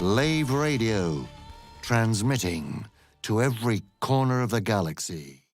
Lave Radio, transmitting to every corner of the galaxy.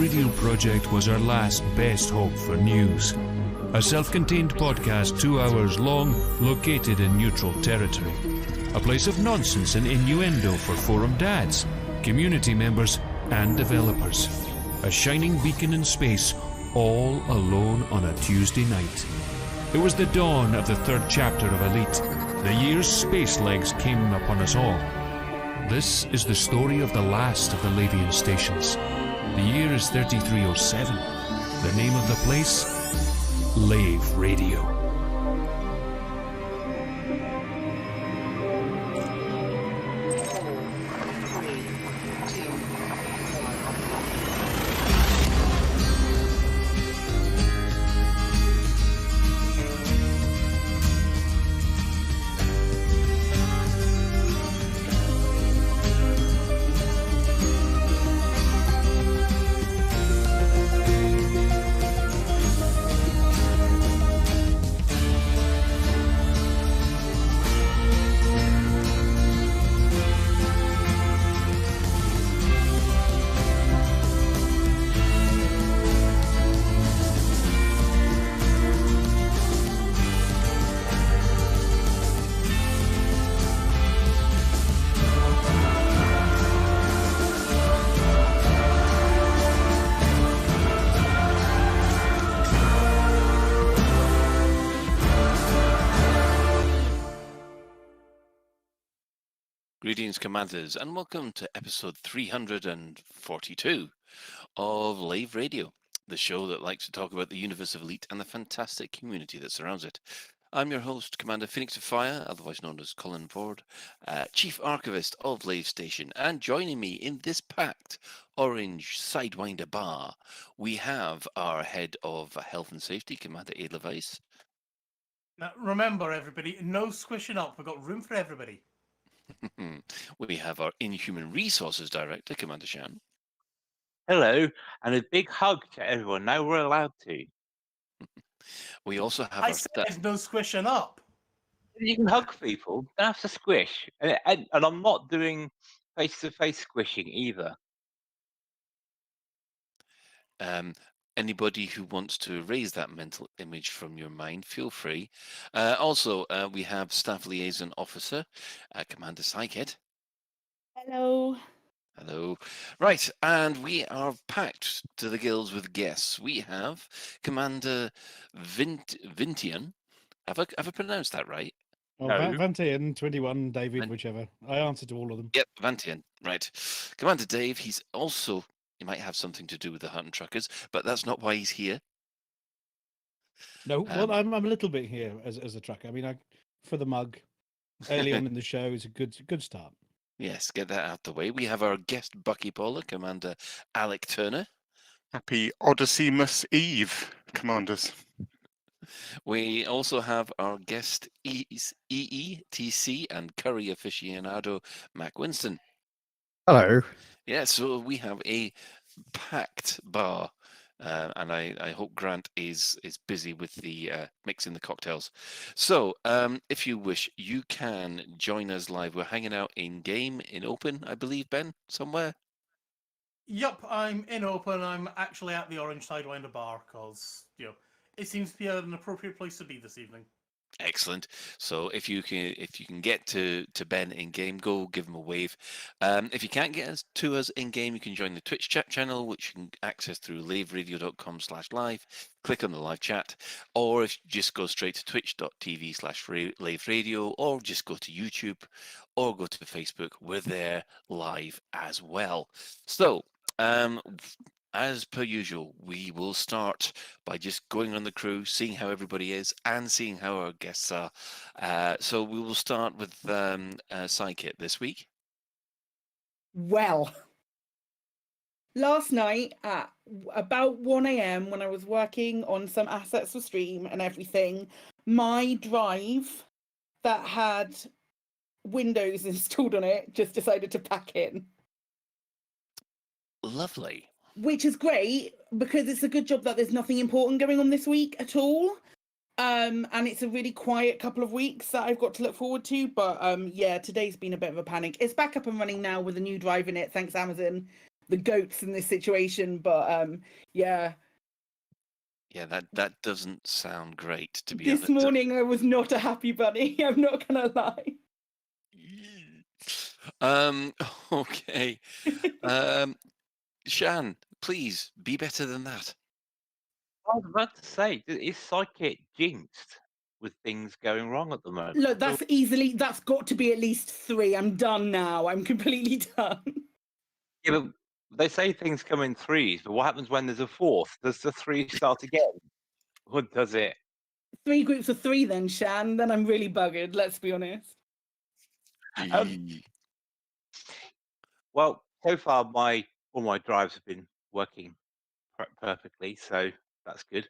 Radio project was our last best hope for news. A self-contained podcast 2 hours long, located in neutral territory. A place of nonsense and innuendo for forum dads, community members and developers. A shining beacon in space, all alone on a Tuesday night. It was the dawn of the 3rd chapter of Elite. The year's space legs came upon us all. This is the story of the last of the Lavian stations. The year is 3307. The name of the place? Lave Radio. Greetings, Commanders, and welcome to episode 342 of Lave Radio, the show that likes to talk about the universe of Elite and the fantastic community that surrounds it. I'm your host, Commander Phoenix of Fire, otherwise known as Colin Ford, Chief Archivist of Lave Station, and joining me in this packed orange Sidewinder bar, we have our Head of Health and Safety, Commander Adler Weiss. Now, remember, everybody, no squishing up. We've got room for everybody. We have our Inhuman Resources Director, Commander Shan. Hello, and a big hug to everyone. Now we're allowed to. We also have I our said no squishing up. You can hug people, don't have to squish. And I'm not doing face-to-face squishing either. Anybody who wants to erase that mental image from your mind, feel free. Also, we have Staff Liaison Officer, Commander Psykhead. Hello. Hello. Right, and we are packed to the gills with guests. We have Commander Vintian. Have I pronounced that right? Oh, No. Vantian, 21, David, Van- whichever. I answer to all of them. Yep, Vantian. Right. Commander Dave, he's also... He might have something to do with the Hunt Truckers, but that's not why he's here. No, well, I'm a little bit here as a trucker. I mean, for the mug, early on in the show is a good start. Yes, get that out the way. We have our guest Bucky Poller, Commander Alec Turner. Happy Odyssey-mas Eve, Commanders. We also have our guest EETC and curry aficionado, Mac Winston. Hello. Yeah, so we have a packed bar, and I hope Grant is busy with the mixing the cocktails. So, if you wish, you can join us live. We're hanging out in game in open, I believe, Ben, somewhere. Yup, I'm in open. I'm actually at the Orange Sidewinder bar because it seems to be an appropriate place to be this evening. Excellent. So if you can get to Ben in game, go give him a wave. If you can't get to us in game, you can join the Twitch chat channel, which you can access through laveradio.com/live. Click on the live chat, or if you just go straight to twitch.tv/Lave Radio, or just go to YouTube, or go to Facebook. We're there live as well. So. As per usual, we will start by just going on the crew, seeing how everybody is, and seeing how our guests are. So we will start with Psykit this week. Well, last night at about 1 a.m. when I was working on some assets for stream and everything, my drive that had Windows installed on it just decided to pack in. Lovely. Which is great because it's a good job that there's nothing important going on this week at all. And it's a really quiet couple of weeks that I've got to look forward to. But yeah, today's been a bit of a panic. It's back up and running now with a new drive in it, thanks Amazon. the goats in this situation. But yeah, Yeah, that doesn't sound great, to be this honest. morning I was not a happy bunny. I'm not gonna lie. Okay. Shan, please be better than that. I was about to say, is Psychic jinxed with things going wrong at the moment? Look, that's got to be at least 3. I'm done now. I'm completely done. Yeah, but they say things come in threes, but what happens when there's a fourth? Does the 3 start again? Or does it? 3 groups of 3 then, Shan. Then I'm really buggered, let's be honest. Well, so far all my drives have been working perfectly, so that's good.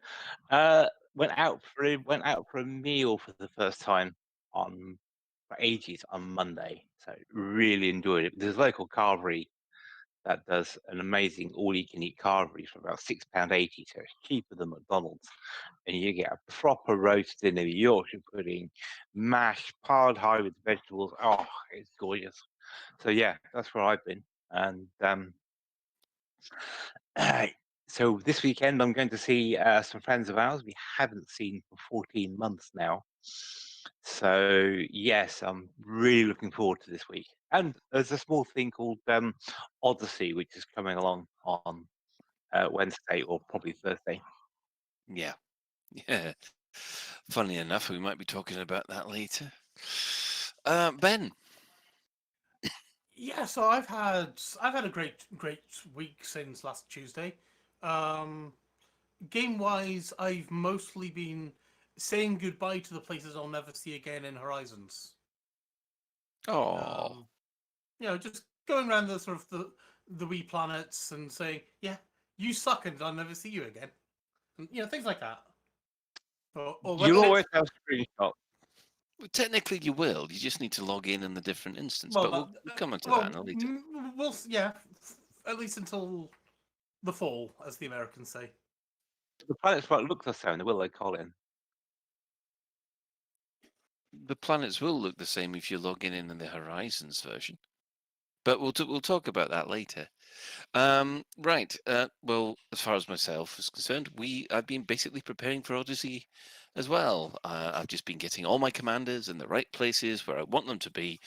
Went out for a meal for the first time for ages on Monday, so really enjoyed it. There's a local carvery that does an amazing all-you-can-eat carvery for about £6.80, so it's cheaper than McDonald's, and you get a proper roast dinner, Yorkshire pudding, mash piled high with vegetables. Oh, it's gorgeous. So yeah, that's where I've been, and so this weekend I'm going to see some friends of ours we haven't seen for 14 months now. So yes, I'm really looking forward to this week. And there's a small thing called Odyssey, which is coming along on Wednesday or probably Thursday. Yeah. Yeah. Funny enough, we might be talking about that later. Ben. Yeah, so I've had a great week since last Tuesday. Game wise, I've mostly been saying goodbye to the places I'll never see again in Horizons. Oh. Just going around the sort of the wee planets and saying, yeah, you suck and I'll never see you again. And, things like that. Or whether You'll it's- always have screenshots. Well, technically, you will. You just need to log in the different instance. well, but we'll come on to that in a later. We'll at least until the fall, as the Americans say. The planets won't look the same, will they, Colin? The planets will look the same if you log in the Horizons version. But we'll talk about that later. Right. Well, as far as myself is concerned, I've been basically preparing for Odyssey as well. I've just been getting all my commanders in the right places where I want them to be,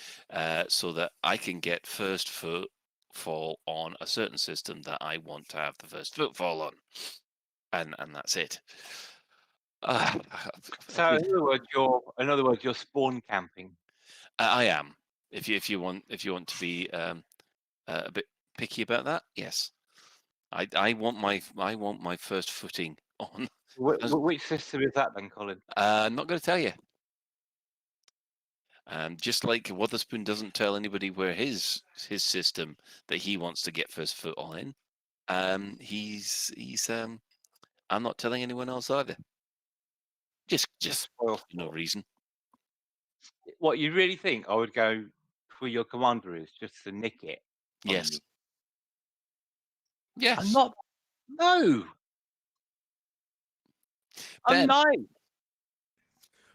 so that I can get first footfall on a certain system that I want to have the first footfall on, and that's it. So in other words, you're spawn camping. I am. If you want to be a bit picky about that, yes. I want my first footing on. Which system is that then, Colin? I'm not going to tell you. Just like Witherspoon doesn't tell anybody where his system that he wants to get first foot on in. He's I'm not telling anyone else either. Just for no reason. What you really think I would go for your commander is just to nick it? Yes. Me? Yes. I'm not. No. Ben. I'm nice.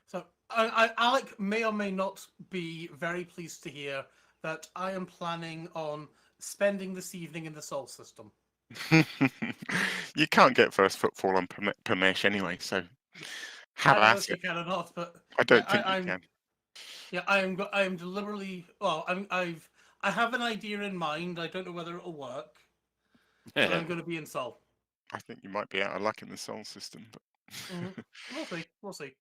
So, Alec may or may not be very pleased to hear that I am planning on spending this evening in the Sol system. You can't get first footfall on Permesh anyway, so have I don't know at if you it. can or not, but I don't yeah, think I'm, you can. Yeah, I am deliberately. Well, I have an idea in mind. I don't know whether it'll work, but I'm going to be in Sol. I think you might be out of luck in the Sol system, but We'll see. We'll see.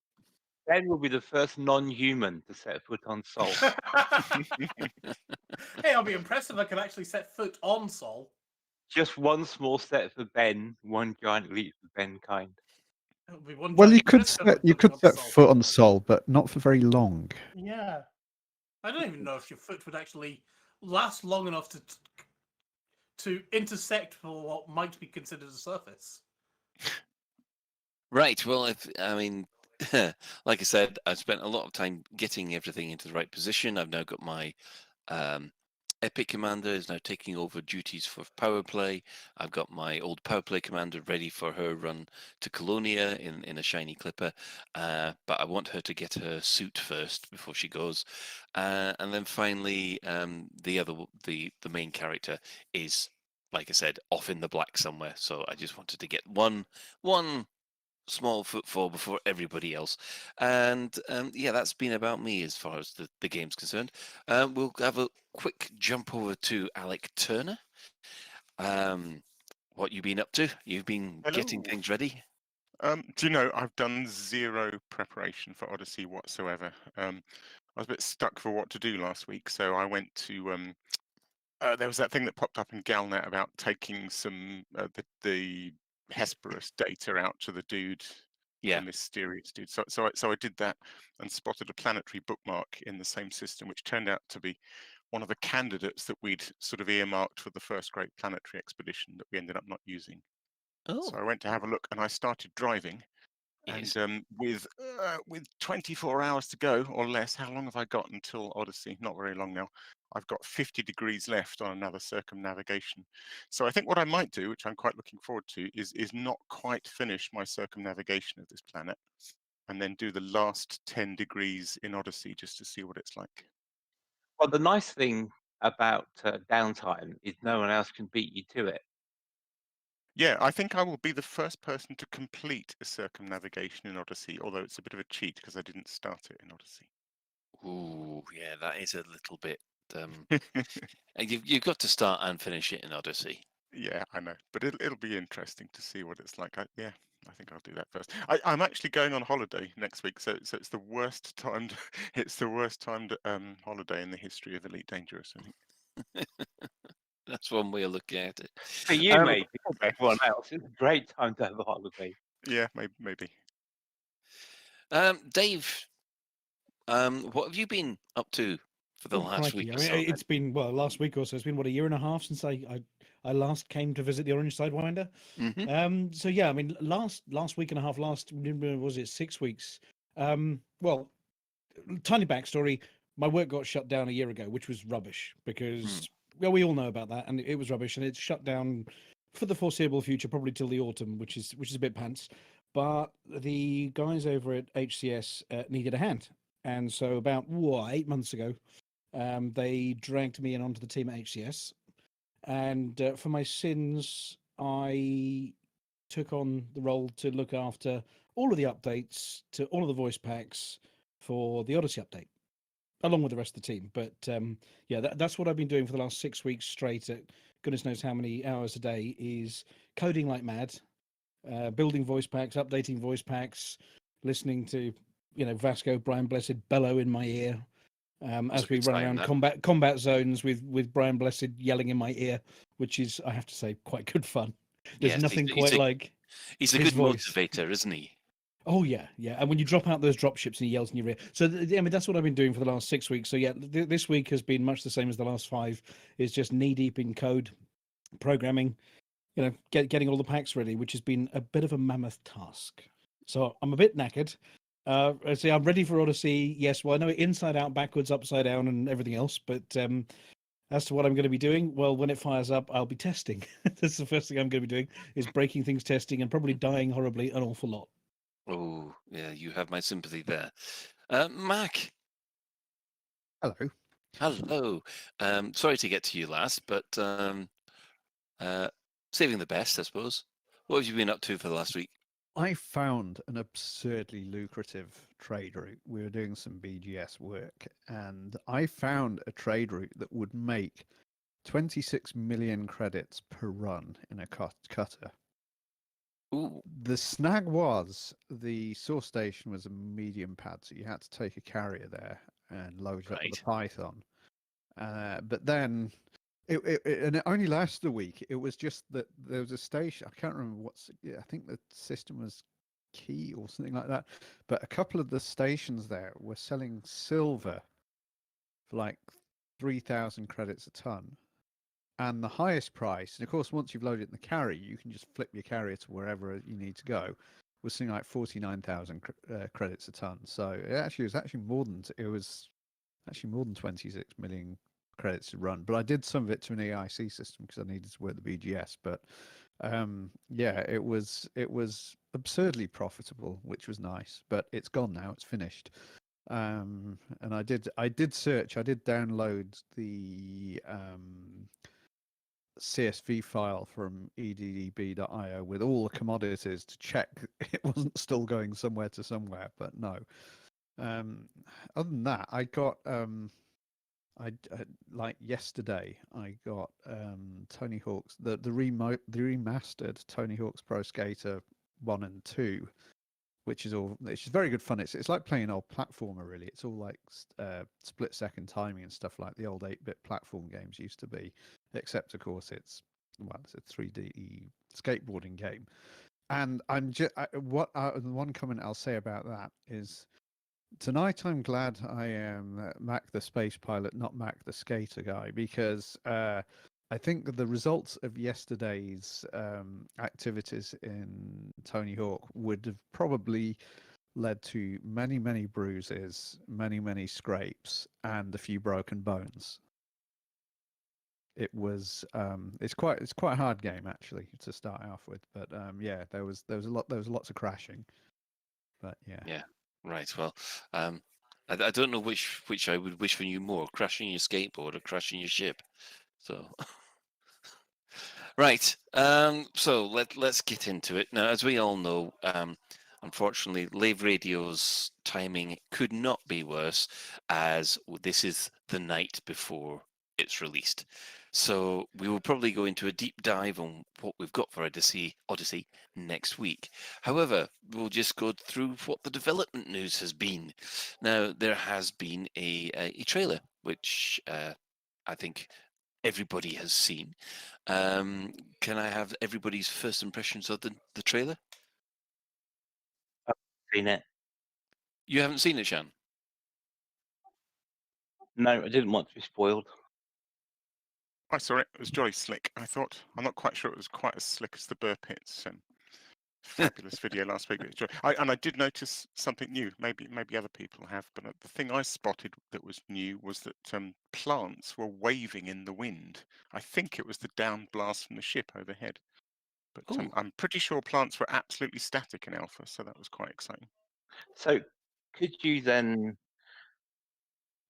Ben will be the first non-human to set foot on Sol. Hey, I'll be impressed if I can actually set foot on Sol. Just one small step for Ben, one giant leap for benkind. It'll be one Well, giant you could Chris set Sol. foot on Sol, but not for very long. Yeah, I don't even know if your foot would actually last long enough to intersect for what might be considered a surface. Right. Well, like I said, I've spent a lot of time getting everything into the right position. I've now got my Epic commander is now taking over duties for power play. I've got my old power play commander ready for her run to Colonia in a shiny clipper, but I want her to get her suit first before she goes, and then finally the main character is like I said, off in the black somewhere. So I just wanted to get one small footfall before everybody else. And yeah, that's been about me as far as the game's concerned. We'll have a quick jump over to Alec Turner. What you been up to? You've been getting Hello. things ready? Do you know, I've done zero preparation for Odyssey whatsoever. I was a bit stuck for what to do last week, so I went to there was that thing that popped up in Galnet about taking some the Hesperus data out to the dude, Yeah. the mysterious dude. So I did that and spotted a planetary bookmark in the same system, which turned out to be one of the candidates that we'd sort of earmarked for the first great planetary expedition that we ended up not using. So I Oh, went to have a look, and I started driving. yes. And with 24 hours to go or less, how long have I got until Odyssey? Not very long now. I've got 50 degrees left on another circumnavigation. So I think what I might do, which I'm quite looking forward to, is not quite finish my circumnavigation of this planet, and then do the last 10 degrees in Odyssey just to see what it's like. Well, the nice thing about downtime is no one else can beat you to it. Yeah, I think I will be the first person to complete a circumnavigation in Odyssey, although it's a bit of a cheat because I didn't start it in Odyssey. Ooh, yeah, that is a little bit. You've got to start and finish it in Odyssey. Yeah, I know, but it'll be interesting to see what it's like. Yeah, I think I'll do that first. I'm actually going on holiday next week, so it's the worst timed it's the worst timed holiday in the history of Elite Dangerous, I think. That's one way of looking at it. For you, Um, mate, for everyone else, it's a great time to have a holiday. Yeah, maybe. Dave, what have you been up to for the Oh, last week crikey. I or mean, so? it's been, well, last week or so. It's been, what, a year and a half since I last came to visit the Orange Sidewinder. Mm-hmm. So yeah, I mean, last week and a half, was it 6 weeks? Well, tiny backstory. My work got shut down a year ago, which was rubbish because, well, we all know about that, and it was rubbish, and it's shut down for the foreseeable future, probably till the autumn, which is a bit pants. But the guys over at HCS needed a hand, and so about 8 months ago, they dragged me in onto the team at HCS, and for my sins, I took on the role to look after all of the updates to all of the voice packs for the Odyssey update, along with the rest of the team. But yeah, that's what I've been doing for the last 6 weeks straight at goodness knows how many hours a day, is coding like mad, building voice packs, updating voice packs, listening to, Vasco, Brian Blessed bellow in my ear, Was a as we good run time, around that. combat zones with Brian Blessed yelling in my ear, which is, I have to say, quite good fun. There's Yes, nothing quite like he's a his good voice. motivator, isn't he? Oh yeah, yeah. And when you drop out those drop ships and he yells in your ear. So I mean, that's what I've been doing for the last 6 weeks. So yeah, this week has been much the same as the last 5. Is just knee deep in code, programming, getting all the packs ready, which has been a bit of a mammoth task. So I'm a bit knackered. I say I'm ready for Odyssey. Yes, well, I know it inside out, backwards, upside down, and everything else. But as to what I'm going to be doing, well, when it fires up, I'll be testing. That's the first thing I'm going to be doing, is breaking things, testing, and probably dying horribly an awful lot. Oh, yeah, you have my sympathy there. Mac, Hello. hello. Sorry to get to you last, but saving the best, I suppose. What have you been up to for the last week? I found an absurdly lucrative trade route. We were doing some BGS work, and I found a trade route that would make 26 million credits per run in a cutter. Ooh, The snag was the source station was a medium pad, so you had to take a carrier there and load it up with a Python. But then and it only lasted a week. It was just that there was a station. I can't remember I think the system was Key or something like that. But a couple of the stations there were selling silver for like 3,000 credits a ton. And the highest price, and of course, once you've loaded it in the carrier, you can just flip your carrier to wherever you need to go, was something like 49,000 credits a ton. So it was actually more than 26 million credits to run. But I did some of it to an EIC system because I needed to work the BGS. But yeah, it was absurdly profitable, which was nice. But it's gone now; it's finished. And I did search. I did download the CSV file from eddb.io with all the commodities to check it wasn't still going somewhere to somewhere, but no. Other than that, I got like yesterday, I got Tony Hawk's the remastered Tony Hawk's Pro Skater 1 and 2, which is very good fun. It's like playing an old platformer, really. It's all like split second timing and stuff like the old 8-bit platform games used to be, except of course it's a 3D skateboarding game. And I'm just one comment I'll say about that is, tonight I'm glad I am Mac the space pilot, not Mac the skater guy, because I think the results of yesterday's activities in Tony Hawk would have probably led to many, many bruises, many, many scrapes, and a few broken bones. It was it's quite a hard game actually to start off with, but yeah, there was lots of crashing, but yeah. Yeah. Right. Well, I don't know which I would wish for you more: crashing your skateboard or crashing your ship. So. Right. So let's get into it now. As we all know, unfortunately, Lave Radio's timing could not be worse, as this is the night before it's released. So we will probably go into a deep dive on what we've got for Odyssey next week. However, we'll just go through what the development news has been. Now, there has been a trailer, which I think everybody has seen. Can I have everybody's first impressions of the trailer? I've seen it. You haven't seen it, Shan? No, I didn't want to be spoiled. I saw it. It was jolly slick. I'm not quite sure it was quite as slick as the Burr Pits fabulous video last week. I did notice something new. Maybe other people have, but the thing I spotted that was new was that plants were waving in the wind. I think it was the down blast from the ship overhead. But I'm pretty sure plants were absolutely static in alpha, so that was quite exciting. So, could you then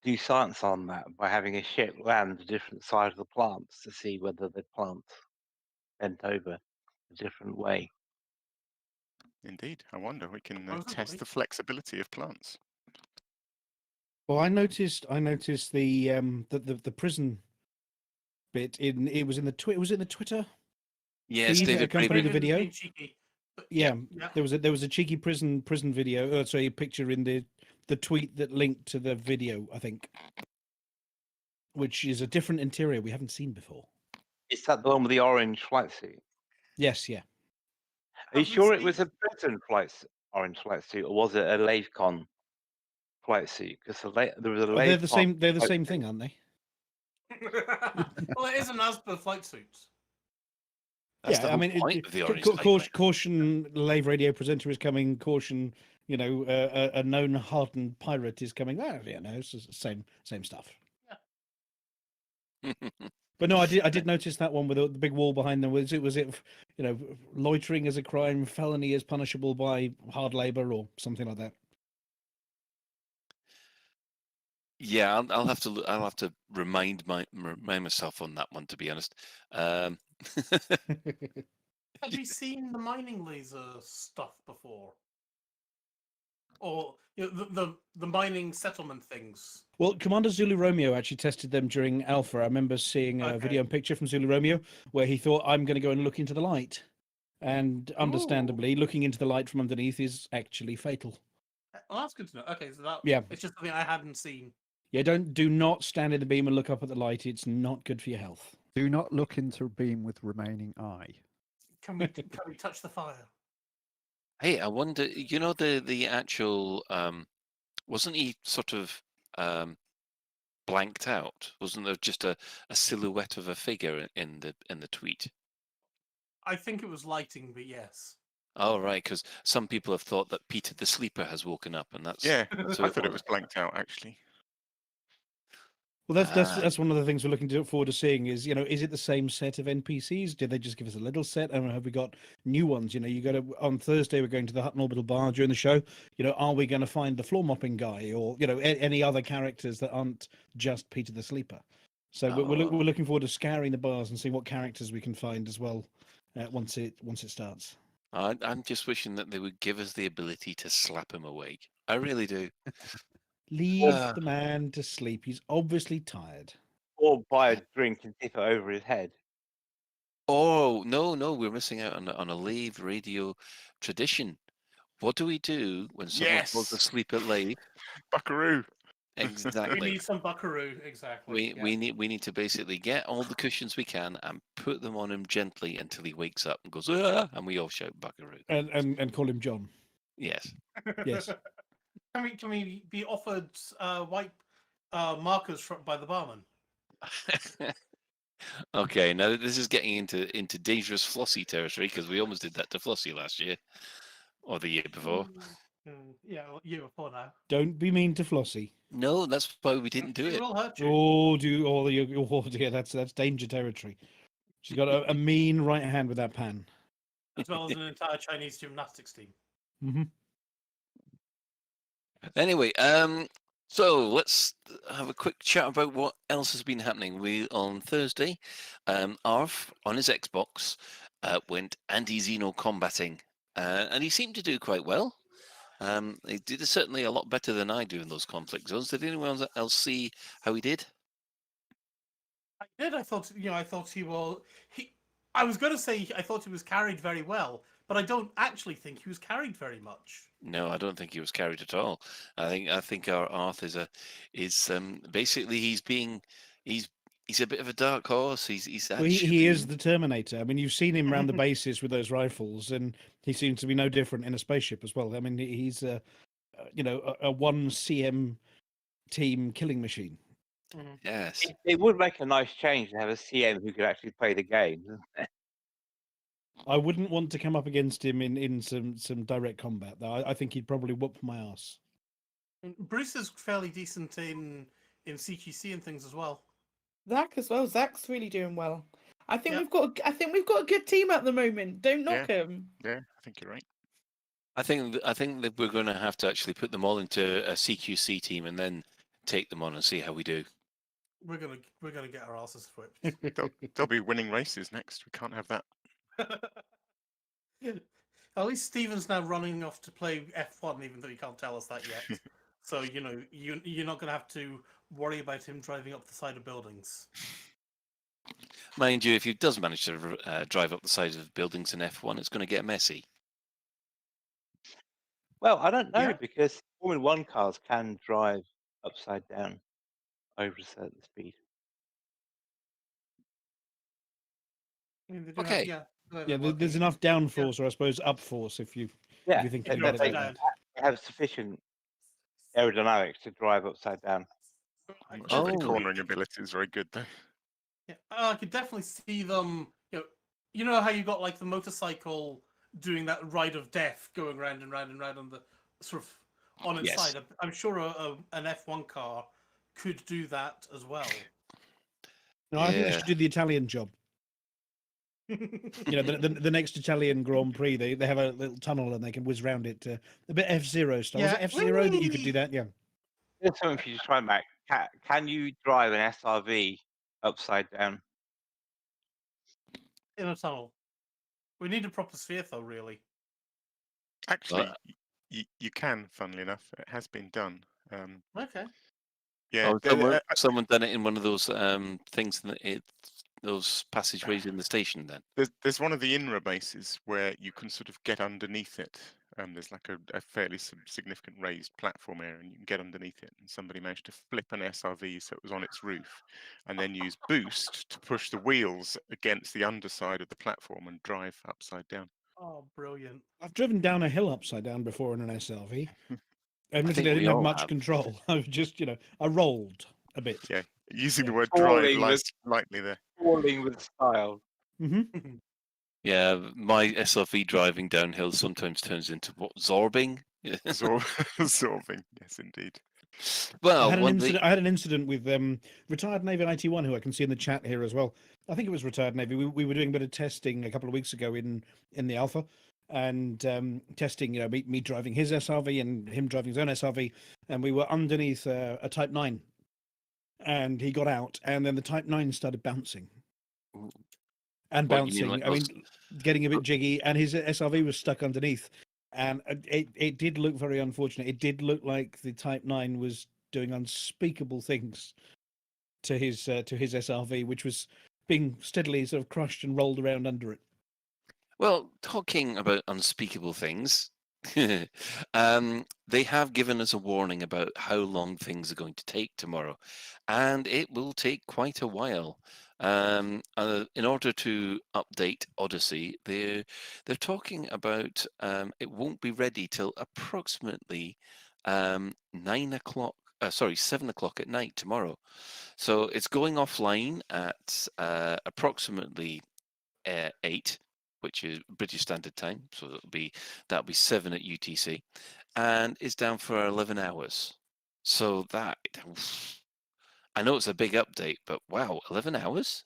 do science on that by having a ship land a different side of the plants to see whether the plant bent over a different way? Indeed, I wonder. We can Possibly. test the flexibility of plants. Well, I noticed the prison bit it was in the Twitter. Yes, feed that David accompanied the Braben. video. Being cheeky, but Yeah, yeah. there was a cheeky prison video. Sorry, a picture in the tweet that linked to the video, I think, which is a different interior we haven't seen before. Is that the one with the orange flight suit? Yes, yeah. Are you Have we sure it seen- was a prison orange flight suit, or was it a LaveCon flight suit? Because there was a Oh, LaveCon. they're the flight same suit. thing, aren't they? Well, it is an Asper flight suit. That's yeah, the I whole mean, point of the orange light. caution, Lave Radio presenter is coming. Caution, a known hardened pirate is coming. Ah, yeah, no, it's the same stuff. But no, I did notice that one with the big wall behind them. Was it loitering as a crime, felony is punishable by hard labor or something like that? Yeah, I'll have to remind myself on that one, to be honest. Have you seen the mining laser stuff before? Or the mining settlement things? Well, Commander Zulu Romeo actually tested them during Alpha. I remember seeing a video and picture from Zulu Romeo where he thought, I'm going to go and look into the light. And understandably, looking into the light from underneath is actually fatal. Well, that's good to know. Okay, so that Yeah. it's just something I hadn't seen. Yeah, do not stand in the beam and look up at the light. It's not good for your health. Do not look into a beam with remaining eye. Can we touch the fire? Hey, I wonder. The actual wasn't he sort of blanked out? Wasn't there just a silhouette of a figure in the tweet? I think it was lighting, but yes. Oh, right, because some people have thought that Peter the Sleeper has woken up, and that's Yeah, that's I who thought it was blanked out actually. Well, that's one of the things we're looking forward to seeing is, is it the same set of NPCs? Did they just give us a little set? And have we got new ones? You got to, on Thursday, we're going to the Hutton Orbital Bar during the show. Are we going to find the floor mopping guy or, any other characters that aren't just Peter the Sleeper? So we're Oh. looking forward to scouring the bars and seeing what characters we can find as well once it starts. I'm just wishing that they would give us the ability to slap him awake. I really do. Leave Uh, the man to sleep. He's obviously tired. Or buy a drink and tip it over his head. Oh no, we're missing out on a Lave radio tradition. What do we do when someone falls Yes, asleep at Lave? Buckaroo. We Exactly. need some buckaroo, exactly. We need to basically get all the cushions we can and put them on him gently until he wakes up and goes, ah, and we all shout Buckaroo. And call him John. Yes. Yes. Can we be offered white markers by the barman? Okay, now this is getting into dangerous Flossy territory because we almost did that to Flossy last year or the year before. Yeah, year before now. Don't be mean to Flossie. No, that's why we didn't do It it. will hurt you. Oh, dear, that's danger territory. She's got a mean right hand with that pan. As well as an entire Chinese gymnastics team. Mm-hmm. Anyway, so let's have a quick chat about what else has been happening. On Thursday, Arf on his Xbox went anti-Xeno combating, and he seemed to do quite well. He did certainly a lot better than I do in those conflict zones. Did anyone else see how he did? I did. I thought he will. I was going to say I thought he was carried very well, but I don't actually think he was carried very much. No, I don't think he was carried at all. I think our Arth is basically he's a bit of a dark horse. He is the Terminator. I mean, you've seen him around the bases with those rifles, and he seems to be no different in a spaceship as well. I mean, he's a one CM team killing machine. Yes. It would make a nice change to have a CM who could actually play the game. I wouldn't want to come up against him in some direct combat, though. I think he'd probably whoop my ass. Bruce is fairly decent in CQC and things as well. Zach as well. Zach's really doing well. I think we've got a good team at the moment. Don't knock him. Yeah, I think you're right. I think that we're going to have to actually put them all into a CQC team and then take them on and see how we do. We're gonna get our asses whipped. They'll be winning races next. We can't have that. At least Steven's now running off to play F1, even though he can't tell us that yet. So you're not gonna have to worry about him driving up the side of buildings. Mind you, if he does manage to drive up the sides of buildings in F1, it's going to get messy. Well, I don't know because Formula 1 cars can drive upside down over a certain speed. Okay. There's enough downforce, or I suppose upforce, if you think about it. They have sufficient aerodynamics to drive upside down. I'm not sure the cornering ability is very good though. Yeah, I could definitely see them. You know how you got like the motorcycle doing that ride of death, going round and round and round on the sort of on its side. I'm sure an F1 car could do that as well. No, I think they should do the Italian job. The next Italian Grand Prix, they have a little tunnel and they can whiz round it, a bit F-Zero style. Yeah. Is it F-Zero that you could do that? Yeah. There's something for you to try, Mac. Can you drive an SRV upside down? In a tunnel. We need a proper sphere, though, really. Actually, you can. Funnily enough, it has been done. Okay. Yeah. Someone done it in one of those things, those passageways in the station. Then there's one of the INRA bases where you can sort of get underneath it. There's like a fairly significant raised platform area, and you can get underneath it. And somebody managed to flip an SRV so it was on its roof, and then use boost to push the wheels against the underside of the platform and drive upside down. Oh, brilliant! I've driven down a hill upside down before in an SRV. Admittedly, I we didn't have all much have. control. I was just, I rolled a bit. Yeah, using the word Falling drive lightly there. Falling with style. Mm-hmm. yeah, my SRV driving downhill sometimes turns into zorbing. Absorbing, yes, indeed. Well, I had an incident with retired Navy IT1, who I can see in the chat here as well. I think it was retired Navy. We were doing a bit of testing a couple of weeks ago in the Alpha, and testing, me driving his SRV and him driving his own SRV, and we were underneath a Type 9. and he got out, and then the Type 9 started bouncing. Ooh. And What, you mean bouncing. like I mean, getting a bit jiggy, and his SRV was stuck underneath. And it did look very unfortunate. It did look like the Type 9 was doing unspeakable things to his SRV, which was being steadily sort of crushed and rolled around under it. Well, talking about unspeakable things, they have given us a warning about how long things are going to take tomorrow, and it will take quite a while. In order to update Odyssey, they're talking about it won't be ready till approximately 9 o'clock. Sorry, 7 o'clock at night tomorrow. So it's going offline at approximately 8, which is British Standard Time. So that'll be 7 at UTC, and it's down for 11 hours. So that I know it's a big update, but wow, 11 hours.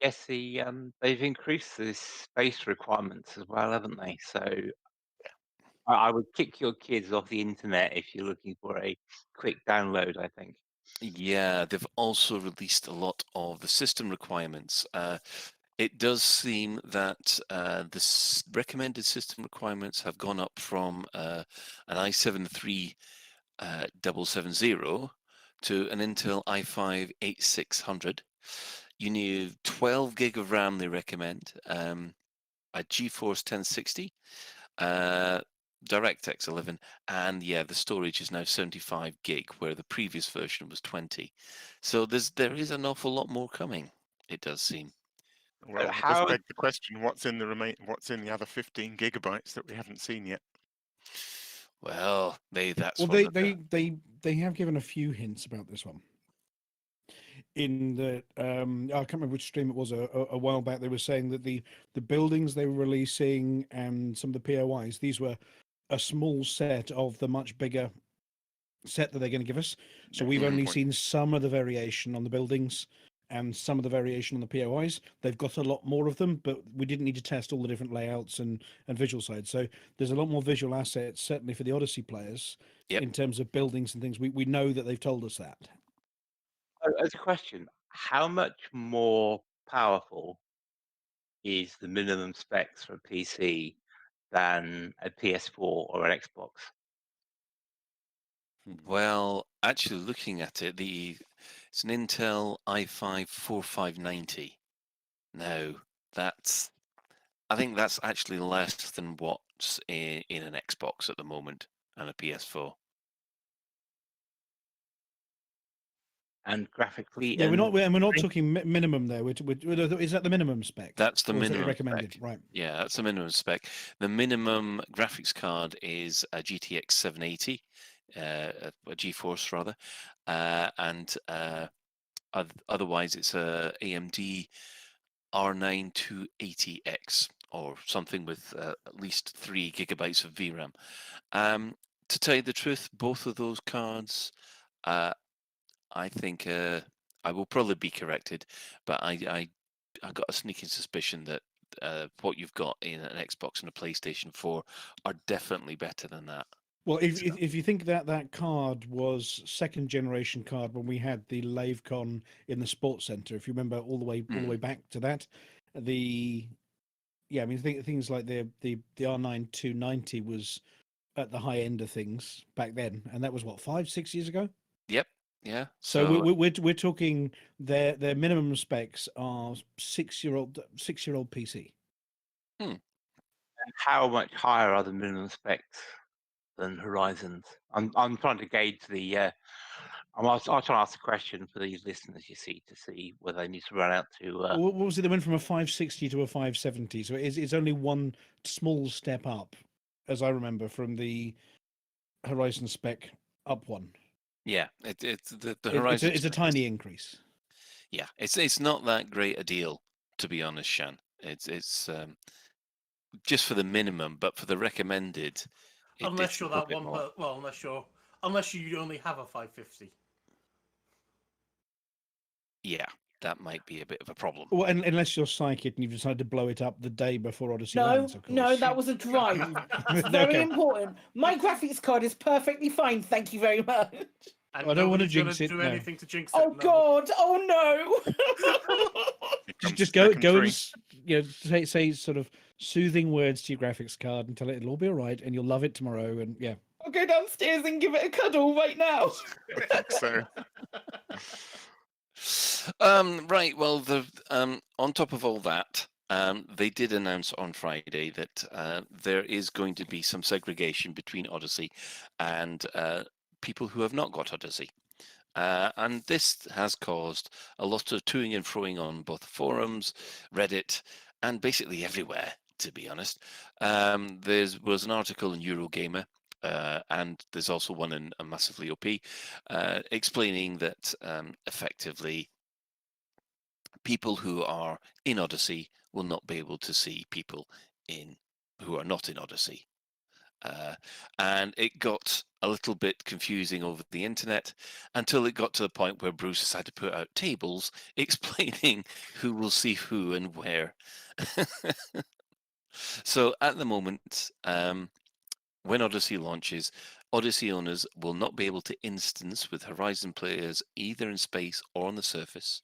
Yes, they've increased the space requirements as well, haven't they? So I would kick your kids off the internet if you're looking for a quick download, I think. Yeah, they've also released a lot of the system requirements. It does seem that the recommended system requirements have gone up from an i7 3770 to an Intel i5 8600. You need 12 gig of RAM, they recommend, a GeForce 1060, DirectX 11, and yeah, the storage is now 75 gig, where the previous version was 20. So there is an awful lot more coming, it does seem. Well, it does beg the question: what's in the other 15 gigabytes that we haven't seen yet? Well, they have given a few hints about this one. In the I can't remember which stream it was a while back. They were saying that the buildings they were releasing and some of the POIs, these were a small set of the much bigger set that they're going to give us. So we've only seen some of the variation on the buildings and some of the variation on the POIs. They've got a lot more of them, but we didn't need to test all the different layouts and visual sides. So there's a lot more visual assets, certainly for the Odyssey players, in terms of buildings and things. We know that they've told us that. As a question, how much more powerful is the minimum specs for a PC than a PS4 or an Xbox? Well, actually looking at it, it's an Intel i5 4590. Now, I think that's actually less than what's in an Xbox at the moment and a PS4. And graphically, yeah, we're not talking minimum there. Is that the minimum spec? That's the minimum recommended, spec. Right? Yeah, that's the minimum spec. The minimum graphics card is a GTX 780, a GeForce rather, and otherwise it's a AMD R9 280X or something with at least 3 gigabytes of VRAM. To tell you the truth, both of those cards, I think I will probably be corrected, but I got a sneaking suspicion that what you've got in an Xbox and a PlayStation 4 are definitely better than that. Well, if you think that card was second generation card when we had the LaveCon in the Sports Center, if you remember all the way back to that, I mean things like the R9 290 was at the high end of things back then, and that was what 5-6 years ago. Yep. Yeah. So we're talking their minimum specs are 6-year-old PC. And how much higher are the minimum specs than Horizons? I'm trying to gauge the. I'll try to ask a question for these listeners, you see, to see whether they need to run out to. What was it? They went from a 560 to a 570, so it's only one small step up, as I remember, from the Horizon spec up one. Yeah, it's the Horizon. It's a tiny increase. Yeah, it's not that great a deal, to be honest, Shan. It's just for the minimum, but for the recommended. Unless you're that one, unless you only have a 550. Yeah, that might be a bit of a problem. Well, unless you're psychic and you've decided to blow it up the day before Odyssey lands, of course. No, that was a drive. It's very important. My graphics card is perfectly fine. Thank you very much. And I don't want to nobody's gonna jinx it, do no. anything to jinx it. Oh no. God! Oh no! Here comes Just the go second go tree. and say sort of soothing words to your graphics card and tell it it'll all be all right and you'll love it tomorrow. And yeah, I'll go downstairs and give it a cuddle right now. I think so. Right. Well, on top of all that, they did announce on Friday that there is going to be some segregation between Odyssey and people who have not got Odyssey. And this has caused a lot of toing and froing on both forums, Reddit, and basically everywhere, to be honest. There was an article in Eurogamer, and there's also one in a Massively OP, explaining that effectively people who are in Odyssey will not be able to see people who are not in Odyssey. And it got a little bit confusing over the internet until it got to the point where Bruce had to put out tables explaining who will see who and where. So at the moment, when Odyssey launches, Odyssey owners will not be able to instance with Horizon players either in space or on the surface,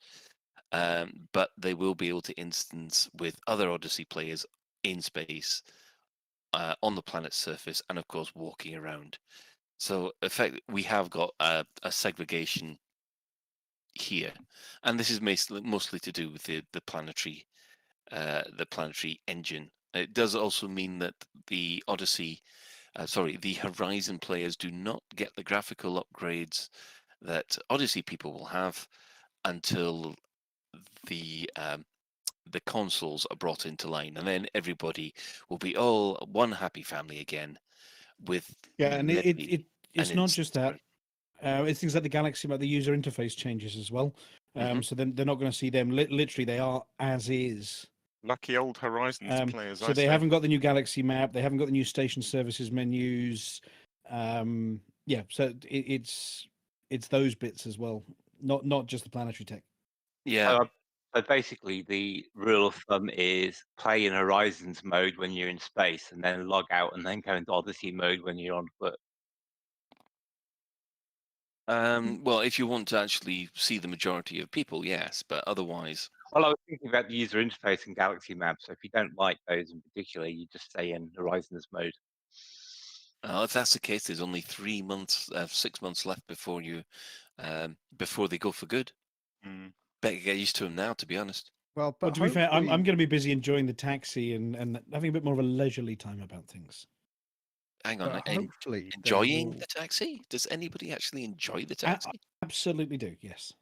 but they will be able to instance with other Odyssey players in space, on the planet's surface, and of course walking around. So we have got a segregation here, and this is mostly to do with the planetary engine. It does also mean that the the Horizon players do not get the graphical upgrades that Odyssey people will have until the consoles are brought into line, and then everybody will be all one happy family again. With and it's not just that. Right. It's things like the Galaxy, about the user interface changes as well. So then they're not going to see them. Literally, they are as is. Lucky old Horizons players. So they haven't got the new Galaxy map. They haven't got the new station services menus. So it's those bits as well, not just the planetary tech. Yeah. So basically, the rule of thumb is play in Horizons mode when you're in space, and then log out, and then go into Odyssey mode when you're on foot. Well, if you want to actually see the majority of people, yes, but otherwise. Well, I was thinking about the user interface in Galaxy Maps. So if you don't like those in particular, you just stay in Horizons mode. If that's the case, there's only 6 months left before they go for good. Better get used to them now, to be honest. Well, to be fair, I'm going to be busy enjoying the taxi and having a bit more of a leisurely time about things. Hang on, hopefully enjoying the taxi? Does anybody actually enjoy the taxi? I absolutely do. Yes.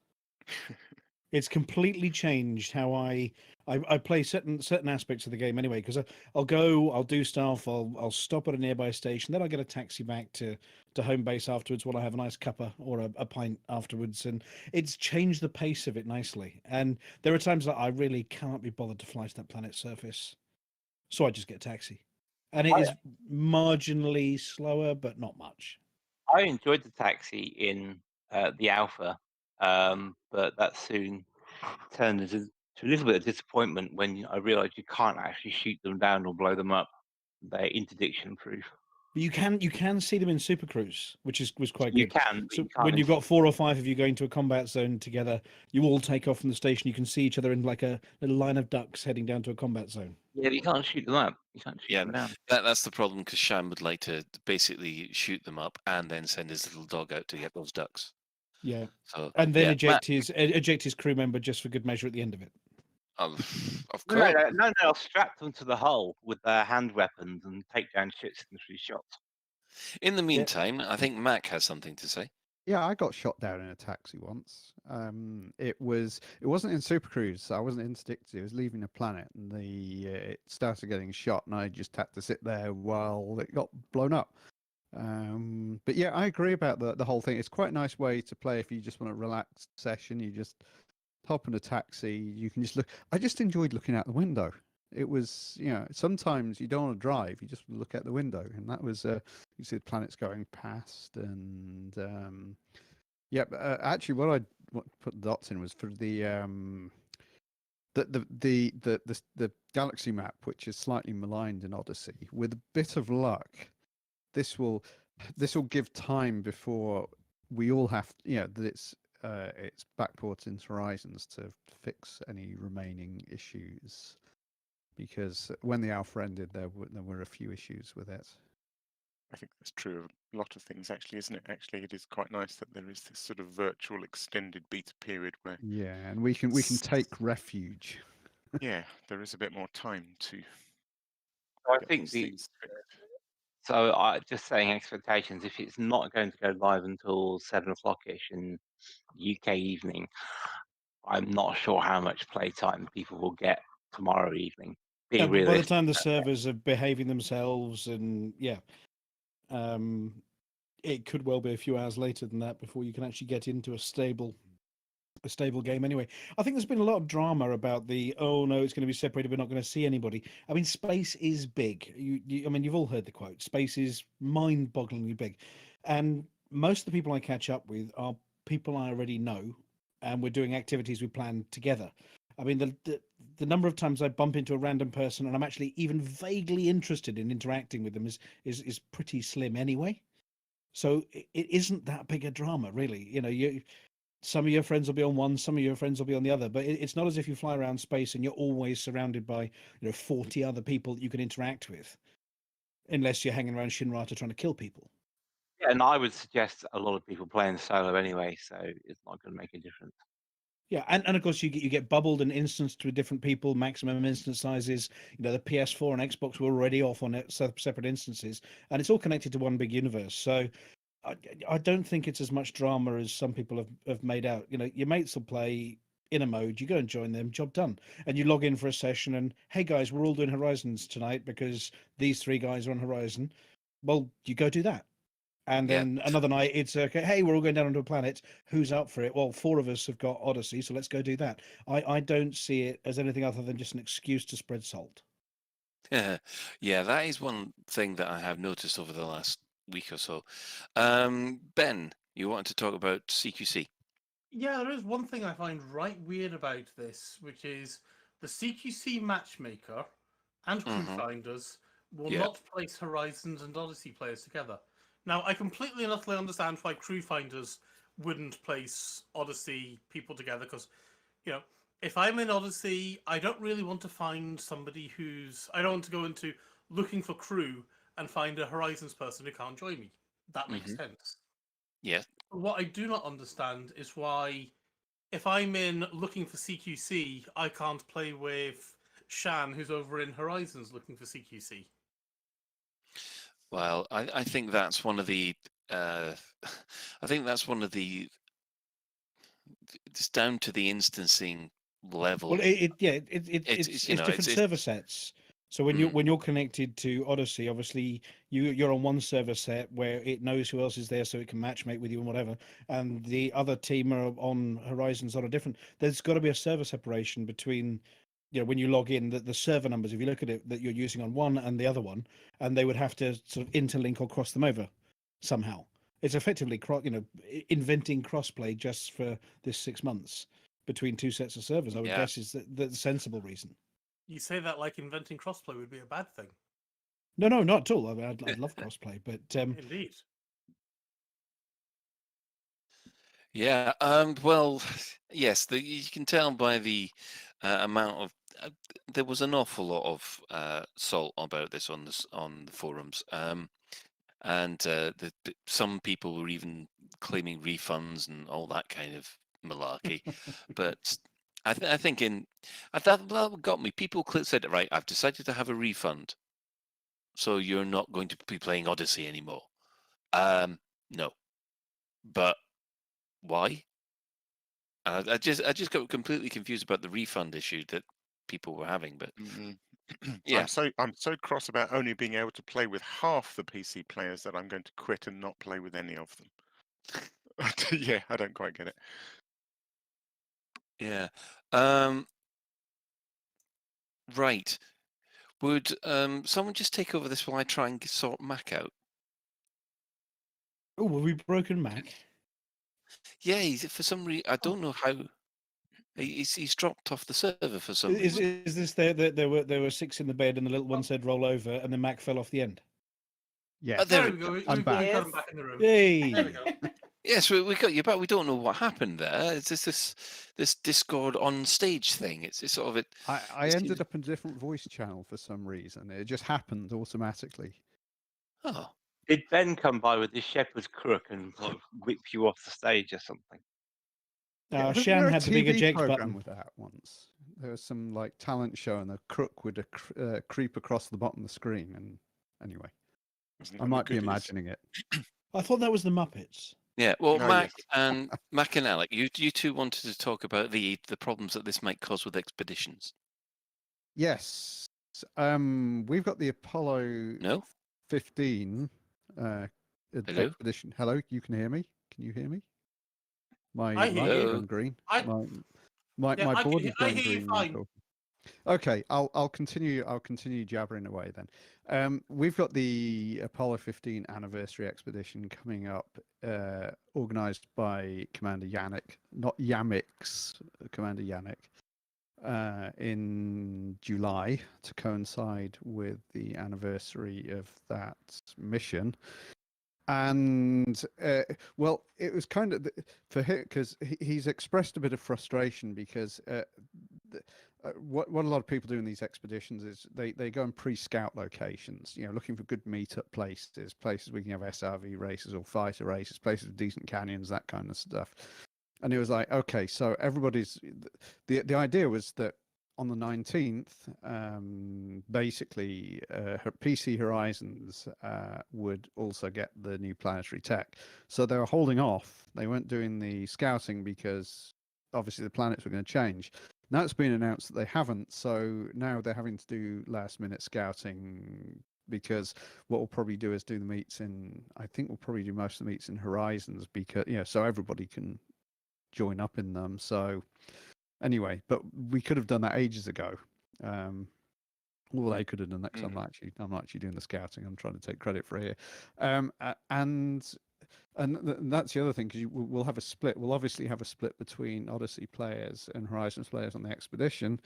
It's completely changed how I play certain aspects of the game anyway. Because I'll do stuff. I'll stop at a nearby station. Then I'll get a taxi back to home base afterwards while I have a nice cuppa or a pint afterwards. And it's changed the pace of it nicely. And there are times that I really cannot be bothered to fly to that planet's surface, so I just get a taxi. And it is marginally slower, but not much. I enjoyed the taxi in the alpha, but that soon turned into a little bit of disappointment when I realised you can't actually shoot them down or blow them up. They're interdiction proof. But you can see them in Super Cruise, which was quite good. You can. So you can't when you've got 4 or 5 of you going to a combat zone together, you all take off from the station. You can see each other in like a little line of ducks heading down to a combat zone. Yeah, but you can't shoot them up. You can't shoot them down. That's the problem, because Sham would like to basically shoot them up and then send his little dog out to get those ducks. Yeah. So, and then eject his crew member just for good measure at the end of it. Of course. No, I'll strap them to the hull with their hand weapons and take down ships in 3 shots. In the meantime, I think Mac has something to say. Yeah, I got shot down in a taxi once. It wasn't in Super Cruise. I wasn't interdicted. It was leaving a planet, and it started getting shot, and I just had to sit there while it got blown up. But yeah, I agree about the whole thing. It's quite a nice way to play if you just want a relaxed session. You just hop in a taxi. You can just look. I just enjoyed looking out the window. It was, sometimes you don't want to drive. You just look out the window, and that was you see the planets going past, and actually, what I put dots in was for the galaxy map, which is slightly maligned in Odyssey. With a bit of luck, this will give time before we all have, that it's backports into Horizons to fix any remaining issues, because when the alpha ended, there were a few issues with it. I think that's true of a lot of things, actually, isn't it? Actually, it is quite nice that there is this sort of virtual extended beta period where, Yeah, and we can take refuge. yeah, there is a bit more time to So I get think these things fixed. So I just saying expectations. If it's not going to go live until 7 o'clock-ish in UK evening, I'm not sure how much playtime people will get tomorrow evening. Yeah, Being but by the realistic, time the servers are behaving themselves, and it could well be a few hours later than that before you can actually get into a stable game anyway. I think there's been a lot of drama about oh no, it's going to be separated, we're not going to see anybody. I mean, space is big. I mean, you've all heard the quote, space is mind-bogglingly big. And most of the people I catch up with are people I already know, and we're doing activities we plan together. I mean, the number of times I bump into a random person and I'm actually even vaguely interested in interacting with them is pretty slim anyway. So it isn't that big a drama, really. Some of your friends will be on one, some of your friends will be on the other, but it's not as if you fly around space and you're always surrounded by 40 other people that you can interact with, unless you're hanging around Shinrata trying to kill people. yeah, and I would suggest a lot of people playing solo anyway, so it's not going to make a difference. Yeah, and of course you get bubbled and instanced with different people, maximum instance sizes. The PS4 and Xbox were already off on it, separate instances, and it's all connected to one big universe. So I don't think it's as much drama as some people have made out. Your mates will play in a mode, you go and join them, job done. And you log in for a session and, hey guys, we're all doing Horizons tonight because these 3 guys are on Horizon. Well, you go do that. And then another night it's okay, hey, we're all going down onto a planet. Who's up for it? Well, 4 of us have got Odyssey, so let's go do that. I don't see it as anything other than just an excuse to spread salt. Yeah, that is one thing that I have noticed over the last week or so. Ben, you wanted to talk about CQC? Yeah, there is one thing I find right weird about this, which is the CQC matchmaker and crew finders will not place Horizons and Odyssey players together. Now, I completely and utterly understand why crew finders wouldn't place Odyssey people together, because, if I'm in Odyssey, I don't really want to find somebody I don't want to go into looking for crew and find a Horizons person who can't join me. That makes sense. Yeah. What I do not understand is why, if I'm in looking for CQC, I can't play with Shan, who's over in Horizons looking for CQC. Well, I think that's one of the. I think that's one of the. It's down to the instancing level. Well, it's different server sets. So when you're connected to Odyssey, obviously you're on one server set where it knows who else is there, so it can matchmake with you and whatever. And the other team are on Horizons on a different. There's got to be a server separation between, when you log in, the server numbers. If you look at it, that you're using on one and the other one, and they would have to sort of interlink or cross them over somehow. It's effectively inventing crossplay just for this 6 months between 2 sets of servers. I would guess is the sensible reason. You say that like inventing crossplay would be a bad thing. No, not at all. I mean, I'd love crossplay, but Indeed. Yeah. Well, yes. You can tell by the amount of. There was an awful lot of salt about this on the forums, and some people were even claiming refunds and all that kind of malarkey. But I think that got me. People said, right, I've decided to have a refund, so you're not going to be playing Odyssey anymore. No, but why? I just got completely confused about the refund issue that people were having. But yeah, I'm so cross about only being able to play with half the PC players that I'm going to quit and not play with any of them. Yeah, I don't quite get it. yeah. Right. Would someone just take over this while I try and sort Mac out? oh, have we broken Mac? Yeah, for some reason I don't know how. He's dropped off the server for some reason. Is this there were 6 in the bed and the little one said roll over and then Mac fell off the end? Yeah. There we go. I'm back. Got him back in the room. Yay! There we go. Yes, we got you back. We don't know what happened there. It's just this Discord on stage thing. It's sort of it. I It ended seems, up in a different voice channel for some reason. It just happened automatically. oh, Did Ben come by with his shepherd's crook and sort of whip you off the stage or something? Wasn't Shan there a had the big TV eject program button. with that once? There was some like talent show, and the crook would creep across the bottom of the screen. And anyway, Wasn't I that the might be goodies? imagining it. I thought that was the Muppets. yeah. Well, No, Mac yes. and Alec, you two wanted to talk about the problems that this might cause with expeditions. Yes. We've got the Apollo No. 15 Hello. expedition. Hello, you can hear me? Can you hear me? My I hear lights you. are going green. I- My Yeah, I board can- is I going hear you green. when I'm fine. talking. Okay, I'll continue jabbering away then. We've got the Apollo 15 anniversary expedition coming up, organized by Commander Yannick, not Yamix, Commander Yannick, in July to coincide with the anniversary of that mission. And well, it was kind of for him because he's expressed a bit of frustration because what a lot of people do in these expeditions is they go and pre-scout locations, looking for good meetup places where you can have SRV races or fighter races, places with decent canyons, that kind of stuff. And it was like, okay, so everybody's the idea was that on the 19th, basically, PC Horizons would also get the new planetary tech. So they were holding off. They weren't doing the scouting because obviously the planets were going to change. Now it's been announced that they haven't. So now they're having to do last-minute scouting because what we'll probably do is do the meets in, I think we'll probably do most of the meets in Horizons because, so everybody can join up in them. So anyway, but we could have done that ages ago. Well, they could have done that because I'm not actually doing the scouting. I'm trying to take credit for it here. And that's the other thing because we'll have a split. We'll obviously have a split between Odyssey players and Horizons players on the expedition.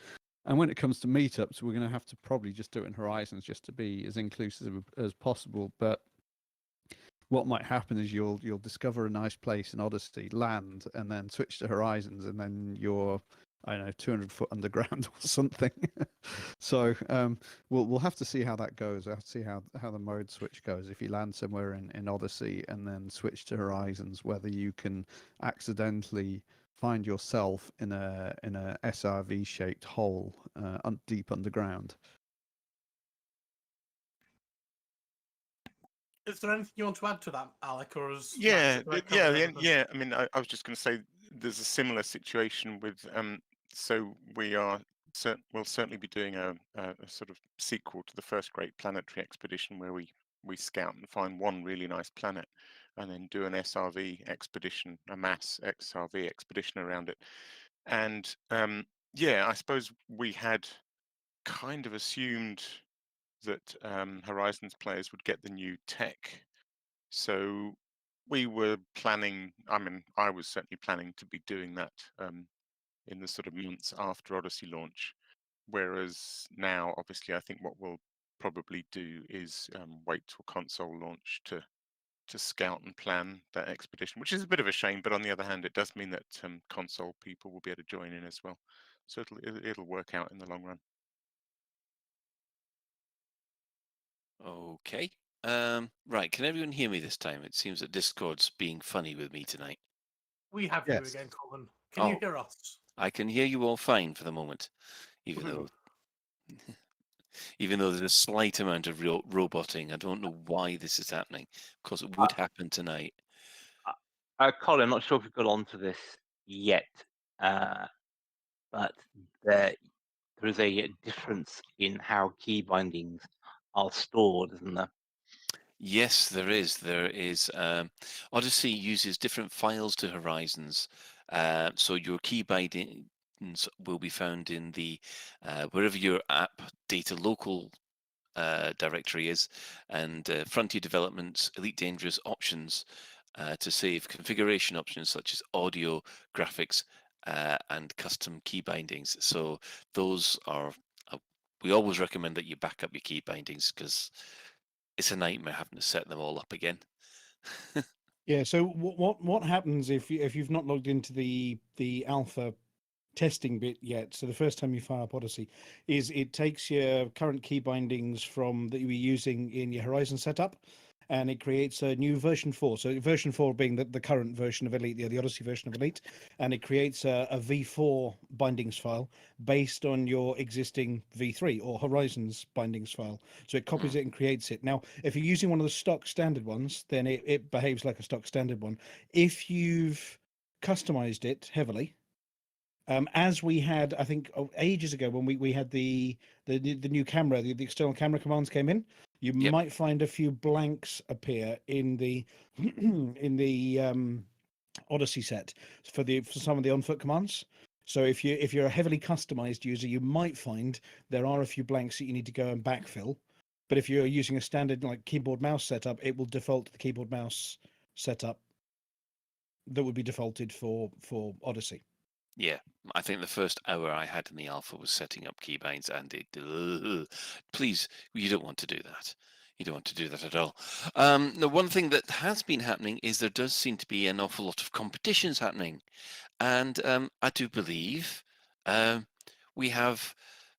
And when it comes to meetups, we're going to have to probably just do it in Horizons just to be as inclusive as possible. But what might happen is you'll discover a nice place in Odyssey, land, and then switch to Horizons, and then you're, I don't know, 200 foot underground or something. So we'll have to see how that goes. We'll have to see how the mode switch goes. If you land somewhere in Odyssey and then switch to Horizons, whether you can accidentally find yourself in a SRV shaped hole deep underground. Is there anything you want to add to that, Alec, or is Yeah, Max covered yeah, everything? yeah. I mean, I was just going to say there's a similar situation with. So we'll certainly be doing a sort of sequel to the first Great Planetary Expedition, where we scout and find one really nice planet, and then do an SRV expedition, a mass SRV expedition around it. And yeah, I suppose we had kind of assumed that Horizons players would get the new tech. So we were planning, I mean, I was certainly planning to be doing that in the sort of months after Odyssey launch. Whereas now, obviously, I think what we'll probably do is wait till console launch to scout and plan that expedition, which is a bit of a shame. But on the other hand, it does mean that console people will be able to join in as well. So it'll work out in the long run. Okay. Right. Can everyone hear me this time? It seems that Discord's being funny with me tonight. We have Yes. you again, Colin. Can you Oh. hear us? I can hear you all fine for the moment, even though there's a slight amount of roboting. I don't know why this is happening. Of course, it would happen tonight. Colin, I'm not sure if we've got onto this yet, but there is a difference in how key bindings are stored, isn't there? Yes, there is. There is. Odyssey uses different files to Horizons, so your key bindings will be found in the wherever your app data local directory is, and Frontier Developments, Elite Dangerous options to save configuration options such as audio, graphics, and custom key bindings. So those are. We always recommend that you back up your key bindings because it's a nightmare having to set them all up again. Yeah. So what happens if you've not logged into the alpha testing bit yet? So the first time you fire up Odyssey, is it takes your current key bindings from that you were using in your Horizon setup, and it creates a new version 4. So version 4 being the current version of Elite, the Odyssey version of Elite, and it creates a V4 bindings file based on your existing V3 or Horizons bindings file. So it copies it and creates it. Now, if you're using one of the stock standard ones, then it behaves like a stock standard one. If you've customized it heavily, as we had, I think, ages ago when we had the new camera, the external camera commands came in, you might find a few blanks appear in the in the Odyssey set for some of the on-foot commands. So if you're a heavily customized user, you might find there are a few blanks that you need to go and backfill. But if you're using a standard like keyboard mouse setup, it will default to the keyboard mouse setup that would be defaulted for Odyssey. Yeah, I think the first hour I had in the alpha was setting up keybinds, and it. Please, you don't want to do that. You don't want to do that at all. The one thing that has been happening is there does seem to be an awful lot of competitions happening, and I do believe we have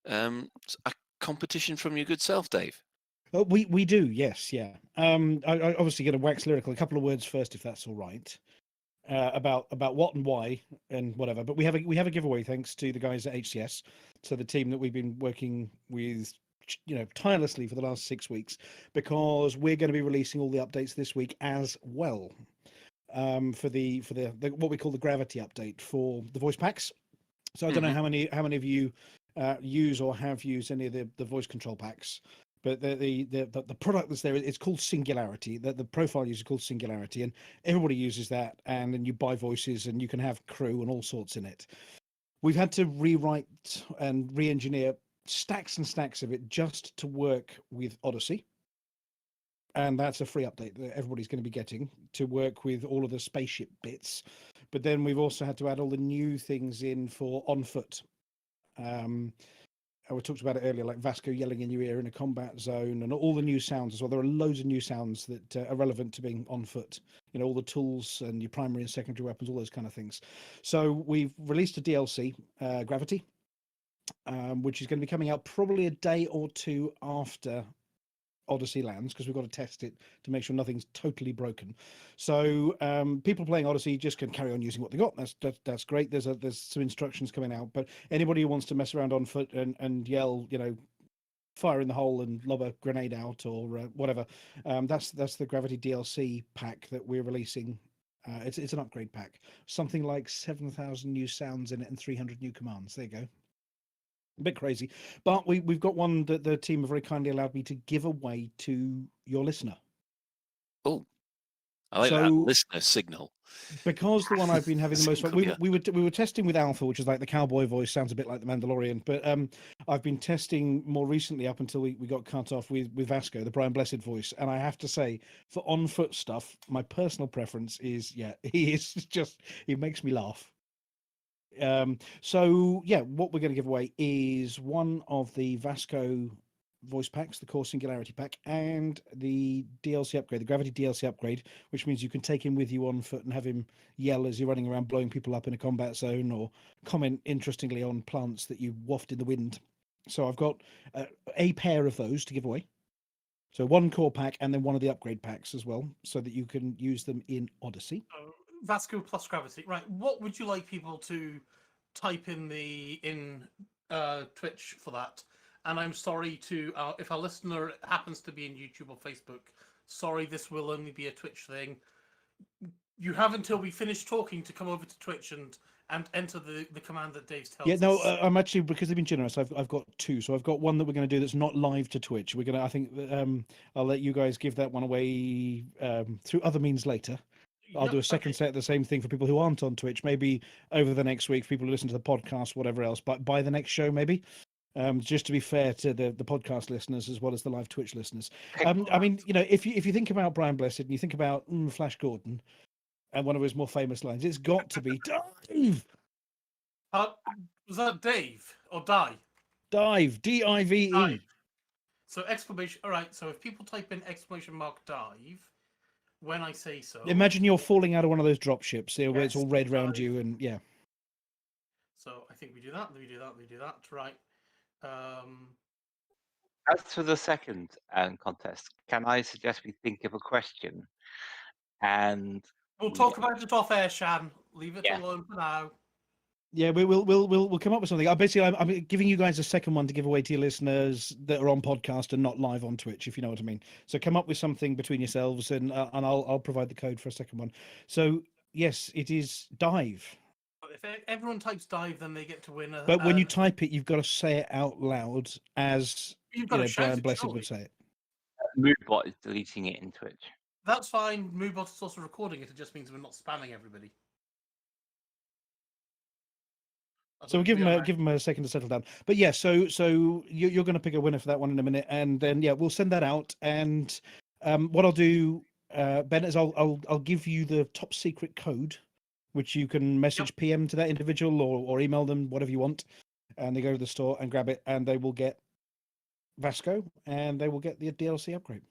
a competition from your good self, Dave. We do, yes, yeah. I obviously going to wax lyrical. A couple of words first, if that's all right. About what and why and whatever. But we have a giveaway thanks to the guys at HCS, so the team that we've been working with, tirelessly for the last 6 weeks, because we're going to be releasing all the updates this week as well. For the what we call the gravity update for the voice packs. So I don't know how many of you use or have used any of the voice control packs. But the product that's there, it's called Singularity. The profile user is called Singularity, and everybody uses that. And then you buy voices, and you can have crew and all sorts in it. We've had to rewrite and re-engineer stacks and stacks of it just to work with Odyssey. And that's a free update that everybody's going to be getting to work with all of the spaceship bits. But then we've also had to add all the new things in for on foot. We talked about it earlier, like Vasco yelling in your ear in a combat zone, and all the new sounds as well. There are loads of new sounds that are relevant to being on foot. All the tools and your primary and secondary weapons, all those kind of things. So we've released a DLC, Gravity, which is going to be coming out probably a day or two after Odyssey lands, because we've got to test it to make sure nothing's totally broken. So people playing Odyssey just can carry on using what they got. That's great. There's some instructions coming out, but anybody who wants to mess around on foot and yell, fire in the hole and lob a grenade out or whatever, that's the Gravity DLC pack that we're releasing. It's an upgrade pack, something like 7,000 new sounds in it and 300 new commands. There you go. A bit crazy, but we've got one that the team have very kindly allowed me to give away to your listener. Oh, I like that listener signal. Because the one I've been having the most fun. We were testing with Alpha, which is like the cowboy voice, sounds a bit like the Mandalorian. But I've been testing more recently up until we got cut off with Vasco, the Brian Blessed voice. And I have to say, for on foot stuff, my personal preference is he makes me laugh. So yeah, what we're going to give away is one of the Vasco voice packs, the core Singularity pack, and the DLC upgrade, the Gravity DLC upgrade, which means you can take him with you on foot and have him yell as you're running around blowing people up in a combat zone, or comment interestingly on plants that you waft in the wind. So I've got a pair of those to give away. So one core pack and then one of the upgrade packs as well, so that you can use them in Odyssey. Vasco plus Gravity, right? What would you like people to type in Twitch for that? And I'm sorry to if a listener happens to be in YouTube or Facebook, sorry, this will only be a Twitch thing. You have until we finish talking to come over to Twitch and enter the command that Dave tells us. Yeah, no, I'm actually, because they've been generous, I've got two. So I've got one that we're going to do that's not live to Twitch. We're going to, I think, I'll let you guys give that one away through other means later. I'll do a second set of the same thing for people who aren't on Twitch, maybe over the next week, for people who listen to the podcast, whatever else, but by the next show, maybe. Just to be fair to the podcast listeners as well as the live Twitch listeners. I mean, if you think about Brian Blessed and you think about Flash Gordon and one of his more famous lines, it's got to be Dive. Was that Dave or Die? Dive, D-I-V-E. Dive. So exclamation. All right. So if people type in !dive, when I say so. Imagine you're falling out of one of those drop ships, where it's Yes, all red around dive. you, and yeah. So I think we do that. We do that. We do that. Right. As for the second contest, can I suggest we think of a question? And We'll we- talk about it off air, Shan. Leave it Yeah. alone for now. Yeah, we'll come up with something. I'm giving you guys a second one to give away to your listeners that are on podcast and not live on Twitch, if you know what I mean. So come up with something between yourselves, and I'll provide the code for a second one. So yes, it is dive. If everyone types dive, then they get to win. But when you type it, you've got to say it out loud, as you've got to shout Brian it, Blessed surely. would say it. Moodbot is deleting it in Twitch. That's fine. Moobot is also recording it. It just means we're not spamming everybody. So we'll give them a second to settle down. But yeah, so you're going to pick a winner for that one in a minute, and then yeah, we'll send that out. And what I'll do, Ben, is I'll give you the top secret code, which you can message PM to that individual or email them, whatever you want, and they go to the store and grab it, and they will get Vasco, and they will get the DLC upgrade.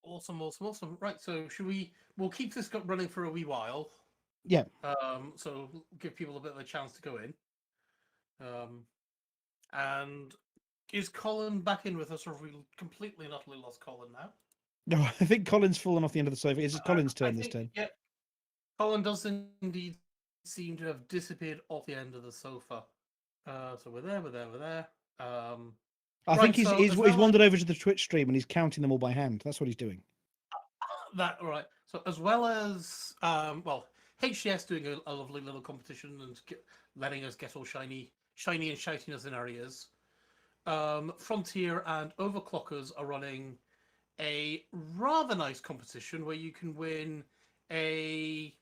Awesome. Right, so we'll keep this running for a wee while. Yeah. So give people a bit of a chance to go in. And is Colin back in with us, or have we completely and utterly lost Colin now? No, I think Colin's fallen off the end of the sofa. It's Colin's turn this turn. Yeah, Colin does indeed seem to have disappeared off the end of the sofa. So we're there. I think he's wandered over to the Twitch stream and he's counting them all by hand. That's what he's doing. Right. So as well as HCS doing a lovely little competition and letting us get all shiny and shouting us in our ears. Frontier and Overclockers are running a rather nice competition where you can win a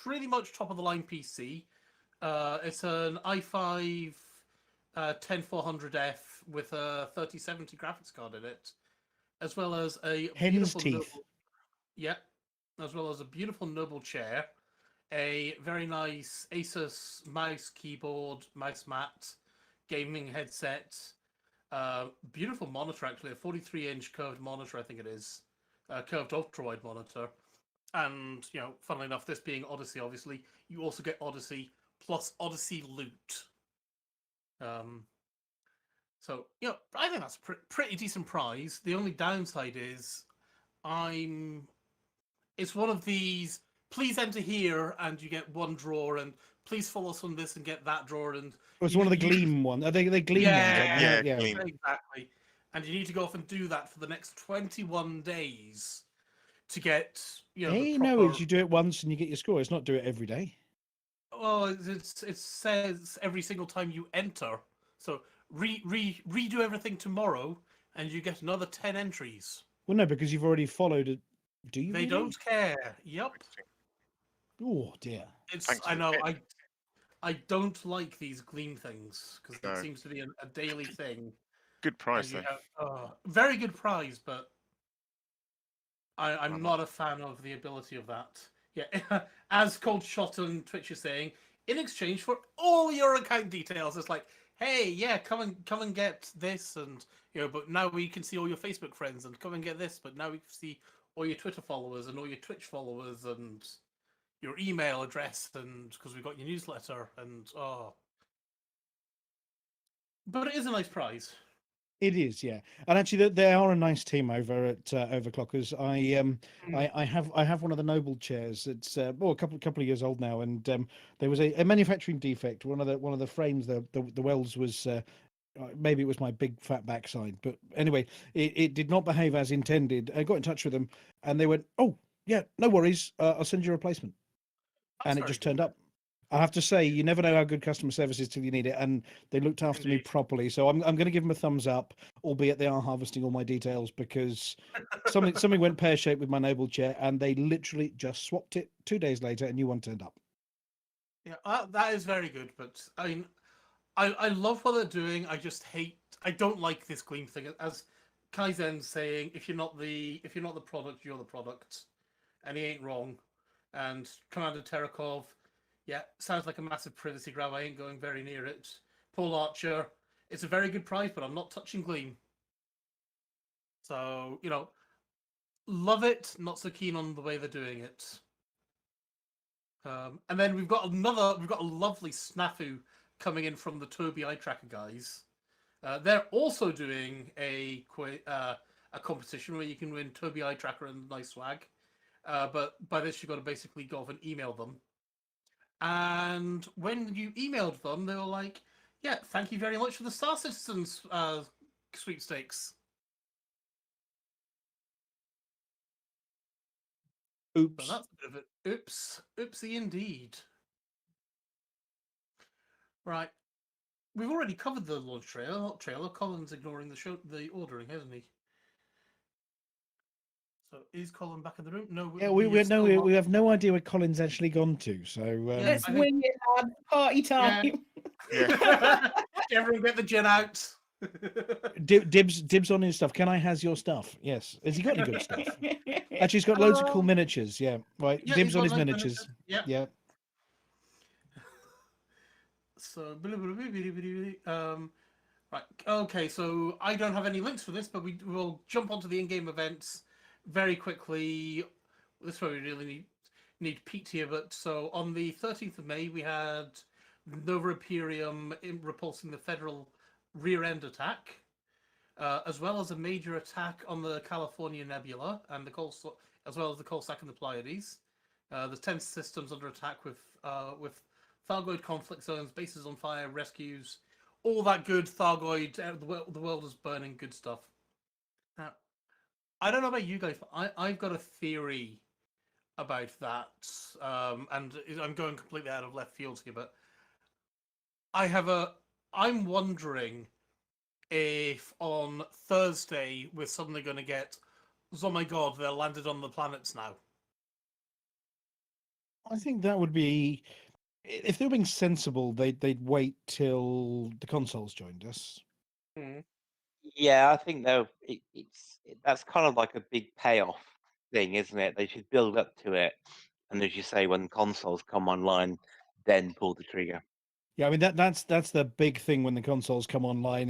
pretty much top of the line PC. It's an i5 10400F with a 3070 graphics card in it, as well as a hen's teeth. As well as a beautiful noble chair, a very nice Asus mouse, keyboard, mouse mat, gaming headset, beautiful monitor actually, a 43-inch curved monitor, I think it is, curved ultra-wide monitor. And, funnily enough, this being Odyssey, obviously, you also get Odyssey plus Odyssey loot. So, I think that's a pretty decent prize. The only downside is it's one of these, please enter here and you get one drawer, and please follow us on this and get that drawer. And it's one of the Gleam ones. Are they Gleam ones? Yeah, Gleam. Exactly. And you need to go off and do that for the next 21 days to get, Hey, no, you do it once and you get your score. It's not do it every day. Well, it says every single time you enter. So redo everything tomorrow, and you get another 10 entries. Well, no, because you've already followed it. Do you? They really? don't care. Yep. Oh dear. I know. I don't like these Gleam things because it seems to be a daily thing. Good prize, though. Very good prize, but I'm not a fan of the ability of that. Yeah, as Cold Shot on Twitch is saying, in exchange for all your account details, it's like, hey, yeah, come and get this, and but now we can see all your Facebook friends, and come and get this, but now we can see all your Twitter followers and all your Twitch followers and your email address, and because we got your newsletter, and but it is a nice prize. It is, yeah, and actually, they are a nice team over at Overclockers. I have one of the Noble chairs. It's a couple of years old now, and there was a manufacturing defect. One of the frames, the welds was maybe it was my big fat backside, but anyway, it did not behave as intended. I got in touch with them, and they went, "Oh, yeah, no worries. I'll send you a replacement," and it just turned up. I have to say, you never know how good customer service is till you need it, and they looked after me properly. So I'm going to give them a thumbs up, albeit they are harvesting all my details because something went pear shaped with my Noble chair, and they literally just swapped it. 2 days later, a new one turned up. Yeah, that is very good. But I mean, I love what they're doing. I don't like this Gleam thing. As Kaizen's saying, if you're not the product, you're the product, and he ain't wrong. And Commander Terakov. Yeah, sounds like a massive privacy grab. I ain't going very near it. Paul Archer, it's a very good prize, but I'm not touching Gleam. So, love it, not so keen on the way they're doing it. And then we've got a lovely snafu coming in from the Toby Eye Tracker guys. They're also doing a competition where you can win Toby Eye Tracker and nice swag. But by this, you've got to basically go off and email them. And when you emailed them, they were like, "Yeah, thank you very much for the Star Citizens sweepstakes." Oops. So that's a bit of an oopsie indeed. Right. We've already covered the launch trailer. Colin's ignoring the ordering, hasn't he? So is Colin back in the room? No. Yeah, we have no idea where Colin's actually gone to. So Let's wing it, lad. Party time. Yeah. Everyone get the gin out. Dibs on his stuff. Can I has your stuff? Yes. Has he got any good stuff? Actually, he's got loads of cool miniatures. Yeah, right. Yeah, Dibs on his nice miniatures. Yeah. So, right. Okay, so I don't have any links for this, but we will jump onto the in-game events very quickly. This is where we really need Pete here. But so on the 13th of May, we had Nova Imperium repulsing the Federal rear-end attack, as well as a major attack on the California Nebula and as well as the Coalsack and the Pleiades. The 10 systems under attack with Thargoid conflict zones, bases on fire, rescues, all that good Thargoid, the world is burning, good stuff. Now, I don't know about you guys, but I've got a theory about that, and I'm going completely out of left field here, but I'm wondering if on Thursday we're suddenly going to get, oh my god, they're landed on the planets now. I think that would be, if they were being sensible, they'd wait till the consoles joined us. Yeah, I think though that's kind of like a big payoff thing, isn't it? They should build up to it, and as you say, when consoles come online, then pull the trigger. Yeah, I mean that's the big thing when the consoles come online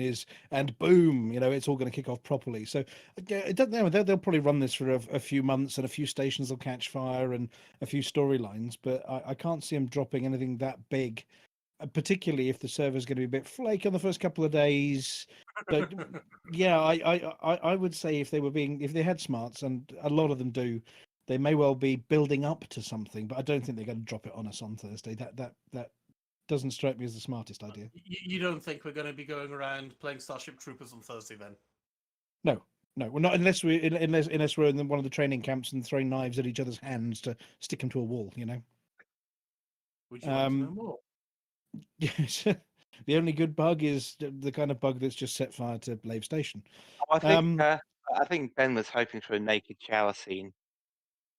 and boom, it's all going to kick off properly. So it doesn't. They'll probably run this for a few months, and a few stations will catch fire and a few storylines. But I can't see them dropping anything that big, particularly if the server's going to be a bit flaky on the first couple of days. But yeah, I would say if they had smarts, and a lot of them do, they may well be building up to something. But I don't think they're going to drop it on us on Thursday. That doesn't strike me as the smartest idea. You don't think we're going to be going around playing Starship Troopers on Thursday then? No, we're not unless we're in one of the training camps and throwing knives at each other's hands to stick them to a wall. Would you like to know more? Yes. The only good bug is the kind of bug that's just set fire to Lave Station. I think Ben was hoping for a naked shower scene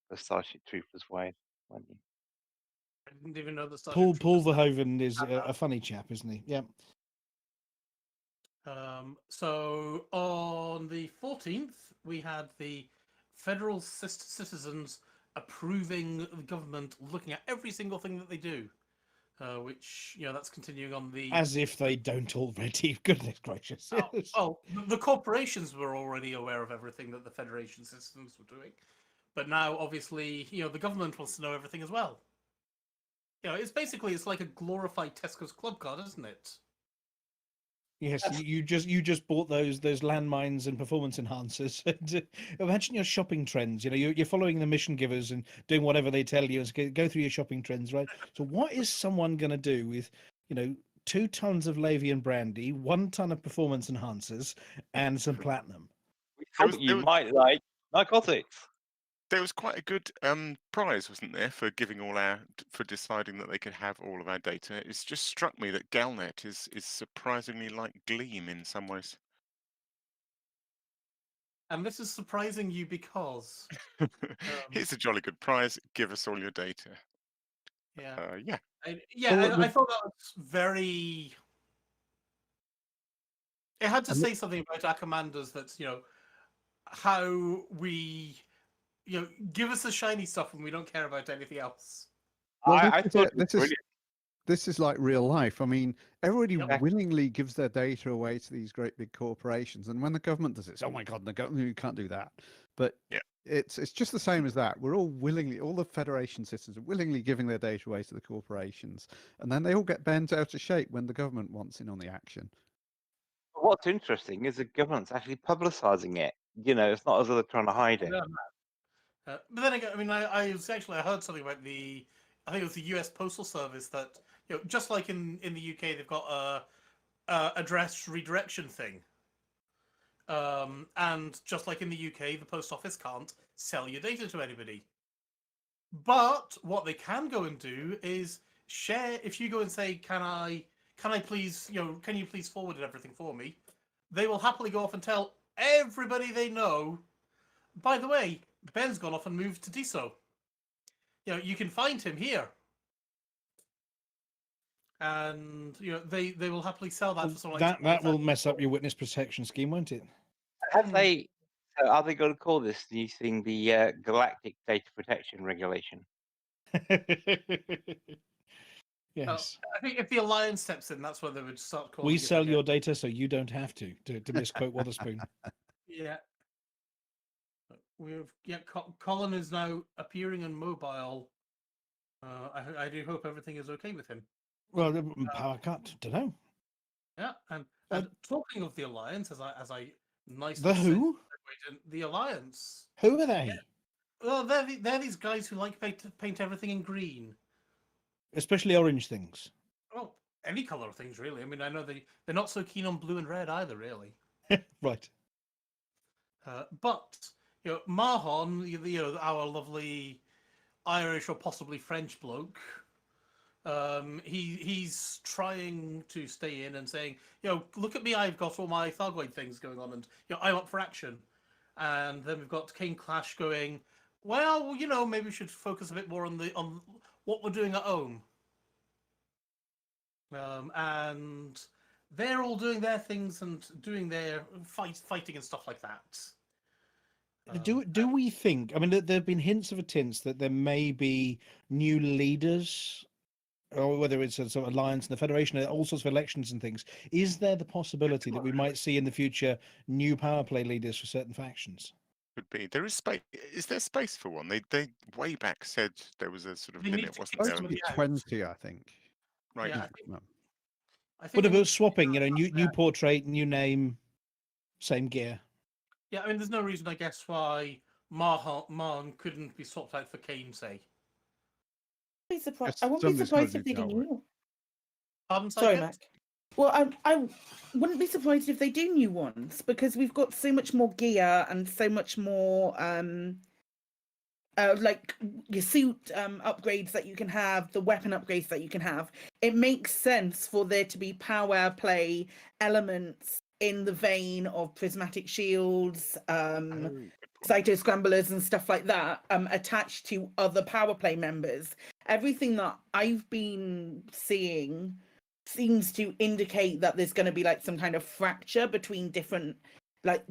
for Starship Troopers Wave, wasn't he? I didn't even know that Paul Verhoeven is a funny chap, isn't he? Yeah. So on the 14th, we had the federal citizens approving the government looking at every single thing that they do, which, that's continuing on the... As if they don't already. Goodness gracious. The corporations were already aware of everything that the Federation citizens were doing. But now, obviously, the government wants to know everything as well. It's like a glorified Tesco's club card, isn't it? Yes, you just bought those landmines and performance enhancers. Imagine your shopping trends. You're following the mission givers and doing whatever they tell you. Go through your shopping trends, right? So what is someone going to do with 2 tons of Lavian brandy, 1 ton of performance enhancers, and some platinum? We thought you might like narcotics. There was quite a good prize, wasn't there, for deciding that they could have all of our data. It's just struck me that Galnet is surprisingly like Gleam in some ways. And this is surprising you because here's a jolly good prize. Give us all your data. Yeah. I thought that was very. It had to say something about our commanders. That's how we. Give us the shiny stuff when we don't care about anything else. Well, I thought this is like real life. I mean, everybody willingly gives their data away to these great big corporations, and when the government does it, it's, oh my god, you can't do that. But Yeah. it's just the same as that. We're all the Federation citizens are willingly giving their data away to the corporations, and then they all get bent out of shape when the government wants in on the action. What's interesting is the government's actually publicising it. It's not as though they're trying to hide it. But then again, I mean, I heard something about I think it was the U.S. Postal Service that, just like in the UK, they've got a address redirection thing. And just like in the UK, the post office can't sell your data to anybody. But what they can go and do is share. If you go and say, "Can I please, can you please forward everything for me?" They will happily go off and tell everybody they know. By the way, Ben's gone off and moved to DISO. You can find him here. And they will happily sell that for something like that will mess up your witness protection scheme, won't it? Have they? So are they going to call this new thing the Galactic Data Protection Regulation? Yes. I think if the Alliance steps in, that's where they would start calling We it sell again. your data so you don't have to misquote Witherspoon. Yeah. Colin is now appearing on mobile. I do hope everything is okay with him. Well, the power cut. Don't know. Yeah, and talking of the Alliance, as I nicely The who? said, the Alliance. Who are they? Yeah. Well, they're these guys who like paint everything in green. Especially orange things. Well, any color of things, really. I mean, I know they're not so keen on blue and red either, really. Right. But Mahon, our lovely Irish or possibly French bloke, he's trying to stay in and saying, look at me, I've got all my Thargoid things going on, and I'm up for action. And then we've got Kane Clash going, well, maybe we should focus a bit more on what we're doing at home. And they're all doing their things and doing their fighting and stuff like that. Do we think? I mean, there have been hints of a tints that there may be new leaders, or whether it's a sort of alliance and the Federation, all sorts of elections and things. Is there the possibility that we might see in the future new power play leaders for certain factions? Could be. There is space. Is there space for one? They way back said there was a sort of limit, wasn't there? 20, I think. Right. Yeah, I think. What about swapping? New portrait, new name, same gear. Yeah, I mean, there's no reason, I guess, why Marn couldn't be swapped out for Kane, say. I won't be surprised if they do new. Sorry, Mac. Well, I wouldn't be surprised if they do new ones, because we've got so much more gear and so much more like your suit upgrades that you can have, the weapon upgrades that you can have. It makes sense for there to be power play elements in the vein of prismatic shields, cyto scramblers and stuff like that, attached to other power play members. Everything that I've been seeing seems to indicate that there's going to be like some kind of fracture between different, like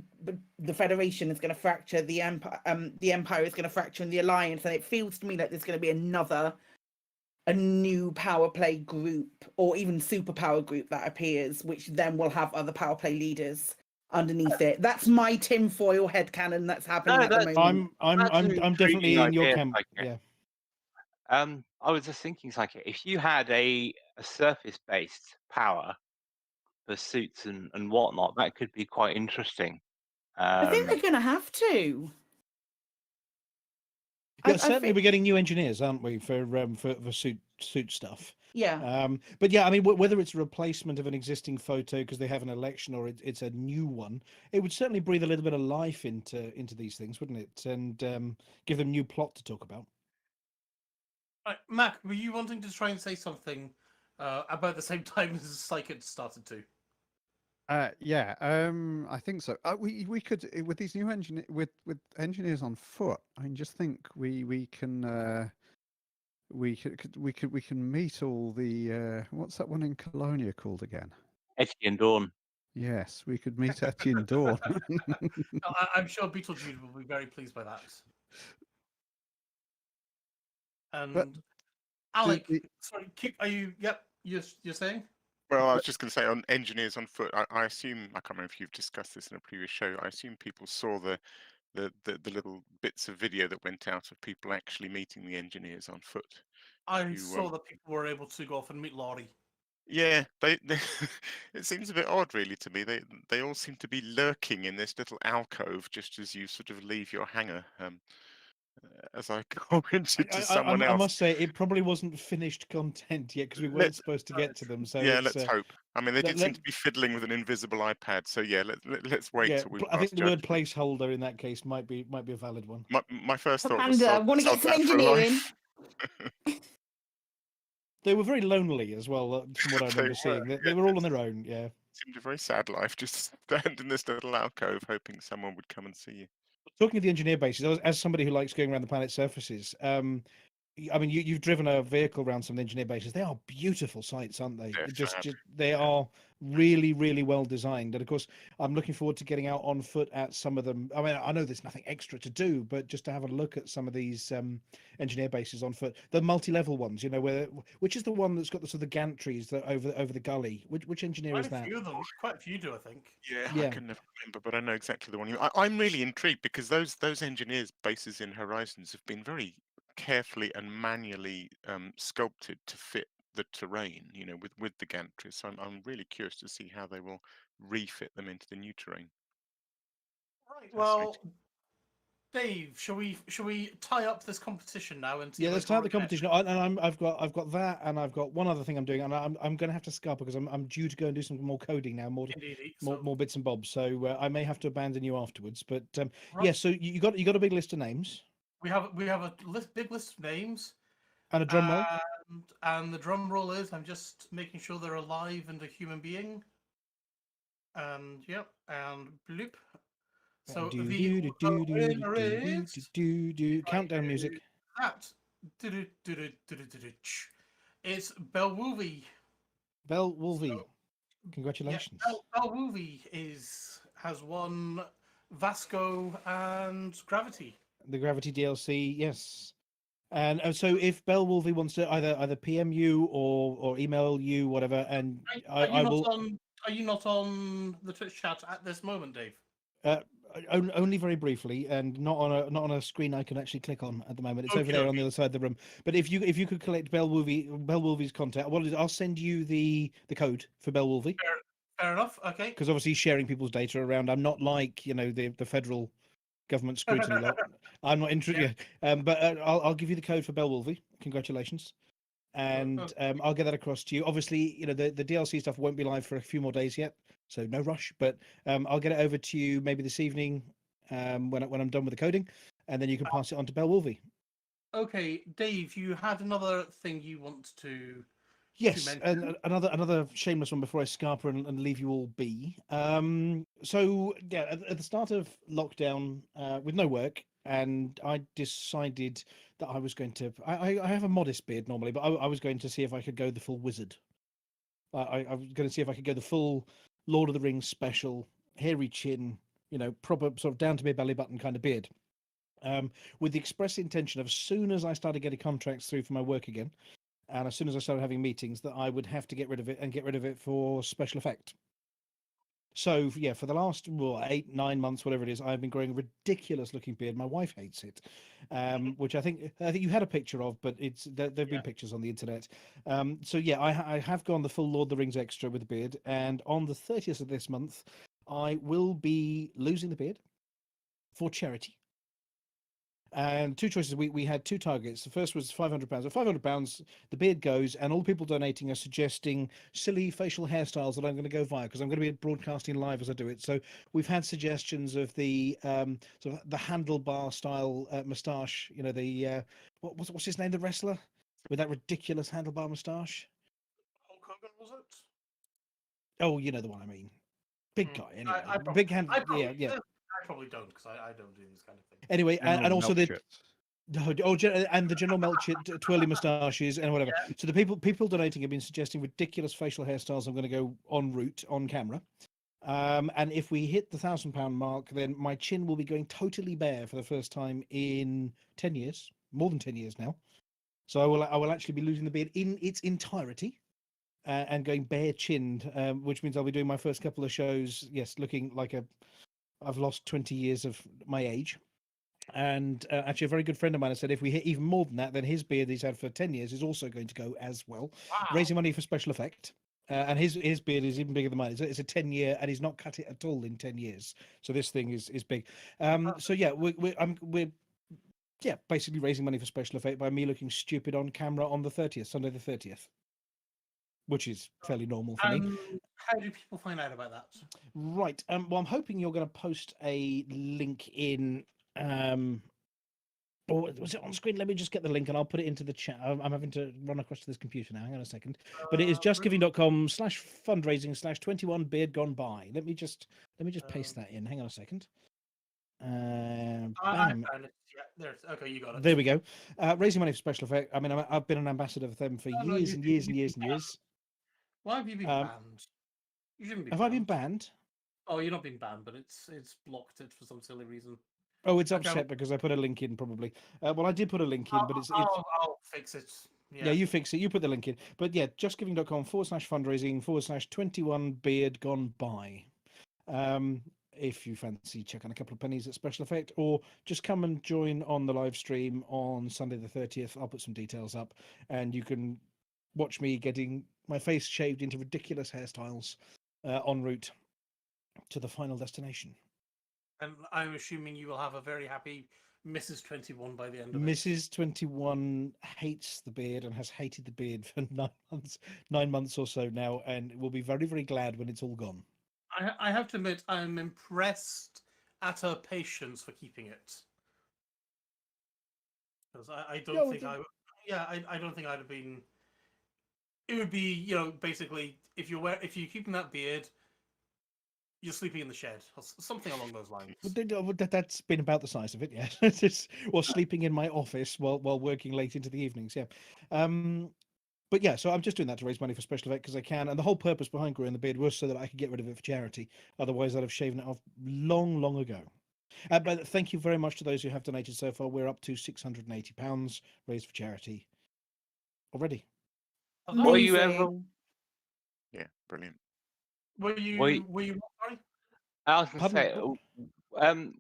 the Federation is going to fracture, the Empire is going to fracture, and the Alliance, and it feels to me like there's going to be a new power play group, or even superpower group that appears, which then will have other power play leaders underneath it. That's my tinfoil headcanon that's happening at the moment. I'm definitely in your camp. Yeah. I was just thinking, Psychic, if you had a surface-based power for suits and whatnot, that could be quite interesting. I think they're going to have to. Yeah, certainly we're getting new engineers, aren't we, for suit stuff? Yeah. But yeah, I mean, whether it's a replacement of an existing photo because they have an election, or it's a new one, it would certainly breathe a little bit of life into these things, wouldn't it? And give them new plot to talk about. Mac, were you wanting to try and say something about the same time as Psychic started to? Yeah, I think so. We could, with these new with engineers on foot. I mean, just think we can meet all the what's that one in Colonia called again? Etienne Dawn. Yes, we could meet Etienne Dawn. I'm sure Beetlejuice will be very pleased by that. And Alec, sorry, are you? Yep, you're saying. Well, I was just going to say, on engineers on foot, I assume, I can't remember if you've discussed this in a previous show, I assume people saw the the little bits of video that went out of people actually meeting the engineers on foot. I saw that people were able to go off and meet Laurie. Yeah, they it seems a bit odd, really, to me. They all seem to be lurking in this little alcove just as you sort of leave your hangar. As I commented to someone I else, must say it probably wasn't finished content yet because we weren't supposed to get to them. So yeah, it's, let's hope. I mean, they did seem let- to be fiddling with an invisible iPad. So yeah, let's wait yeah, till we've I think passed the word judgment. placeholder in that case might be a valid one. My first thought was Commander, want to get some sod that for engineering? life. They were very lonely as well, from what I They remember were, seeing. They yeah. were all on their own. Yeah. Seemed a very sad life, just to stand in this little alcove hoping someone would come and see you. Talking of the engineer bases, as somebody who likes going around the planet's surfaces, I mean, you've driven a vehicle around some of the engineer bases. They are beautiful sites, aren't they? They're fab. They are really, really well designed. And of course, I'm looking forward to getting out on foot at some of them. I mean, I know there's nothing extra to do, but just to have a look at some of these engineer bases on foot, the multi-level ones. You know, which is the one that's got the sort of gantries that over the gully? Which engineer Quite is a that? few of them. Quite a few do, I think. Yeah, Yeah. I can never remember, but I know exactly the one you. I'm really intrigued because those engineers' bases in Horizons have been very carefully and manually sculpted to fit the terrain. You know, with the gantries. So I'm really curious to see how they will refit them into the new terrain. Right. Well, Dave, shall we tie up this competition now and see? Yeah, if I let's draw start the a net? competition. I've got that, and I've got one other thing I'm doing, and I'm going to have to scupper because I'm due to go and do some more coding now, Indeed. more bits and bobs. So I may have to abandon you afterwards. But Right. yeah, so you got a big list of names We have a big list of names. and a drum roll. And the drum roll is, I'm just making sure they're alive and a human being. And yep, and bloop. So the winner is Countdown music. that. It's Belwoovi. Bell Wolvie. Congratulations. Yeah, Belwoovi has won Vasco and Gravity. The Gravity DLC, yes. And so if Bell Wolvie wants to either PM you or email you, whatever, and I will. Are you not on the Twitch chat at this moment, Dave? Only very briefly, and not on a screen I can actually click on at the moment. It's over there on the other side of the room. But if you could collect Bell Wolvie's contact, I'll send you the code for Bell Wolvie. Fair enough. Okay. Because obviously sharing people's data around. I'm not like the federal government scrutiny lot. I'm not interested. Yeah. But I'll give you the code for Bell Wolvie. Congratulations. And I'll get that across to you. Obviously, the DLC stuff won't be live for a few more days yet, so no rush. But I'll get it over to you maybe this evening when I'm done with the coding, and then you can pass it on to Bell Wolvie. Okay, Dave, you had another thing you want to. Yes, and another shameless one before I scarper and leave you all be. So yeah, at the start of lockdown, with no work, and I decided that I was going to. I have a modest beard normally, but I was going to see if I could go the full wizard. I was going to see if I could go the full Lord of the Rings special, hairy chin, proper sort of down to my belly button kind of beard. With the express intention of, as soon as I started getting contracts through for my work again, and as soon as I started having meetings, that I would have to get rid of it and get rid of it for special effect. So yeah, for the last 8-9 months, whatever it is, I've been growing a ridiculous looking beard. My wife hates it, which I think you had a picture of, but there've been pictures on the internet. So yeah, I have gone the full Lord of the Rings extra with the beard, and on the 30th of this month, I will be losing the beard for charity. And two choices. We had two targets. The first was £500. At £500, the beard goes, and all the people donating are suggesting silly facial hairstyles that I'm going to go via, because I'm going to be broadcasting live as I do it. So we've had suggestions of the sort of the handlebar style moustache. The what's his name, the wrestler with that ridiculous handlebar moustache? Hulk Hogan, was it? Oh, you know the one I mean. Big guy, anyway. I probably don't, because I don't do this kind of thing. Anyway, and also and the General Melchett twirly moustaches and whatever. Yeah. So the people donating have been suggesting ridiculous facial hairstyles. I'm going to go en route on camera. And if we hit the £1,000 mark, then my chin will be going totally bare for the first time in 10 years, more than 10 years now. So I will actually be losing the beard in its entirety. And going bare chinned, which means I'll be doing my first couple of shows, yes, looking like a I've lost 20 years of my age. And actually, a very good friend of mine has said if we hit even more than that, then his beard he's had for 10 years is also going to go as well. Wow. Raising money for special effect. And his beard is even bigger than mine. It's a 10-year, and he's not cut it at all in 10 years. So this thing is big. So yeah, we're basically raising money for special effect by me looking stupid on camera on the 30th, Sunday the 30th, which is fairly normal for me. How do people find out about that? Right. Well, I'm hoping you're going to post a link in. Or was it on screen? Let me just get the link and I'll put it into the chat. I'm having to run across to this computer now. Hang on a second. But it is justgiving.com/fundraising/21 beard gone by. Let me just paste that in. Hang on a second. I Bam. found it. Yeah, there's okay. You got it. There we go. Raising money for special effect. I mean, I've been an ambassador for them for years and years and years and years. Why have you been banned? You shouldn't be. Have I been banned? Oh, you're not being banned, but it's blocked it for some silly reason. Oh, it's upset because I put a link in, probably. Well, I did put a link in, but it's I'll fix it. Yeah, you fix it. You put the link in. But yeah, justgiving.com/fundraising/21 beard gone by. If you fancy checking a couple of pennies at special effect, or just come and join on the live stream on Sunday the 30th. I'll put some details up, and you can watch me getting my face shaved into ridiculous hairstyles en route to the final destination. And I'm assuming you will have a very happy Mrs. 21 by the end of Mrs. 21 hates the beard and has hated the beard for 9 months or so now, and will be very, very glad when it's all gone. I have to admit, I'm impressed at her patience for keeping it. Because I don't think I don't think I'd have been. It would be, basically if you're keeping that beard, you're sleeping in the shed or something along those lines. That's been about the size of it, yeah. Or sleeping in my office while working late into the evenings, yeah. But yeah, so I'm just doing that to raise money for special effect because I can. And the whole purpose behind growing the beard was so that I could get rid of it for charity. Otherwise, I'd have shaven it off long, long ago. But thank you very much to those who have donated so far. We're up to £680 raised for charity already. Were you ever? Yeah, brilliant. Were you sorry? I was going to say,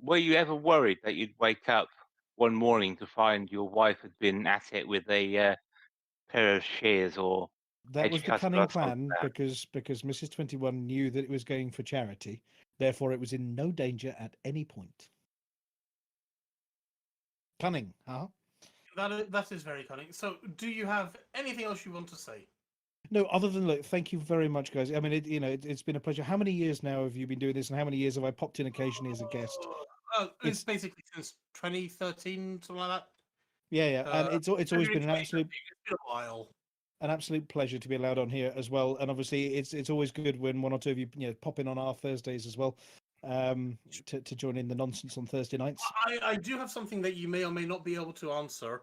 were you ever worried that you'd wake up one morning to find your wife had been at it with a pair of shears or that was the cunning plan because Mrs. 21 knew that it was going for charity, therefore it was in no danger at any point. Cunning, huh? That is very cunning. So, do you have anything else you want to say? No, other than look, thank you very much, guys. I mean, it's been a pleasure. How many years now have you been doing this, and how many years have I popped in occasionally as a guest? It's basically since 2013, something like that. Yeah, and it's always been an absolute. It's been a while. An absolute pleasure to be allowed on here as well, and obviously it's always good when one or two of you pop in on our Thursdays as well, to join in the nonsense on Thursday nights. I do have something that you may or may not be able to answer.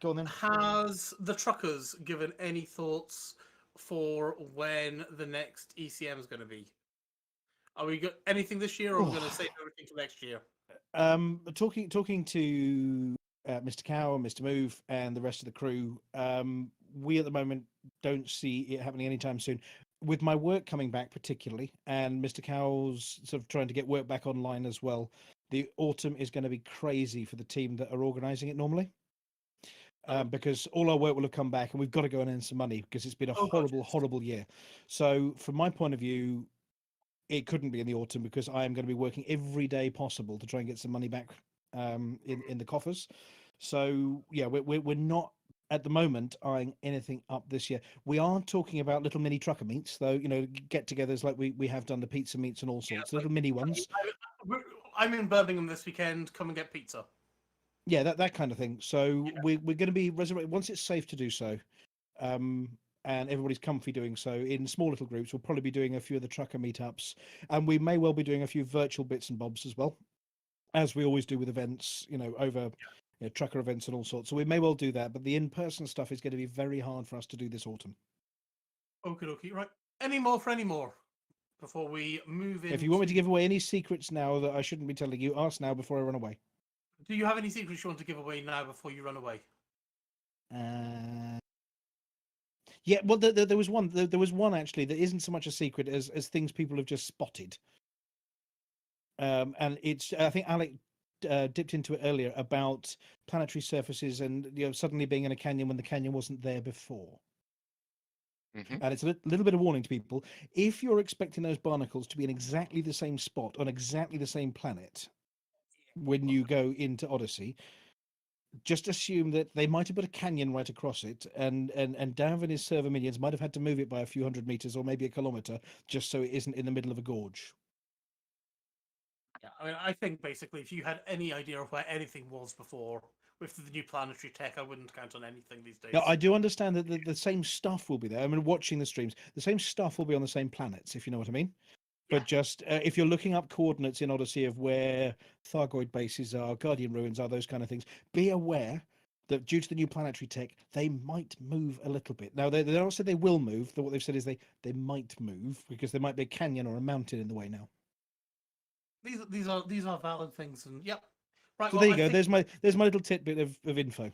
Go on then. Has the truckers given any thoughts for when the next ECM is going to be? Are we got anything this year, or are we going to save everything for next year? Talking to Mr. Cow and Mr. Move and the rest of the crew, we at the moment don't see it happening anytime soon. With my work coming back particularly, and Mr. Cow's sort of trying to get work back online as well, the autumn is going to be crazy for the team that are organising it normally. Because all our work will have come back and we've got to go and earn some money because it's been a horrible year. So from my point of view, it couldn't be in the autumn because I am going to be working every day possible to try and get some money back in the coffers. So yeah, we're not at the moment eyeing anything up this year. We are talking about little mini trucker meets, though, get-togethers like we have done, the pizza meets and all sorts, little mini ones. I'm in Birmingham this weekend. Come and get pizza. Yeah, that kind of thing. So we're going to be resurrected once it's safe to do so, and everybody's comfy doing so. In small little groups, we'll probably be doing a few of the trucker meetups, and we may well be doing a few virtual bits and bobs as well, as we always do with events, over trucker events and all sorts. So we may well do that, but the in-person stuff is going to be very hard for us to do this autumn. Okay, right. Any more before we move in? If you want me to give away any secrets now that I shouldn't be telling you, ask now before I run away. Do you have any secrets you want to give away now before you run away? Yeah, well, there was one. There was one actually that isn't so much a secret as things people have just spotted. And it's I think Alec dipped into it earlier about planetary surfaces and suddenly being in a canyon when the canyon wasn't there before. Mhm. And it's a little bit of warning to people. If you're expecting those barnacles to be in exactly the same spot on exactly the same planet when you go into Odyssey, just assume that they might have put a canyon right across it, and Dav and his server minions might have had to move it by a few hundred meters or maybe a kilometer just so it isn't in the middle of a gorge. Yeah, I mean, I think basically, if you had any idea of where anything was before with the new planetary tech, I wouldn't count on anything these days. Now, I do understand that the same stuff will be there. I mean, watching the streams, the same stuff will be on the same planets, if you know what I mean. But just if you're looking up coordinates in Odyssey of where Thargoid bases are, Guardian ruins are, those kind of things, be aware that due to the new planetary tech, they might move a little bit. Now, they don't say they will move. What they've said is they might move because there might be a canyon or a mountain in the way now. These are valid things, and yep. Right. So well, there you go. There's my little tidbit of info.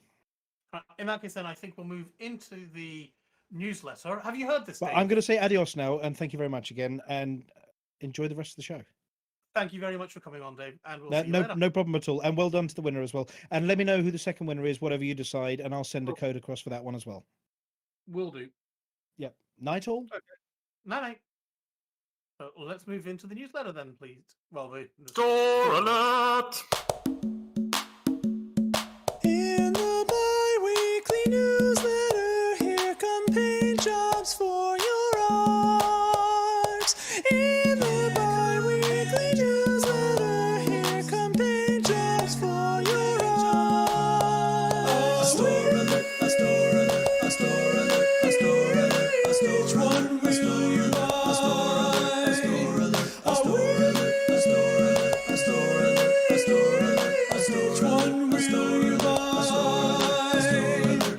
In that case, then I think we'll move into the newsletter. Have you heard this? But Dave? I'm going to say adios now, and thank you very much again, and enjoy the rest of the show. Thank you very much for coming on, Dave, and we'll see you no, later. no problem at all. And well done to the winner as well. And let me know who the second winner is, whatever you decide, and I'll send a code across for that one as well. Will do. Yep. Night all. Okay. Night. Well, let's move into the newsletter then, please. Well, the Store alert! In the bi-weekly newsletter, here come paint jobs for your art. In the bi-weekly newsletter, here come paint jobs for your art. A store alert, a store alert, a store alert, a store alert, a store alert. Which one will you buy? A store alert, a store alert, a store alert, a store alert, a store alert, a store alert, a store alert. Which one will you buy? A store alert, a store alert.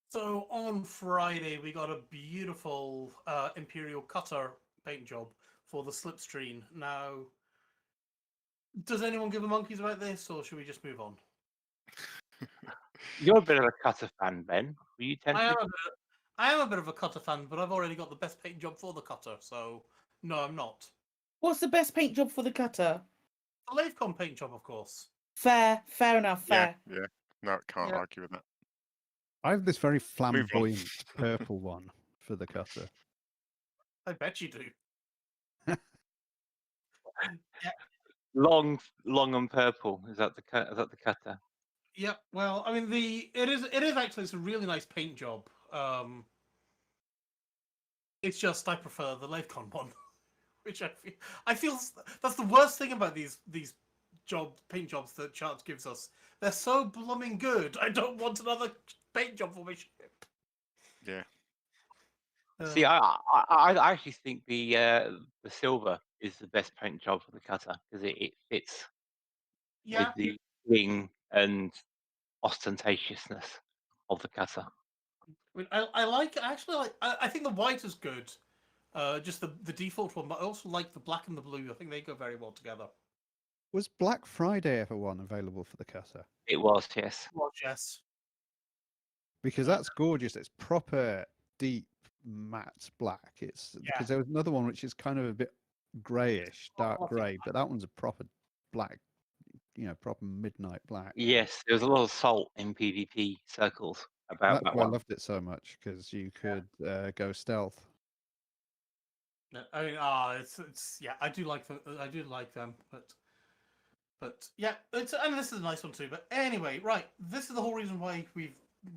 So on Friday, we got a beautiful Imperial Cutter paint job for the Slipstream. Now, does anyone give a monkeys about this, or should we just move on? You're a bit of a Cutter fan, Ben. Were you tempted? I am a bit of a Cutter fan, but I've already got the best paint job for the Cutter, so no, I'm not. What's the best paint job for the Cutter? The Lavecon paint job, of course. Fair enough, fair. Yeah. No, can't argue with that. I have this very on. flamboyant purple one for the Cutter. I bet you do. Long and purple. Is that the Cutter? Yeah, well, I mean, it is actually, it's a really nice paint job. It's just I prefer the Lavecon one, which I feel that's the worst thing about these paint jobs that Charts gives us. They're so blooming good. I don't want another paint job for my ship. Yeah. See, I actually think the silver is the best paint job for the Cutter because it fits with the bling and ostentatiousness of the Cutter. I mean, I think the white is good, just the default one, but I also like the black and the blue. I think they go very well together. Was Black Friday ever one available for the Cutter? It was, yes. Yes. Because that's gorgeous. It's proper deep matte black. It's because there was another one which is kind of a bit greyish, dark grey, but that one's a proper black, proper midnight black. Yes, there was a lot of salt in PvP circles about that why one. I loved it so much because you could go stealth. I mean, it's I do like them. But yeah, and this is a nice one too. But anyway, right, this is the whole reason why we've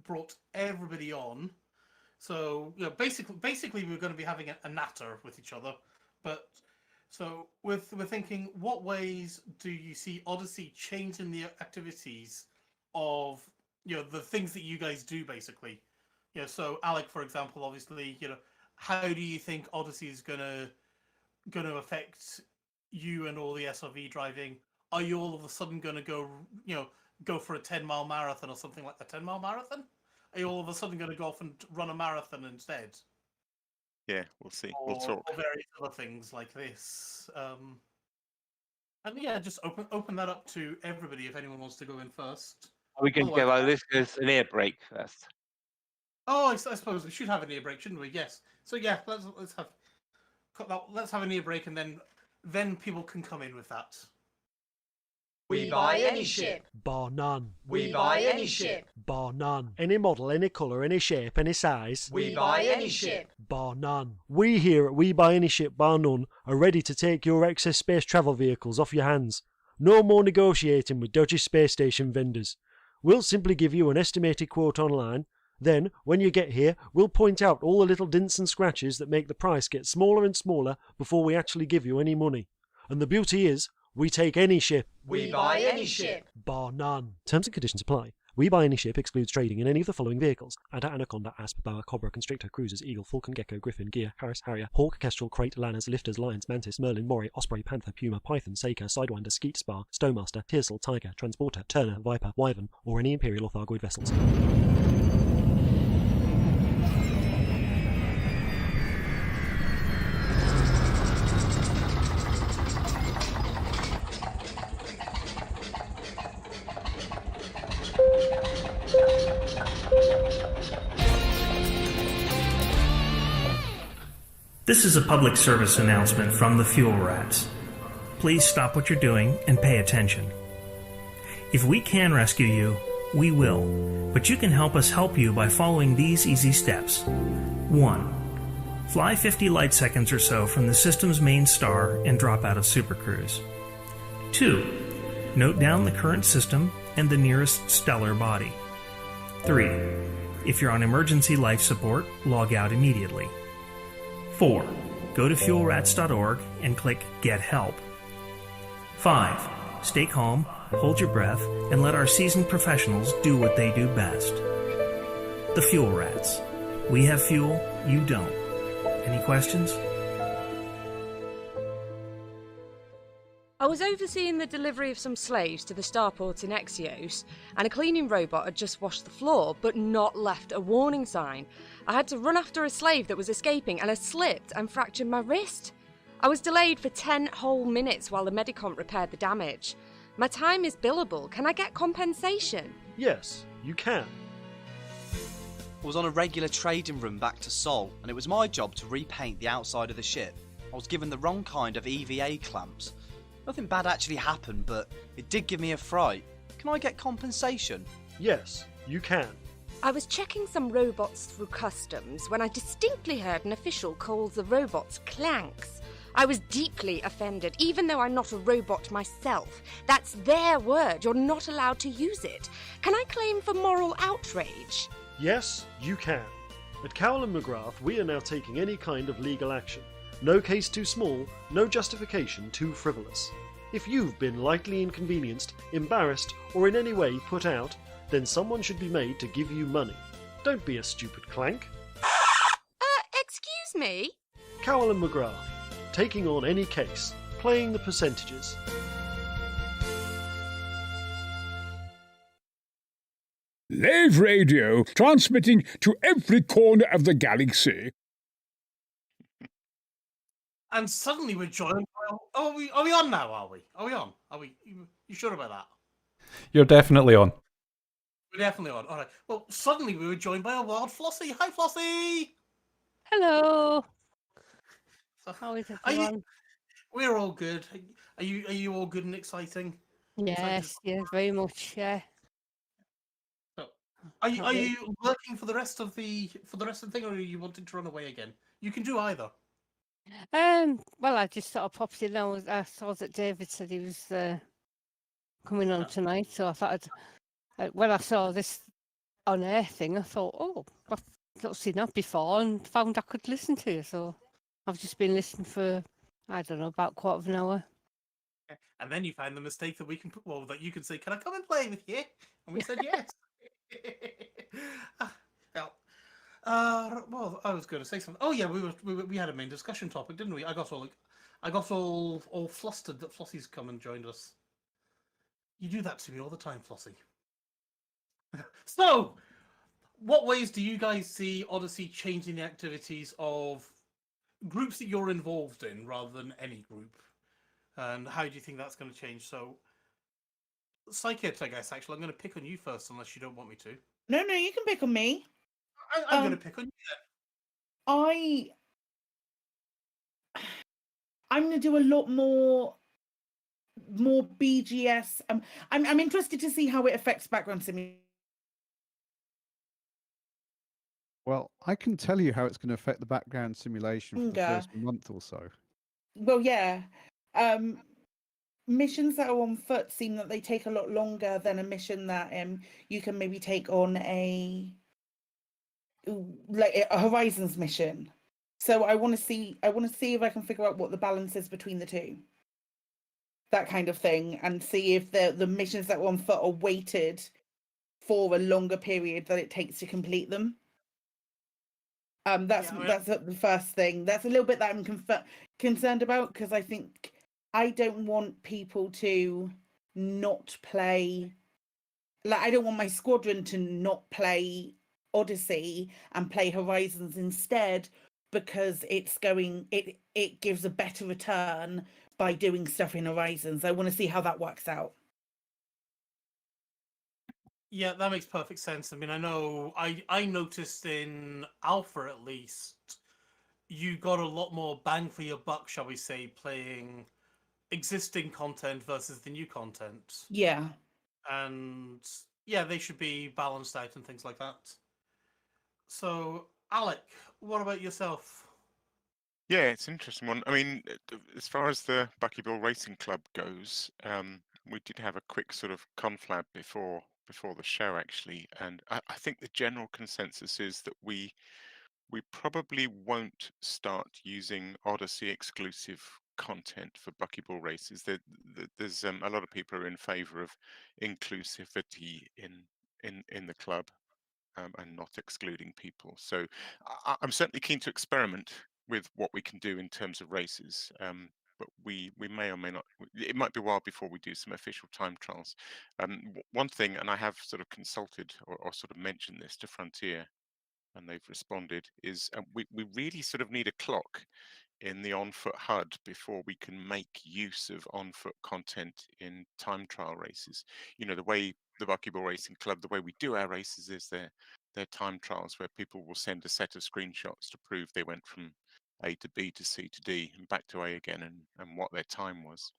brought everybody on. So basically, we're going to be having a natter with each other. But so we're thinking, what ways do you see Odyssey changing the activities of the things that you guys do basically? So Alec, for example, obviously, how do you think Odyssey is gonna affect you and all the SRV driving? Are you all of a sudden gonna go for a 10-mile marathon or something like a 10-mile marathon? Are you all of a sudden going to go off and run a marathon instead? Yeah, we'll see. We'll talk. Or various other things like this. And yeah, just open that up to everybody if anyone wants to go in first. Are we going to give our listeners an ear break first? Oh, I suppose we should have an ear break, shouldn't we? Yes. So yeah, let's have an ear break, and then people can come in with that. We buy any ship. Bar none. We buy any ship. Bar none. Any model, any colour, any shape, any size. We buy any ship. Bar none. We here at We Buy Any Ship Bar None are ready to take your excess space travel vehicles off your hands. No more negotiating with dodgy space station vendors. We'll simply give you an estimated quote online. Then, when you get here, we'll point out all the little dints and scratches that make the price get smaller and smaller before we actually give you any money. And the beauty is, we take any ship. We buy any ship. Bar none. Terms and conditions apply. We Buy Any Ship excludes trading in any of the following vehicles: Adder, Anaconda, Asp, Boa, Cobra, Constrictor, Cruisers, Eagle, Falcon, Gecko, Griffin, Gear, Harris, Harrier, Hawk, Kestrel, Crate, Lanners, Lifters, Lions, Mantis, Merlin, Moray, Osprey, Panther, Puma, Python, Saker, Sidewinder, Skeet, Spar, Stowmaster, Tearsel, Tiger, Transporter, Turner, Viper, Wyvern, or any Imperial or Thargoid vessels. This is a public service announcement from the Fuel Rats. Please stop what you're doing and pay attention. If we can rescue you, we will, but you can help us help you by following these easy steps. 1. Fly 50 light seconds or so from the system's main star and drop out of Supercruise. 2. Note down the current system and the nearest stellar body. 3. If you're on emergency life support, log out immediately. 4. Go to fuelrats.org and click Get Help. 5. Stay calm, hold your breath, and let our seasoned professionals do what they do best. The Fuel Rats. We have fuel, you don't. Any questions? I was overseeing the delivery of some slaves to the starport in Exios, and a cleaning robot had just washed the floor, but not left a warning sign. I had to run after a slave that was escaping, and I slipped and fractured my wrist. I was delayed for 10 whole minutes while the Medicomp repaired the damage. My time is billable. Can I get compensation? Yes, you can. I was on a regular trading run back to Sol, and it was my job to repaint the outside of the ship. I was given the wrong kind of EVA clamps. Nothing bad actually happened, but it did give me a fright. Can I get compensation? Yes, you can. I was checking some robots through customs when I distinctly heard an official call the robots clanks. I was deeply offended, even though I'm not a robot myself. That's their word. You're not allowed to use it. Can I claim for moral outrage? Yes, you can. At Cowell and McGrath, we are now taking any kind of legal action. No case too small, no justification too frivolous. If you've been lightly inconvenienced, embarrassed, or in any way put out, then someone should be made to give you money. Don't be a stupid clank. Excuse me? Cowell and McGrath, taking on any case, playing the percentages. Lave Radio, transmitting to every corner of the galaxy. And suddenly we're joined by... Oh, are we on now, are we? Are we on? Are we? You sure about that? You're definitely on. We're definitely on. All right. Well, suddenly we were joined by a wild Flossy. Hi, Flossy! Hello. So, how is everyone? We're all good. Are you all good and exciting? Yes, yes, very much. Yeah. So, are you working for the rest of the thing, or are you wanting to run away again? You can do either. Well, I just sort of popped in. I saw that David said he was coming on tonight, so I thought when I saw this on air thing, I thought, oh, I've not seen that before, and found I could listen to you. So I've just been listening for, I don't know, about a quarter of an hour. And then you found the mistake that that you can say, "Can I come and play with you?" And we said yes. Well, I was going to say something. Oh yeah, we had a main discussion topic, didn't we? I got all flustered that Flossy's come and joined us. You do that to me all the time, Flossy. So, what ways do you guys see Odyssey changing the activities of groups that you're involved in, rather than any group? And how do you think that's going to change? So, Psychit, I guess. Actually, I'm going to pick on you first, unless you don't want me to. No, you can pick on me. I'm going to pick on you I'm going to do a lot more BGS. I'm interested to see how it affects background simulation. Well, I can tell you how it's going to affect the background simulation for the Longer. first month or so. Well, yeah. Missions that are on foot seem that they take a lot longer than a mission that you can maybe take on a Horizons mission. So I want to see if I can figure out what the balance is between the two. That kind of thing, and see if the missions that are on foot are weighted for a longer period that it takes to complete them. That's the first thing. That's a little bit that I'm concerned about, because I think I don't want people to not play. Like, I don't want my squadron to not play Odyssey and play Horizons instead, because it gives a better return by doing stuff in Horizons. I want to see how that works out. Yeah, that makes perfect sense. I mean, I know I noticed in Alpha, at least, you got a lot more bang for your buck, shall we say, playing existing content versus the new content. Yeah. And yeah, they should be balanced out and things like that. So, Alec, what about yourself? Yeah, it's an interesting one. I mean, as far as the Buckyball Racing Club goes, we did have a quick sort of conflab before the show, actually, and I think the general consensus is that we probably won't start using Odyssey exclusive content for Buckyball races. There's a lot of people are in favour of inclusivity in the club. And not excluding people. So I'm certainly keen to experiment with what we can do in terms of races. But we may or may not. It might be a while before we do some official time trials. One thing, and I have sort of consulted or sort of mentioned this to Frontier, and they've responded, is we really sort of need a clock in the on-foot HUD before we can make use of on-foot content in time trial races. You know, the way the Buckyball Racing Club, the way we do our races is they're time trials where people will send a set of screenshots to prove they went from A to B to C to D and back to A again, and what their time was.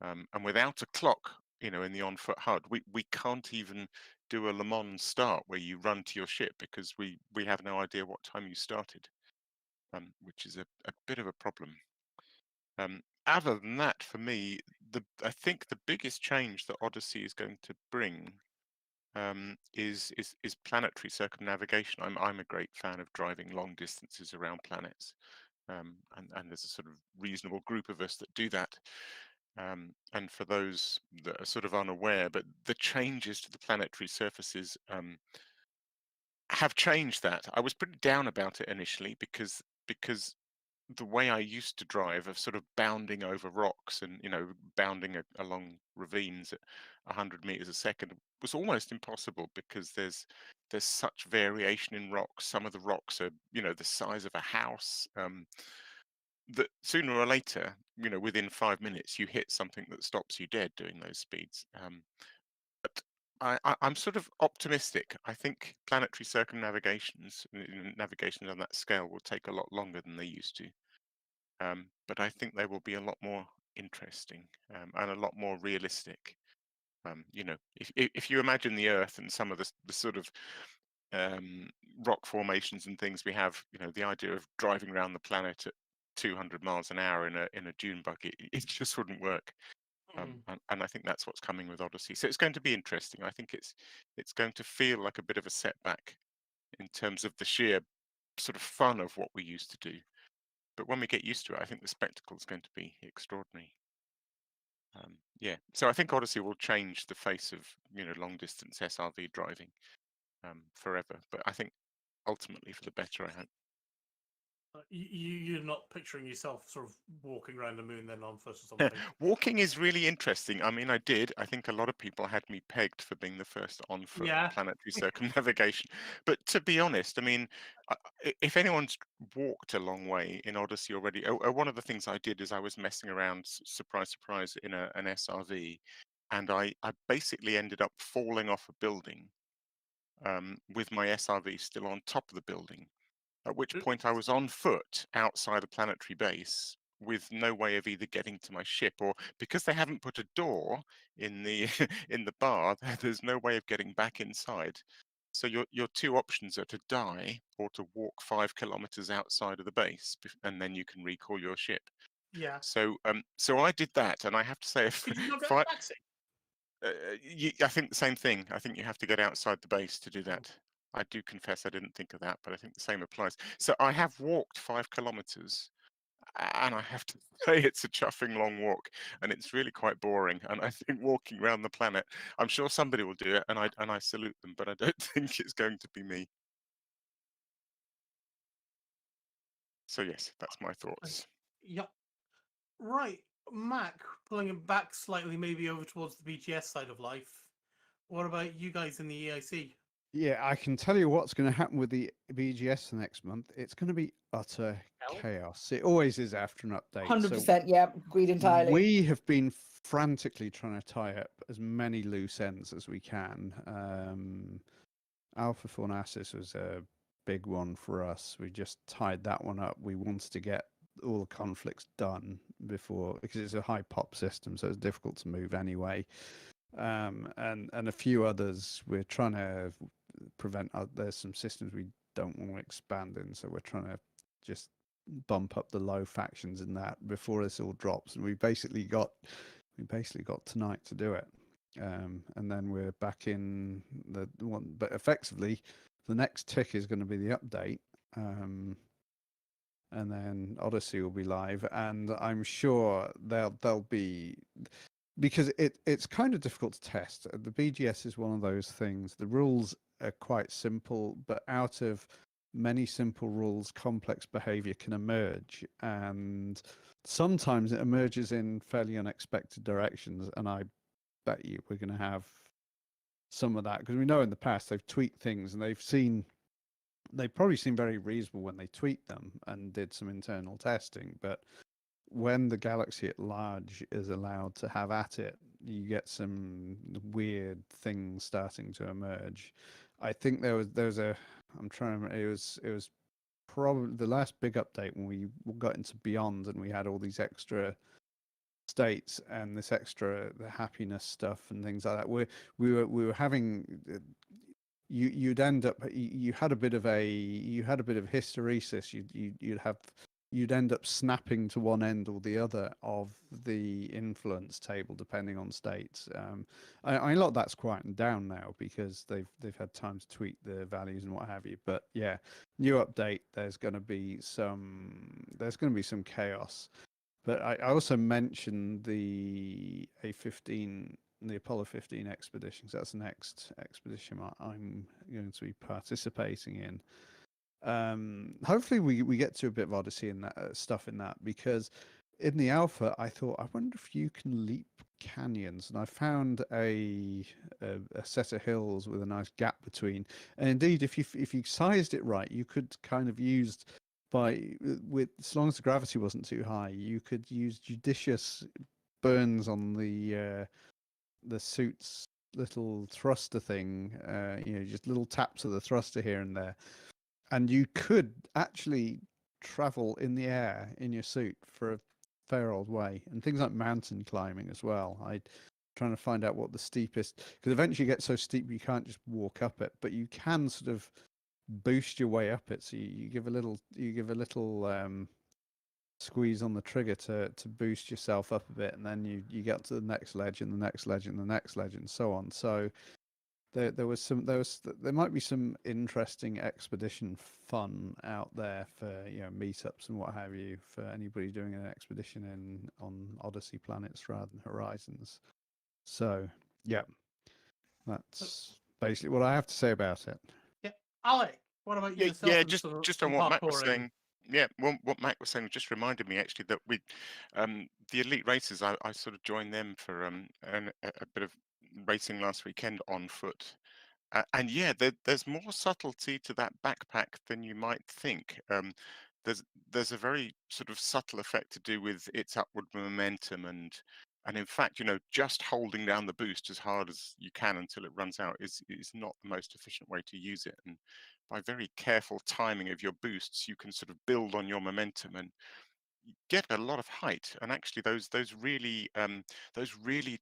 And without a clock, you know, in the on-foot HUD, we can't even do a Le Mans start where you run to your ship, because we have no idea what time you started. Which is a bit of a problem. Other than that, for me, I think the biggest change that Odyssey is going to bring is planetary circumnavigation. I'm a great fan of driving long distances around planets, and there's a sort of reasonable group of us that do that. And for those that are sort of unaware, but the changes to the planetary surfaces have changed that. I was pretty down about it initially because the way I used to drive, of sort of bounding over rocks and, you know, bounding along ravines at 100 meters a second, was almost impossible, because there's such variation in rocks. Some of the rocks are, you know, the size of a house. That sooner or later, you know, within 5 minutes, you hit something that stops you dead doing those speeds. But I'm sort of optimistic. I think planetary circumnavigations, navigations on that scale, will take a lot longer than they used to. But I think they will be a lot more interesting, and a lot more realistic. You know, if you imagine the Earth and some of the sort of rock formations and things we have, you know, the idea of driving around the planet at 200 miles an hour in a dune buggy, it just wouldn't work. And I think that's what's coming with Odyssey. So it's going to be interesting. I think it's going to feel like a bit of a setback in terms of the sheer sort of fun of what we used to do. But when we get used to it, I think the spectacle is going to be extraordinary. Yeah, so I think Odyssey will change the face of, you know, long distance SRV driving forever. But I think ultimately for the better, I hope. You're not picturing yourself sort of walking around the moon then on foot or something? Walking is really interesting. I mean, I think a lot of people had me pegged for being the first on-foot planetary circumnavigation. But to be honest, I mean, if anyone's walked a long way in Odyssey already, one of the things I did is I was messing around, surprise, surprise, in an SRV, and I basically ended up falling off a building with my SRV still on top of the building. At which point I was on foot outside a planetary base with no way of either getting to my ship, or because they haven't put a door in the in the bar, there's no way of getting back inside. So your two options are to die or to walk 5 kilometers outside of the base, and then you can recall your ship. Yeah. So so I did that, and I have to say, if Could you not get fi- a taxi? I think the same thing. I think you have to get outside the base to do that. I do confess I didn't think of that, but I think the same applies. So I have walked 5 kilometers, and I have to say it's a chuffing long walk, and it's really quite boring. And I think walking around the planet, I'm sure somebody will do it, and I salute them, but I don't think it's going to be me. So yes, that's my thoughts. Yep. Right, Mac, pulling it back slightly, maybe over towards the BGS side of life. What about you guys in the EIC? Yeah, I can tell you what's going to happen with the BGS next month. It's going to be utter chaos. It always is after an update. 100%, yeah, agreed entirely. We have been frantically trying to tie up as many loose ends as we can. Alpha Fornacis was a big one for us. We just tied that one up. We wanted to get all the conflicts done before, because it's a high pop system, so it's difficult to move anyway. And a few others we're trying to prevent. There's some systems we don't want to expand in, so we're trying to just bump up the low factions in that before this all drops. And we basically got tonight to do it. And then we're back in the one, but effectively the next tick is going to be the update. And then Odyssey will be live, and I'm sure they'll be, because it's kind of difficult to test. The BGS is one of those things. The rules are quite simple, but out of many simple rules, complex behavior can emerge, and sometimes it emerges in fairly unexpected directions. And I bet you we're going to have some of that, because we know in the past they've tweaked things, and they've probably seemed very reasonable when they tweaked them and did some internal testing. But when the galaxy at large is allowed to have at it, you get some weird things starting to emerge. I think there was a, I'm trying to remember, it was probably the last big update when we got into Beyond, and we had all these extra states and this extra the happiness stuff and things like that. We were having, you'd end up, you had a bit of hysteresis. You'd end up snapping to one end or the other of the influence table depending on states. A lot of that's quietened down now because they've had time to tweak the values and what have you. But yeah, new update. There's going to be some chaos. But I also mentioned the A15, the Apollo 15 expeditions. That's the next expedition I'm going to be participating in. Hopefully we get to a bit of Odyssey and that stuff in that, because in the alpha I thought, I wonder if you can leap canyons, and I found a set of hills with a nice gap between, and indeed if you sized it right, you could kind of use as long as the gravity wasn't too high, you could use judicious burns on the suit's little thruster thing, just little taps of the thruster here and there. And you could actually travel in the air in your suit for a fair old way, and things like mountain climbing as well. I'm trying to find out what the steepest, because eventually you get so steep you can't just walk up it, but you can sort of boost your way up it. So you give a little squeeze on the trigger to boost yourself up a bit, and then you get to the next ledge and the next ledge and the next ledge and so on. So there might be some interesting expedition fun out there for meetups and what have you, for anybody doing an expedition on Odyssey planets rather than Horizons. So yeah, that's basically what I have to say about it. Yeah, Alec, what about you? Yeah, just on what Mac was saying. Yeah, well, what Mac was saying just reminded me actually that we, the elite races, I sort of joined them for a bit of racing last weekend on foot. And yeah, there's more subtlety to that backpack than you might think. There's a very sort of subtle effect to do with its upward momentum and And in fact, just holding down the boost as hard as you can until it runs out is not the most efficient way to use it. And by very careful timing of your boosts, you can sort of build on your momentum and get a lot of height. And actually, those really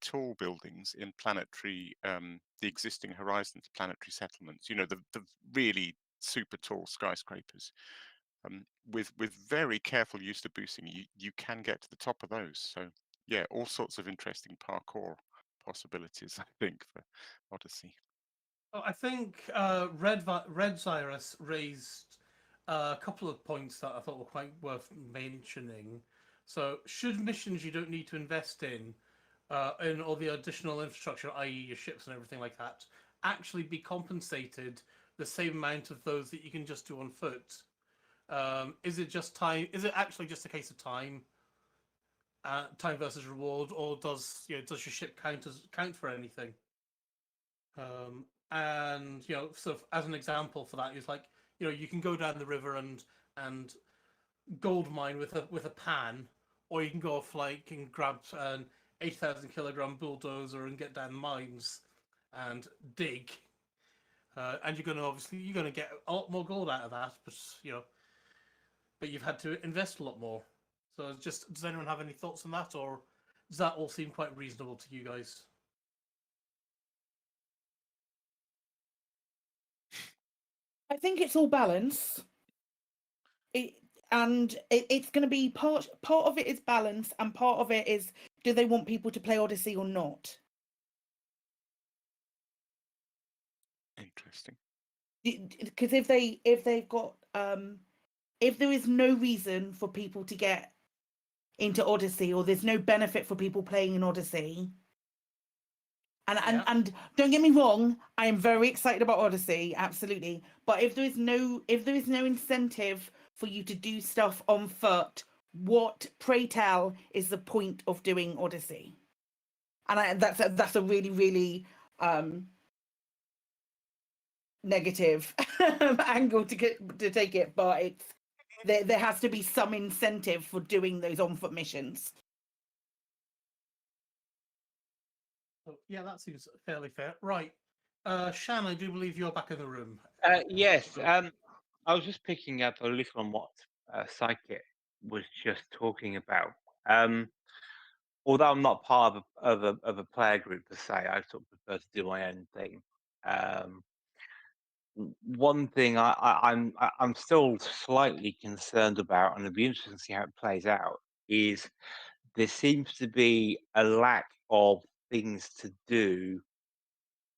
tall buildings in planetary, the existing Horizons planetary settlements, the really super tall skyscrapers. With very careful use of boosting, you can get to the top of those. So yeah, all sorts of interesting parkour possibilities, I think, for Odyssey. Oh, I think Red Zyrus raised a couple of points that I thought were quite worth mentioning. So, should missions you don't need to invest in all the additional infrastructure, i.e., your ships and everything like that, actually be compensated the same amount of those that you can just do on foot? Is it just time? Is it actually just a case of time? Time versus reward, or does your ship count for anything? And sort of as an example for that, it's like you can go down the river and gold mine with a pan, or you can go off and grab an 8,000 kilogram bulldozer and get down mines and dig. And you're gonna get a lot more gold out of that, but you've had to invest a lot more. So does anyone have any thoughts on that, or does that all seem quite reasonable to you guys? I think it's all balance. It's going to be part of it is balance, and part of it is, do they want people to play Odyssey or not? Interesting. Because if they've got if there is no reason for people to get into Odyssey, or there's no benefit for people playing in Odyssey, and don't get me wrong, I am very excited about Odyssey, absolutely. But if there is no incentive for you to do stuff on foot, what, pray tell, is the point of doing Odyssey? And that's a really, really negative angle to take it, but it's there has to be some incentive for doing those on foot missions. Yeah, that seems fairly fair. Right. Shan, I do believe you're back in the room. Yes. I was just picking up a little on what Psychic was just talking about. Although I'm not part of a player group per se, I sort of prefer to do my own thing. One thing I'm still slightly concerned about, and it'll be interesting to see how it plays out, is there seems to be a lack of things to do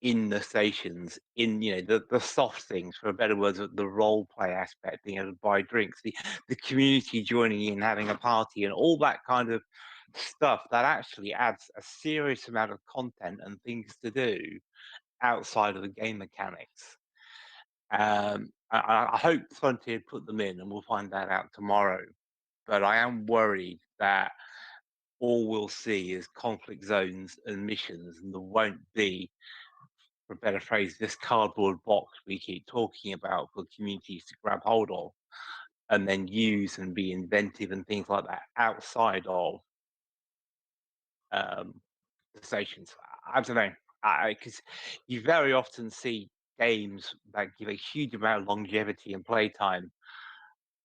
in the stations, in the soft things, for a better word, the role play aspect, being able to buy drinks, the community joining in, having a party, and all that kind of stuff that actually adds a serious amount of content and things to do outside of the game mechanics. I hope Frontier put them in, and we'll find that out tomorrow. But I am worried that all we'll see is conflict zones and missions, and there won't be, for a better phrase, this cardboard box we keep talking about for communities to grab hold of and then use and be inventive and things like that outside of the stations. I don't know, because you very often see games that give a huge amount of longevity and playtime,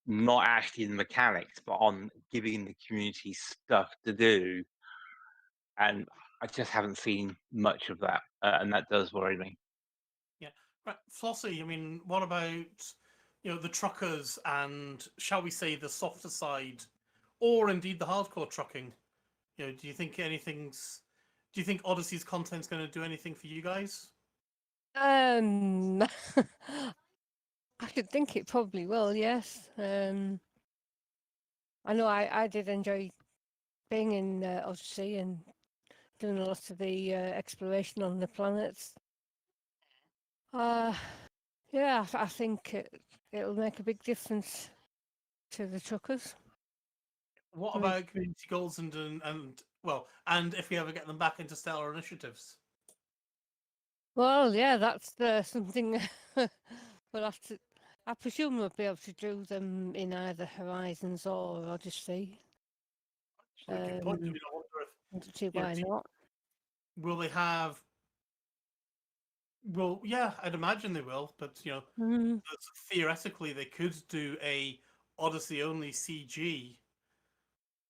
not actually in the mechanics, but on giving the community stuff to do. And I just haven't seen much of that, and that does worry me. Yeah, right. Flossy, I mean, what about the truckers and, shall we say, the softer side, or indeed the hardcore trucking? Do you think Odyssey's content's going to do anything for you guys? I should think it probably will, yes. I know I did enjoy being in Odyssey and doing a lot of the exploration on the planets. Yeah, I think it'll make a big difference to the truckers. What I mean- about community goals and if we ever get them back into stellar initiatives? Well, yeah, that's something we'll have to. I presume we'll be able to do them in either Horizons or Odyssey. Actually, good point. I mean, I wonder I don't see you know, why not. will they have? Well, yeah, I'd imagine they will, but Mm. theoretically they could do a Odyssey only CG.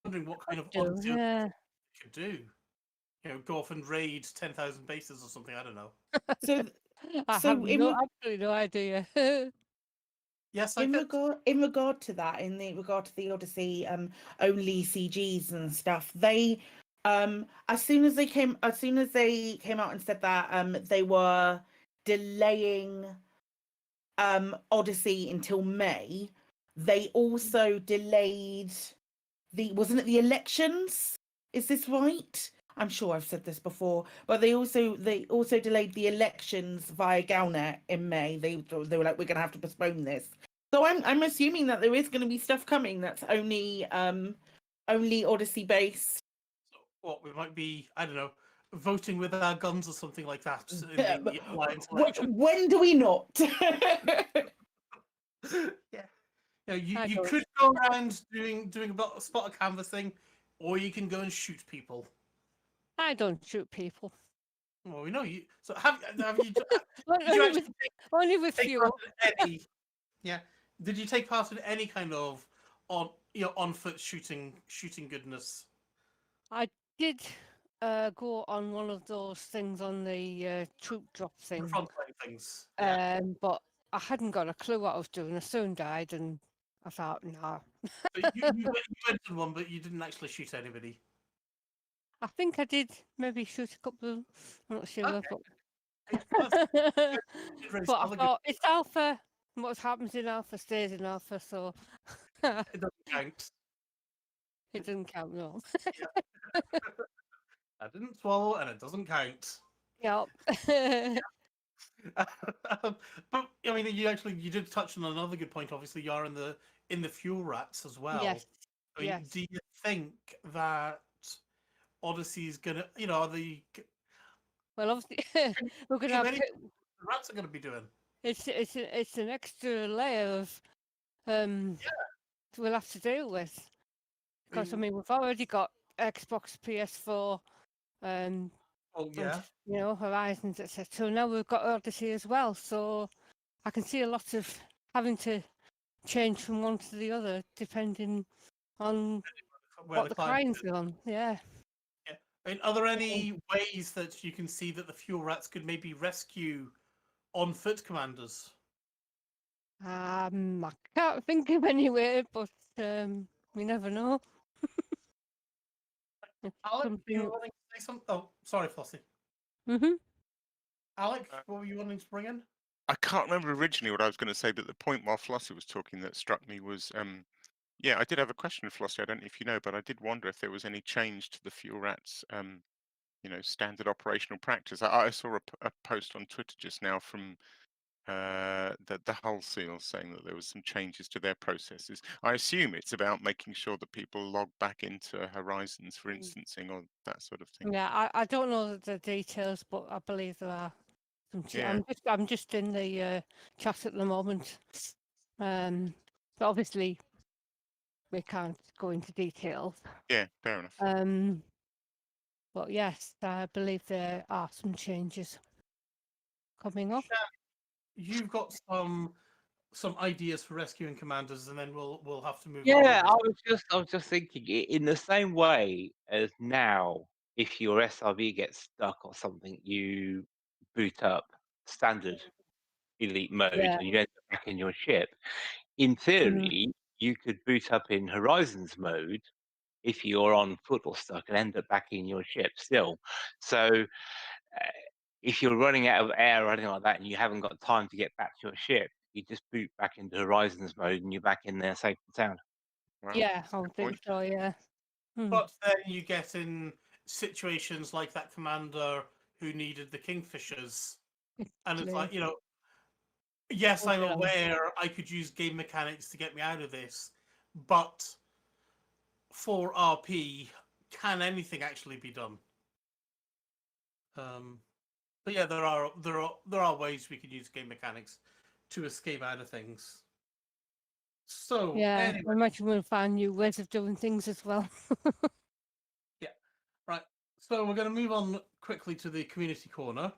Wondering what kind of Do, Odyssey yeah. they could do. Go off and raid 10,000 bases or something. I don't know. So, I so have absolutely no idea. Yes, in regard to that, in the regard to the Odyssey only CGs and stuff, they as soon as they came out and said that they were delaying Odyssey until May, they also delayed wasn't it the elections? Is this right? I'm sure I've said this before, but they also delayed the elections via Galnet in May. They were like, we're going to have to postpone this. So I'm assuming that there is going to be stuff coming that's only Odyssey based. What we might be, I don't know, voting with our guns or something like that. In the Alliance When do we not? Yeah. You could go around doing a spot of canvassing, or you can go and shoot people. I don't shoot people. Well, we know you. So have you? Did you actually only with take you. part in any? Yeah. Did you take part in any kind of on foot shooting goodness? I did go on one of those things on the troop drop thing. Frontline things. But I hadn't got a clue what I was doing. I soon died, and I thought, nah. So you went to one, but you didn't actually shoot anybody. I think I did maybe shoot a couple. I'm not sure, Okay. but I thought it's alpha. And what happens in alpha stays in alpha, so it doesn't count. It doesn't count, no. I didn't swallow, and it doesn't count. Yep. But I mean, you did touch on another good point. Obviously, you are in the fuel rats as well. Yes. I mean, Yes. do you think that Odyssey's gonna, are the Well, obviously, we're gonna have. the rats are gonna be doing? It's an extra layer of we'll have to deal with, because I mean we've already got Xbox, PS4, and Horizons, etc. So now we've got Odyssey as well. So I can see a lot of having to change from one to the other depending on what the client's on. Yeah. I mean, are there any ways that you can see that the fuel rats could maybe rescue on foot commanders? I can't think of any way, but we never know. Alec, you were wanting to say something? Oh, sorry, Flossy. Alec, what were you wanting to bring in? I can't remember originally what I was going to say, but the point while Flossy was talking that struck me was, I did have a question, Flossy. I don't know if you know, but I did wonder if there was any change to the fuel rats, standard operational practice. I saw a post on Twitter just now from the Hull Seals saying that there was some changes to their processes. I assume it's about making sure that people log back into Horizons for instancing or that sort of thing. Yeah, I don't know the details, but I believe there are some. I'm just in the chat at the moment, but obviously we can't go into details. Yeah, fair enough. But yes, I believe there are some changes coming up. You've got some ideas for rescuing commanders, and then we'll have to move on. Yeah, I was just thinking in the same way as now, if your SRV gets stuck or something, you boot up standard elite mode Yeah. and you end up back in your ship. In theory, you could boot up in Horizons mode if you're on foot or stuck and end up back in your ship still. So if you're running out of air or anything like that and you haven't got time to get back to your ship, you just boot back into Horizons mode and you're back in there safe and sound. Wow, yeah, I would think so, yeah. But then you get in situations like that commander who needed the Kingfishers. And it's like, yes, I'm aware I could use game mechanics to get me out of this, but for RP, can anything actually be done? But yeah, there are ways we could use game mechanics to escape out of things. So yeah, anyway. I imagine we'll find new ways of doing things as well. Yeah, right. So we're going to move on quickly to the community corner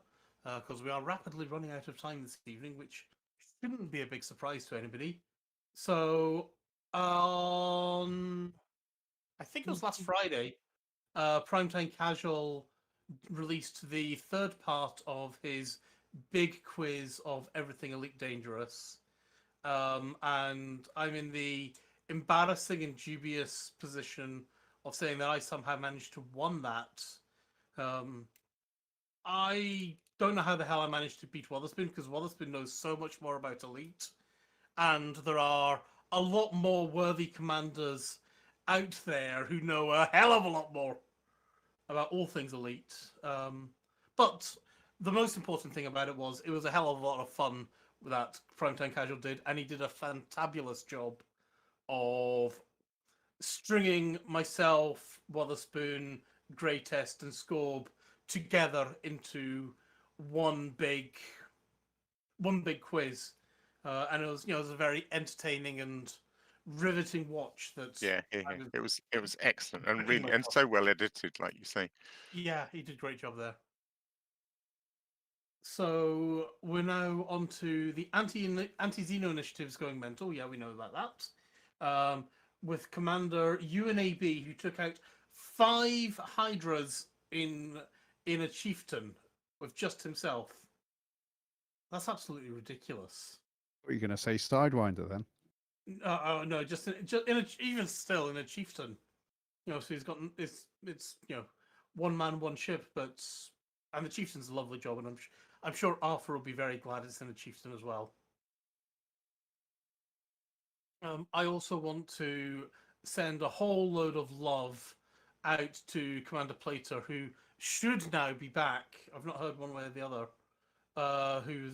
because we are rapidly running out of time this evening, which shouldn't be a big surprise to anybody. So I think it was last Friday, Primetime Casual released the third part of his big quiz of Everything Elite Dangerous. And I'm in the embarrassing and dubious position of saying that I somehow managed to win that. I don't know how the hell I managed to beat Wotherspoon because Wotherspoon knows so much more about Elite, and there are a lot more worthy commanders out there who know a hell of a lot more about all things Elite. But the most important thing about it was a hell of a lot of fun that Primetime Casual did, and he did a fantabulous job of stringing myself, Wotherspoon, Greatest, and Scorb together into one big quiz, and it was a very entertaining and riveting watch. It was excellent and really and so well edited, like you say. Yeah, he did a great job there. So we're now on to the anti-Xeno initiatives going mental. Yeah, we know about that. With Commander UNAB, who took out 5 Hydras in a chieftain with just himself. That's absolutely ridiculous. What are you going to say, Sidewinder then? No, just even still in a chieftain. So he's got it's one man, one ship, and the chieftain's a lovely job, and I'm sure Arthur will be very glad it's in a chieftain as well. I also want to send a whole load of love out to Commander Plater, who should now be back. I've not heard one way or the other.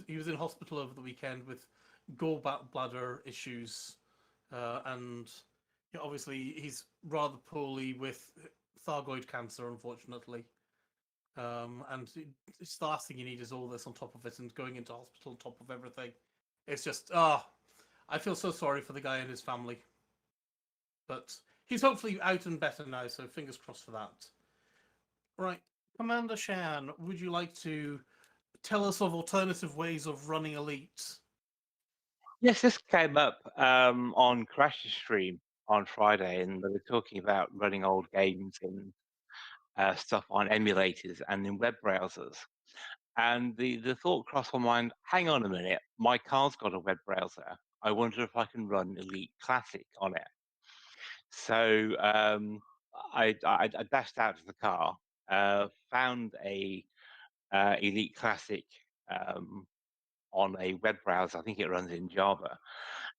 He was in hospital over the weekend with gallbladder issues, and obviously he's rather poorly with thyroid cancer, unfortunately. And it's the last thing you need is all this on top of it, and going into hospital on top of everything. It's just I feel so sorry for the guy and his family. But he's hopefully out and better now, so fingers crossed for that. Right, Commander Shan, would you like to tell us of alternative ways of running Elite? Yes, this came up on Crash's stream on Friday, and they were talking about running old games and stuff on emulators and in web browsers. And the thought crossed my mind, hang on a minute, my car's got a web browser. I wonder if I can run Elite Classic on it. So I dashed out to the car, found a Elite Classic on a web browser. I think it runs in Java.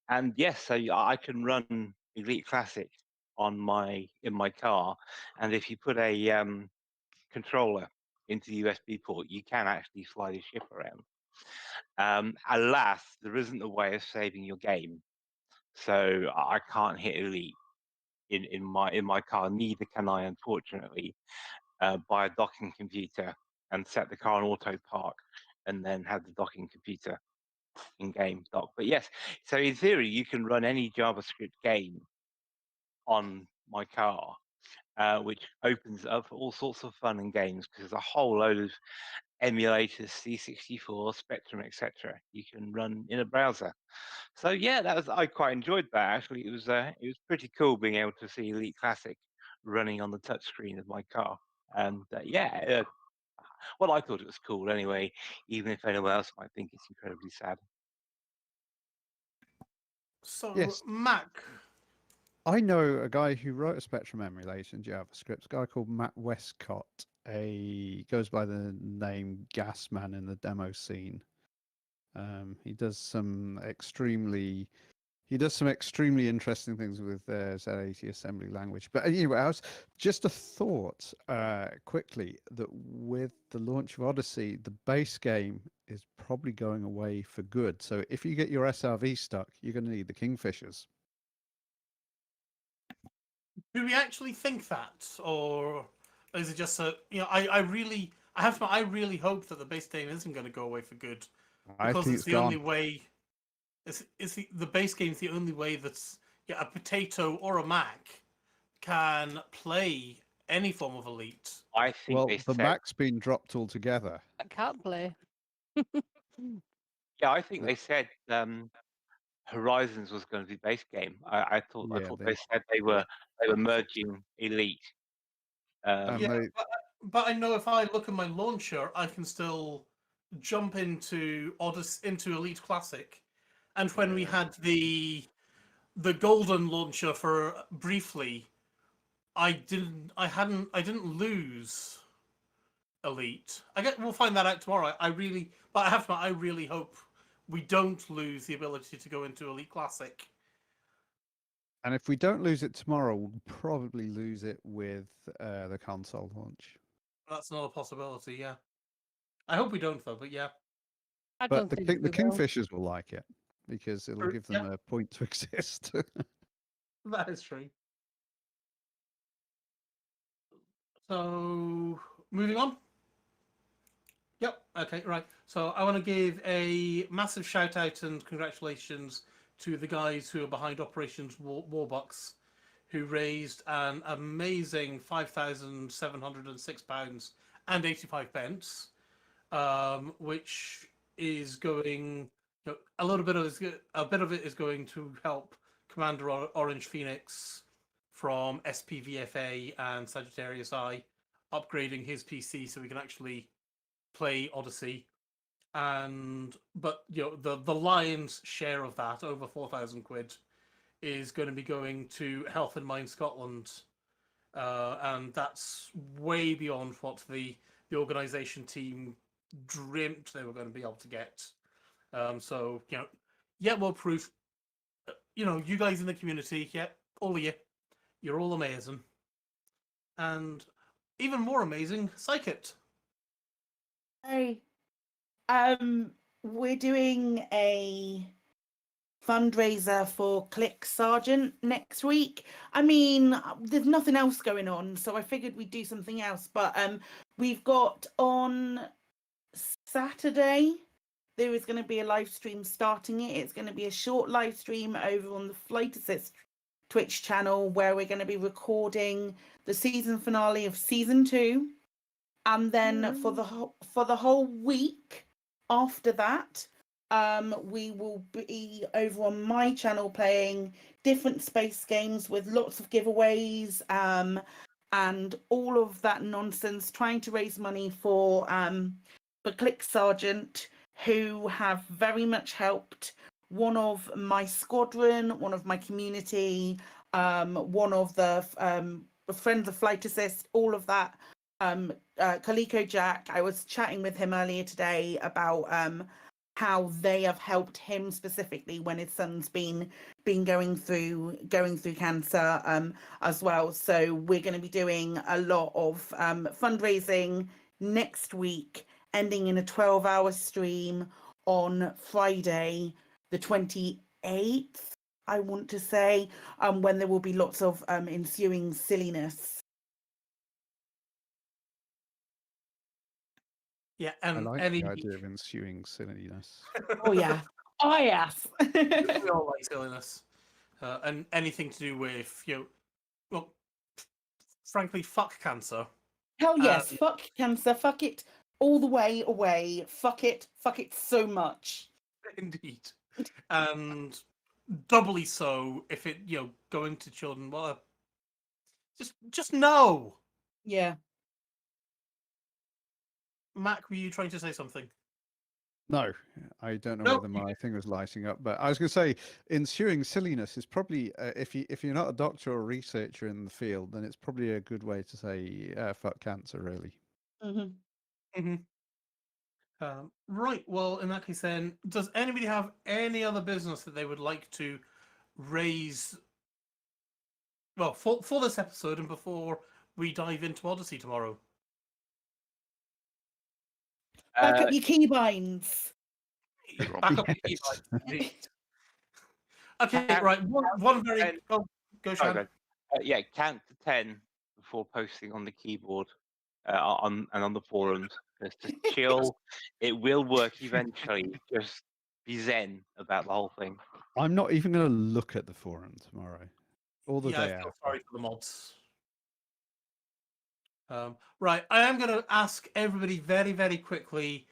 And yes, so I can run Elite Classic in my car. And if you put a controller into the USB port, you can actually fly the ship around. Alas, there isn't a way of saving your game, so I can't hit Elite in my car. Neither can I, unfortunately, buy a docking computer and set the car on auto park, and then have the docking computer in-game dock. But yes, so in theory, you can run any JavaScript game on my car, which opens up all sorts of fun and games, because there's a whole load of emulators, C64, Spectrum, etc. you can run in a browser. So yeah, I quite enjoyed that. Actually, it was pretty cool being able to see Elite Classic running on the touchscreen of my car. And well, I thought it was cool anyway, even if anyone else might think it's incredibly sad. So, Yes. Mac. I know a guy who wrote a Spectrum emulator in JavaScript, a guy called Matt Westcott. He goes by the name Gasman in the demo scene. He does some extremely interesting things with Z80 assembly language. But anyway, I was just a thought quickly that with the launch of Odyssey, the base game is probably going away for good. So if you get your SRV stuck, you're going to need the Kingfishers. Do we actually think that, or is it just I really hope that the base game isn't going to go away for good, because it's the only way. The base game is the only way that a potato or a Mac can play any form of elite. I think Well, they the said. Mac's been dropped altogether. I can't play. Yeah, I think they said Horizons was going to be base game. I thought Yeah, they said they were merging Elite. Yeah, but I know if I look at my launcher, I can still jump into into Elite Classic. And when we had the golden launcher for briefly, I didn't lose Elite. We'll find that out tomorrow. But I really hope we don't lose the ability to go into Elite Classic. And if we don't lose it tomorrow, we'll probably lose it with the console launch. That's another possibility, yeah. I hope we don't, though, but yeah. But the Kingfishers will like it because it'll True, give them a point to exist. That is true. So, moving on. Yep, okay, right. So I want to give a massive shout out and congratulations to the guys who are behind Operations Warbucks, who raised an amazing £5,706 and 85 pence, which is going. A bit of it is going to help Commander Orange Phoenix from SPVFA and Sagittarius Eye upgrading his PC so we can actually play Odyssey. But the lion's share of that, over 4,000 quid, is going to be going to Health and Mind Scotland, and that's way beyond what the organisation team dreamt they were going to be able to get. So well, proof. You guys in the community, all of you, you're all amazing, and even more amazing, Psychit. Hey, we're doing a fundraiser for Click Sergeant next week. I mean, there's nothing else going on, so I figured we'd do something else. But we've got on Saturday, there is going to be a live stream starting it. It's going to be a short live stream over on the Flight Assist Twitch channel where we're going to be recording the season finale of season 2. And then for the whole week after that, we will be over on my channel playing different space games with lots of giveaways and all of that nonsense, trying to raise money for Click Sergeant, who have very much helped one of my squadron, one of my community, one of the Friends of Flight Assist, all of that. Kaliko Jack, I was chatting with him earlier today about how they have helped him specifically when his son's been going through cancer as well. So we're going to be doing a lot of fundraising next week, ending in a 12-hour stream on Friday the 28th, I want to say, when there will be lots of ensuing silliness. Yeah, and I like the idea of ensuing silliness. Oh yeah. Oh yes. We all like silliness, and anything to do with well, frankly, fuck cancer. Hell yes, fuck cancer, fuck it all the way away. Fuck it so much. Indeed, and doubly so if it going to children. Well, just no. Yeah. Mac, were you trying to say something? No, I don't know whether my thing was lighting up, but I was going to say ensuing silliness is probably if you're not a doctor or researcher in the field, then it's probably a good way to say fuck cancer, really. Right. Well, in that case, then, does anybody have any other business that they would like to raise? Well, for this episode and before we dive into Odyssey tomorrow. Back up your keybinds. Back up your keybinds. Okay, right. One very. Go, Shan. Yeah, count to 10 before posting on the keyboard on the forums. Just to chill. It will work eventually. Just be zen about the whole thing. I'm not even going to look at the forum tomorrow. All the I day feel after. sorry for the mods. Right, I am going to ask everybody very, very quickly,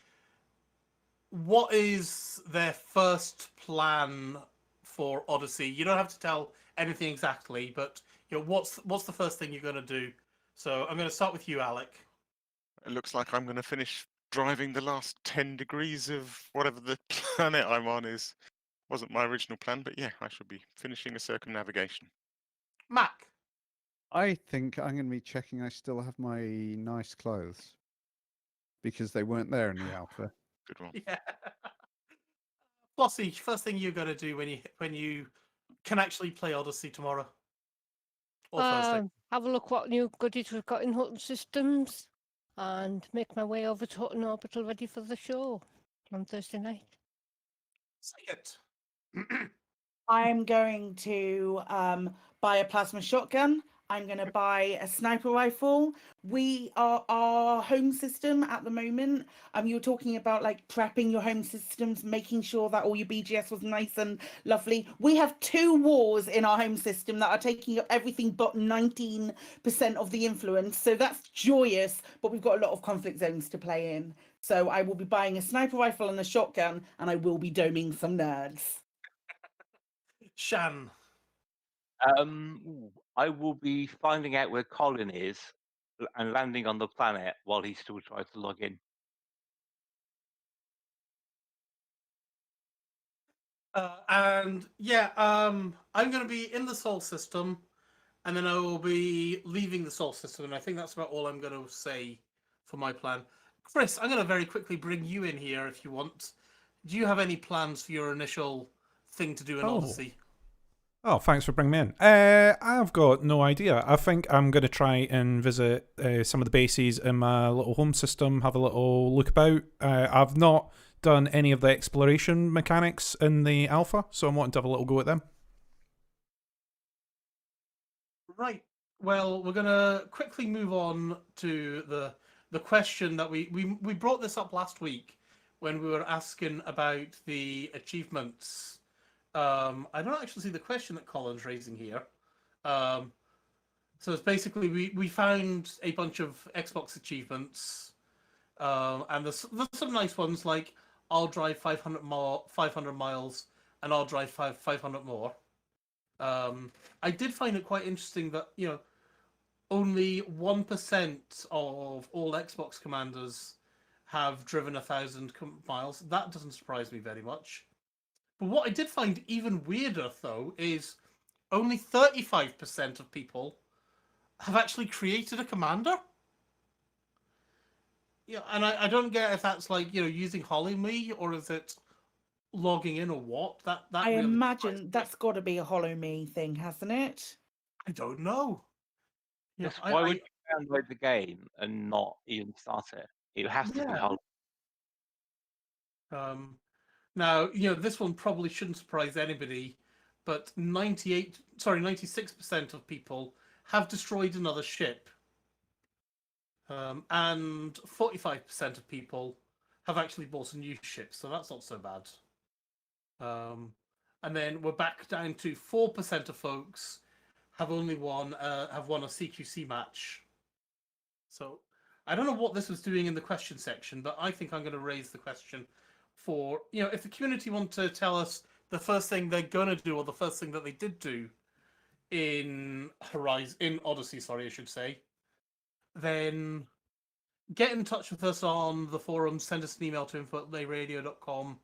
what is their first plan for Odyssey? You don't have to tell anything exactly, but what's the first thing you're going to do? So I'm going to start with you, Alec. It looks like I'm going to finish driving the last 10 degrees of whatever the planet I'm on is. Wasn't my original plan, but yeah, I should be finishing a circumnavigation. Mac. I think I'm going to be checking I still have my nice clothes because they weren't there in the alpha. Good one. Yeah. Flossy, first thing you're going to do when you can actually play Odyssey tomorrow or Thursday. Have a look what new goodies we've got in Hutton Systems and make my way over to Hutton Orbital ready for the show on Thursday night. Say it. I'm going to buy a plasma shotgun. I'm going to buy a sniper rifle. We are our home system at the moment. You were talking about like prepping your home systems, making sure that all your BGS was nice and lovely. We have 2 wars in our home system that are taking up everything but 19% of the influence. So that's joyous, but we've got a lot of conflict zones to play in. So I will be buying a sniper rifle and a shotgun, and I will be doming some nerds. Shan. I will be finding out where Colin is and landing on the planet while he still tries to log in. I'm going to be in the Sol system, and then I will be leaving the Sol system, and I think that's about all I'm going to say for my plan. Chris, I'm going to very quickly bring you in here if you want. Do you have any plans for your initial thing to do in Odyssey? Oh, thanks for bringing me in. I've got no idea. I think I'm going to try and visit some of the bases in my little home system, have a little look about. I've not done any of the exploration mechanics in the alpha, so I'm wanting to have a little go at them. Right. Well, we're going to quickly move on to the question that we brought this up last week when we were asking about the achievements. I don't actually see the question that Colin's raising here. So it's basically we found a bunch of Xbox achievements, and there's some nice ones like I'll drive 500 miles, and I'll drive 500 more. I did find it quite interesting that only 1% of all Xbox commanders have driven 1,000 miles. That doesn't surprise me very much. But what I did find even weirder, though, is only 35% of people have actually created a commander. Yeah, and I don't get if that's like using HoloMe or is it logging in or what. That I really imagine that's got to be a HoloMe thing, hasn't it? I don't know. Yes, why would you download the game and not even start it? It has to be Hollow. Now, this one probably shouldn't surprise anybody, but 96% of people have destroyed another ship. And 45% of people have actually bought a new ship, so that's not so bad. And then we're back down to 4% of folks have won a CQC match. So I don't know what this was doing in the question section, but I think I'm going to raise the question for, if the community want to tell us the first thing they're going to do or the first thing that they did do in Odyssey, I should say, then get in touch with us on the forum, send us an email to info@laveradio.com,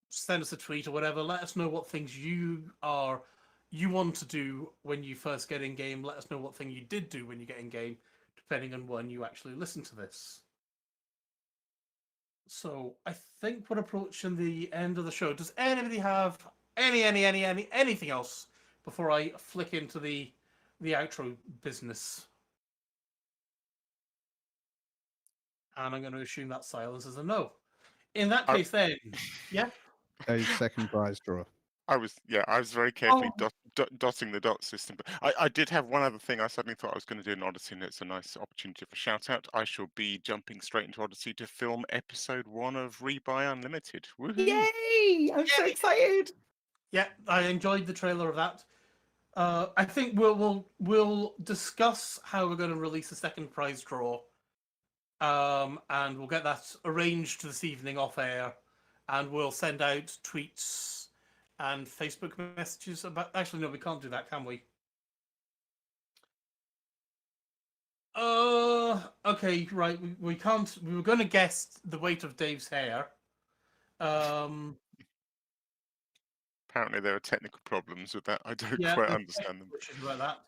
send us a tweet or whatever, let us know what things you want to do when you first get in game. Let us know what thing you did do when you get in game, depending on when you actually listen to this. So I think we're approaching the end of the show. Does anybody have anything else before I flick into the outro business? And I'm going to assume that silence is a no. In that case, then, yeah. A second prize draw. I was very carefully dotting the dot system. But I did have one other thing I suddenly thought I was going to do in Odyssey, and it's a nice opportunity for shout out. I shall be jumping straight into Odyssey to film episode 1 of Rebuy Unlimited. Woohoo! Yay! I'm so excited. Yeah, I enjoyed the trailer of that. I think we'll discuss how we're going to release the second prize draw, and we'll get that arranged this evening off air, and we'll send out tweets and Facebook messages about. Actually, no, we can't do that, can we? Okay, right. We can't. We were going to guess the weight of Dave's hair. Apparently, there are technical problems with that. I don't Yeah, quite there's understand them. issues about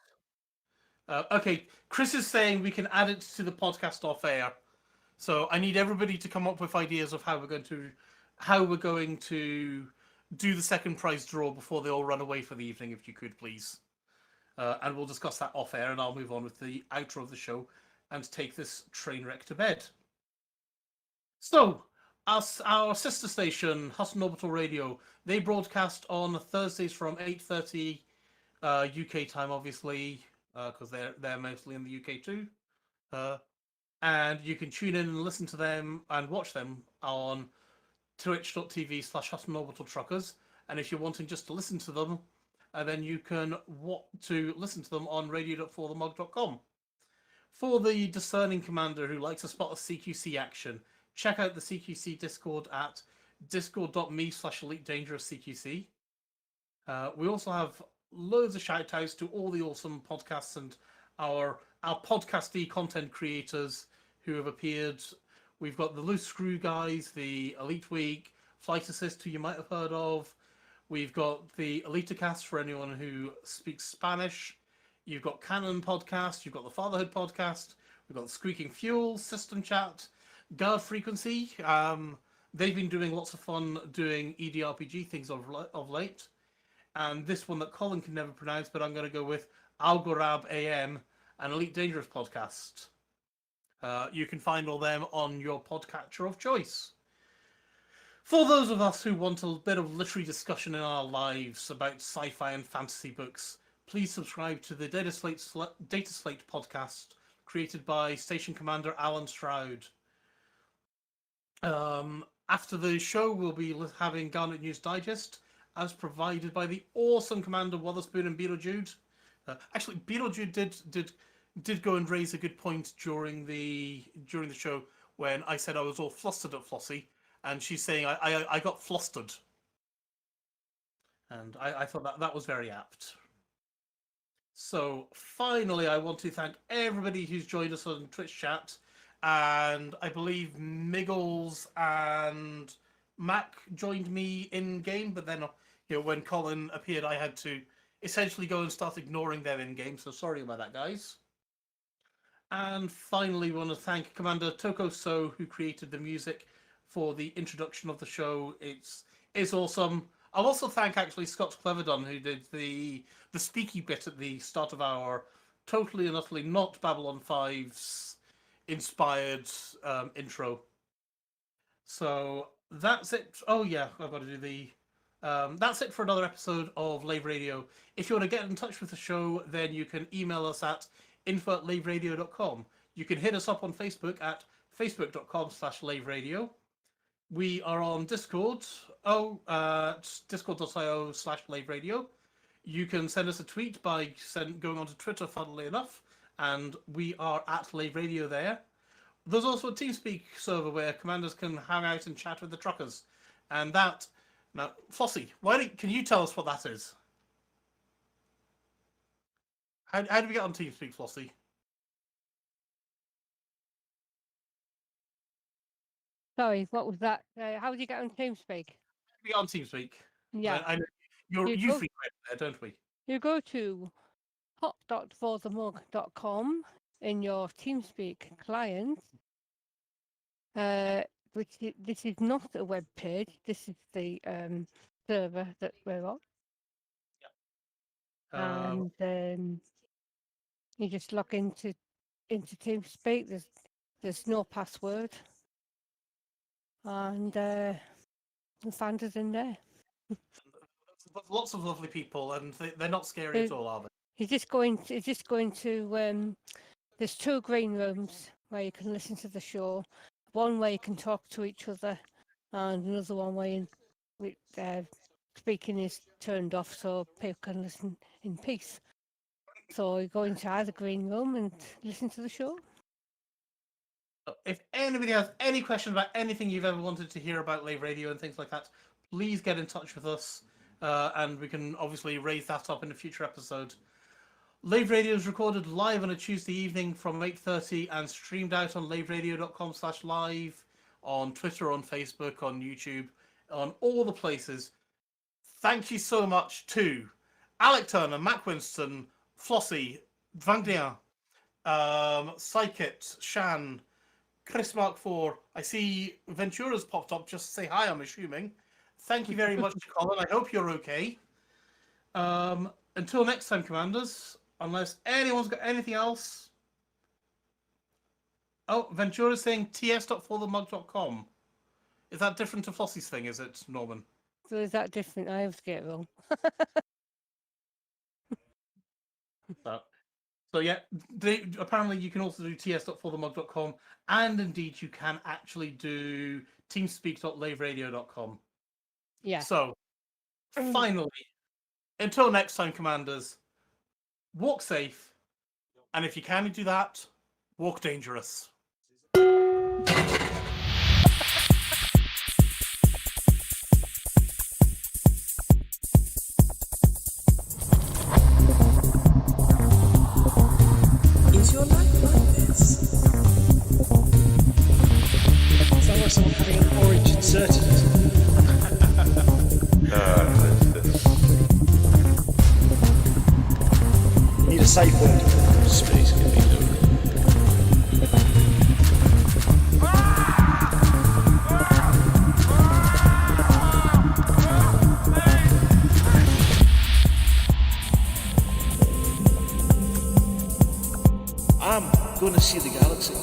that. Okay, Chris is saying we can add it to the podcast off air. So I need everybody to come up with ideas of how we're going to do the second prize draw before they all run away for the evening, if you could, please. And we'll discuss that off air, and I'll move on with the outro of the show and take this train wreck to bed. So, our sister station, Hustle Orbital Radio, they broadcast on Thursdays from 8:30 UK time, obviously, because they're mostly in the UK too. And you can tune in and listen to them and watch them on twitch.tv/HustleOrbitalTruckers. And if you're wanting just to listen to them, then you can listen to them on radio.forthemug.com. For the discerning commander who likes to spot a CQC action, check out the CQC Discord at discord.me/EliteDangerousCQC. We also have loads of shout-outs to all the awesome podcasts and our podcasty content creators who have appeared. We've got the Loose Screw guys, the Elite Week, Flight Assist, who you might have heard of. We've got the Elitacast for anyone who speaks Spanish. You've got Canon Podcast. You've got the Fatherhood Podcast. We've got the Squeaking Fuel, System Chat, Guard Frequency. They've been doing lots of fun doing EDRPG things of late. And this one that Colin can never pronounce, but I'm going to go with Algorab AM, an Elite Dangerous podcast. You can find all them on your podcatcher of choice. For those of us who want a bit of literary discussion in our lives about sci-fi and fantasy books, please subscribe to the Data Slate podcast created by Station Commander Alan Stroud. After the show, we'll be having Galnet News Digest, as provided by the awesome Commander Wotherspoon and Beetlejude. Actually, Beetlejude did go and raise a good point during the show when I said I was all flustered at Flossy, and she's saying I got flustered, and I thought that was very apt. So finally, I want to thank everybody who's joined us on Twitch chat, and I believe Miggles and Mac joined me in game, but then when Colin appeared, I had to essentially go and start ignoring them in game. So sorry about that, guys. And finally, we want to thank Commander Tokoso, who created the music for the introduction of the show. It's awesome. I'll also thank actually Scott Cleverdon, who did the speaky bit at the start of our totally and utterly not Babylon 5's inspired intro. So that's it. Oh yeah, I've got to do the. That's it for another episode of Lave Radio. If you want to get in touch with the show, then you can email us at info@laveradio.com. You can hit us up on Facebook at facebook.com/laveradio. We are on Discord, discord.io/laveradio. You can send us a tweet by going onto Twitter, funnily enough, and we are at Lave Radio there. There's also a TeamSpeak server where commanders can hang out and chat with the truckers. And that... Now, Flossy, can you tell us what that is? How do we get on TeamSpeak, Flossy? Sorry, what was that? How did you get on TeamSpeak? We get on TeamSpeak. Yeah. I know you frequent there, don't we? You go to hot.forthemug.com in your TeamSpeak client. This is not a web page. This is the server that we're on. And you just log into TeamSpeak. There's no password, and you find us in there. There's lots of lovely people, and they're not scary at all, are they? You're just going to. There's 2 green rooms where you can listen to the show. One where you can talk to each other, and another one where you speaking is turned off so people can listen in peace. So you go inside the green room and listen to the show. If anybody has any questions about anything you've ever wanted to hear about Lave Radio and things like that, please get in touch with us, and we can obviously raise that up in a future episode. Lave Radio is recorded live on a Tuesday evening from 8:30 and streamed out on laveradio.com/live, on Twitter, on Facebook, on YouTube, on all the places. Thank you so much to Alec Turner, Mac Winston, Flossy, Vangdien, Psychit, Shan, Chris Mark 4. I see Ventura's popped up just to say hi, I'm assuming. Thank you very much, Colin. I hope you're okay. Until next time, Commanders, unless anyone's got anything else. Oh, Ventura's saying ts.forthemug.com. Is that different to Flossy's thing, is it, Norman? So is that different? I always get it wrong. So yeah, apparently you can also do ts.forthemug.com, and indeed you can actually do teamspeak.laveradio.com. Yeah. So, finally, until next time, Commanders, walk safe, and if you can do that, walk dangerous. Is your life like this? Sounds like someone having an orange inserted. Need a safe word. Space can be done. I'm gonna see the galaxy.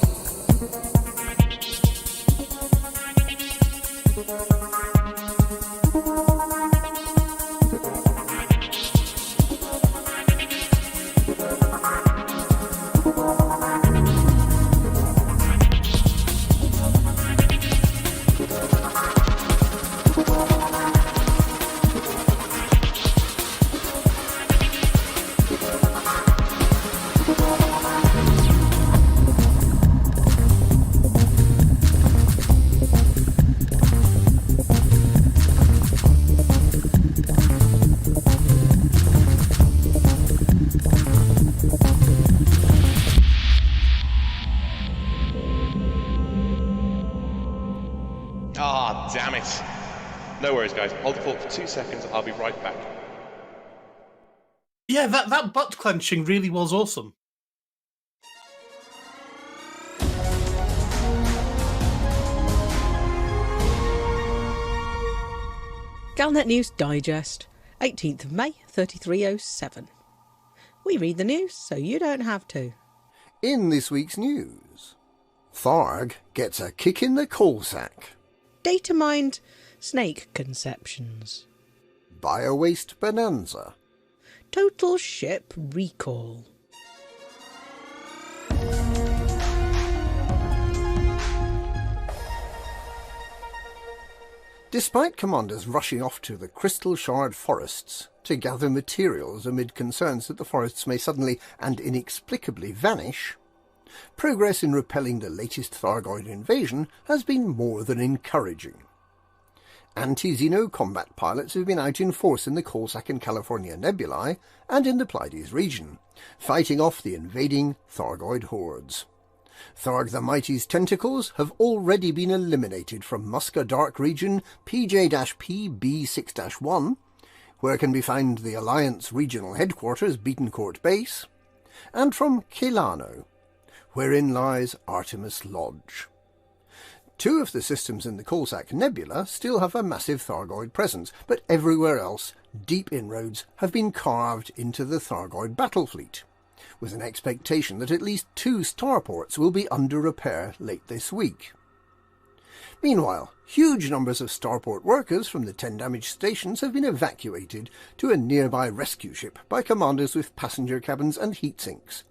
Ah, damn it. No worries, guys. Hold the fort for 2 seconds. I'll be right back. Yeah, that butt clenching really was awesome. Galnet News Digest, 18th of May, 3307. We read the news so you don't have to. In this week's news, Tharg gets a kick in the coal sack. Data mined snake conceptions. Biowaste bonanza. Total ship recall. Despite commanders rushing off to the Crystal Shard forests to gather materials amid concerns that the forests may suddenly and inexplicably vanish, progress in repelling the latest Thargoid invasion has been more than encouraging. Anti-Xeno combat pilots have been out in force in the Coalsack and California nebulae and in the Pleiades region, fighting off the invading Thargoid hordes. Tharg the Mighty's tentacles have already been eliminated from Muska Dark region PJ-PB6-1, where can be found the Alliance regional headquarters Beatoncourt base, and from Kelano, wherein lies Artemis Lodge. 2 of the systems in the Coalsack Nebula still have a massive Thargoid presence, but everywhere else, deep inroads have been carved into the Thargoid battle fleet, with an expectation that at least 2 starports will be under repair late this week. Meanwhile, huge numbers of starport workers from the 10 damaged stations have been evacuated to a nearby rescue ship by commanders with passenger cabins and heat sinks.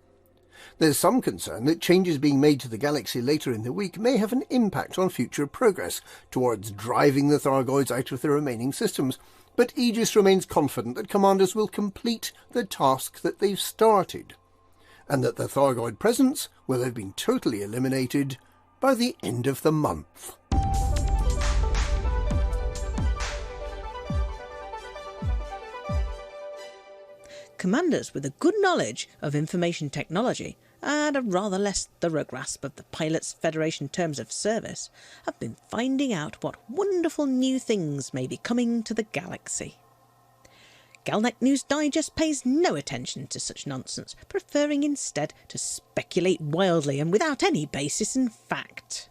There's some concern that changes being made to the galaxy later in the week may have an impact on future progress towards driving the Thargoids out of the remaining systems, but Aegis remains confident that commanders will complete the task that they've started, and that the Thargoid presence will have been totally eliminated by the end of the month. Commanders with a good knowledge of information technology and a rather less thorough grasp of the Pilots Federation terms of service have been finding out what wonderful new things may be coming to the galaxy. Galnet News Digest pays no attention to such nonsense, preferring instead to speculate wildly and without any basis in fact.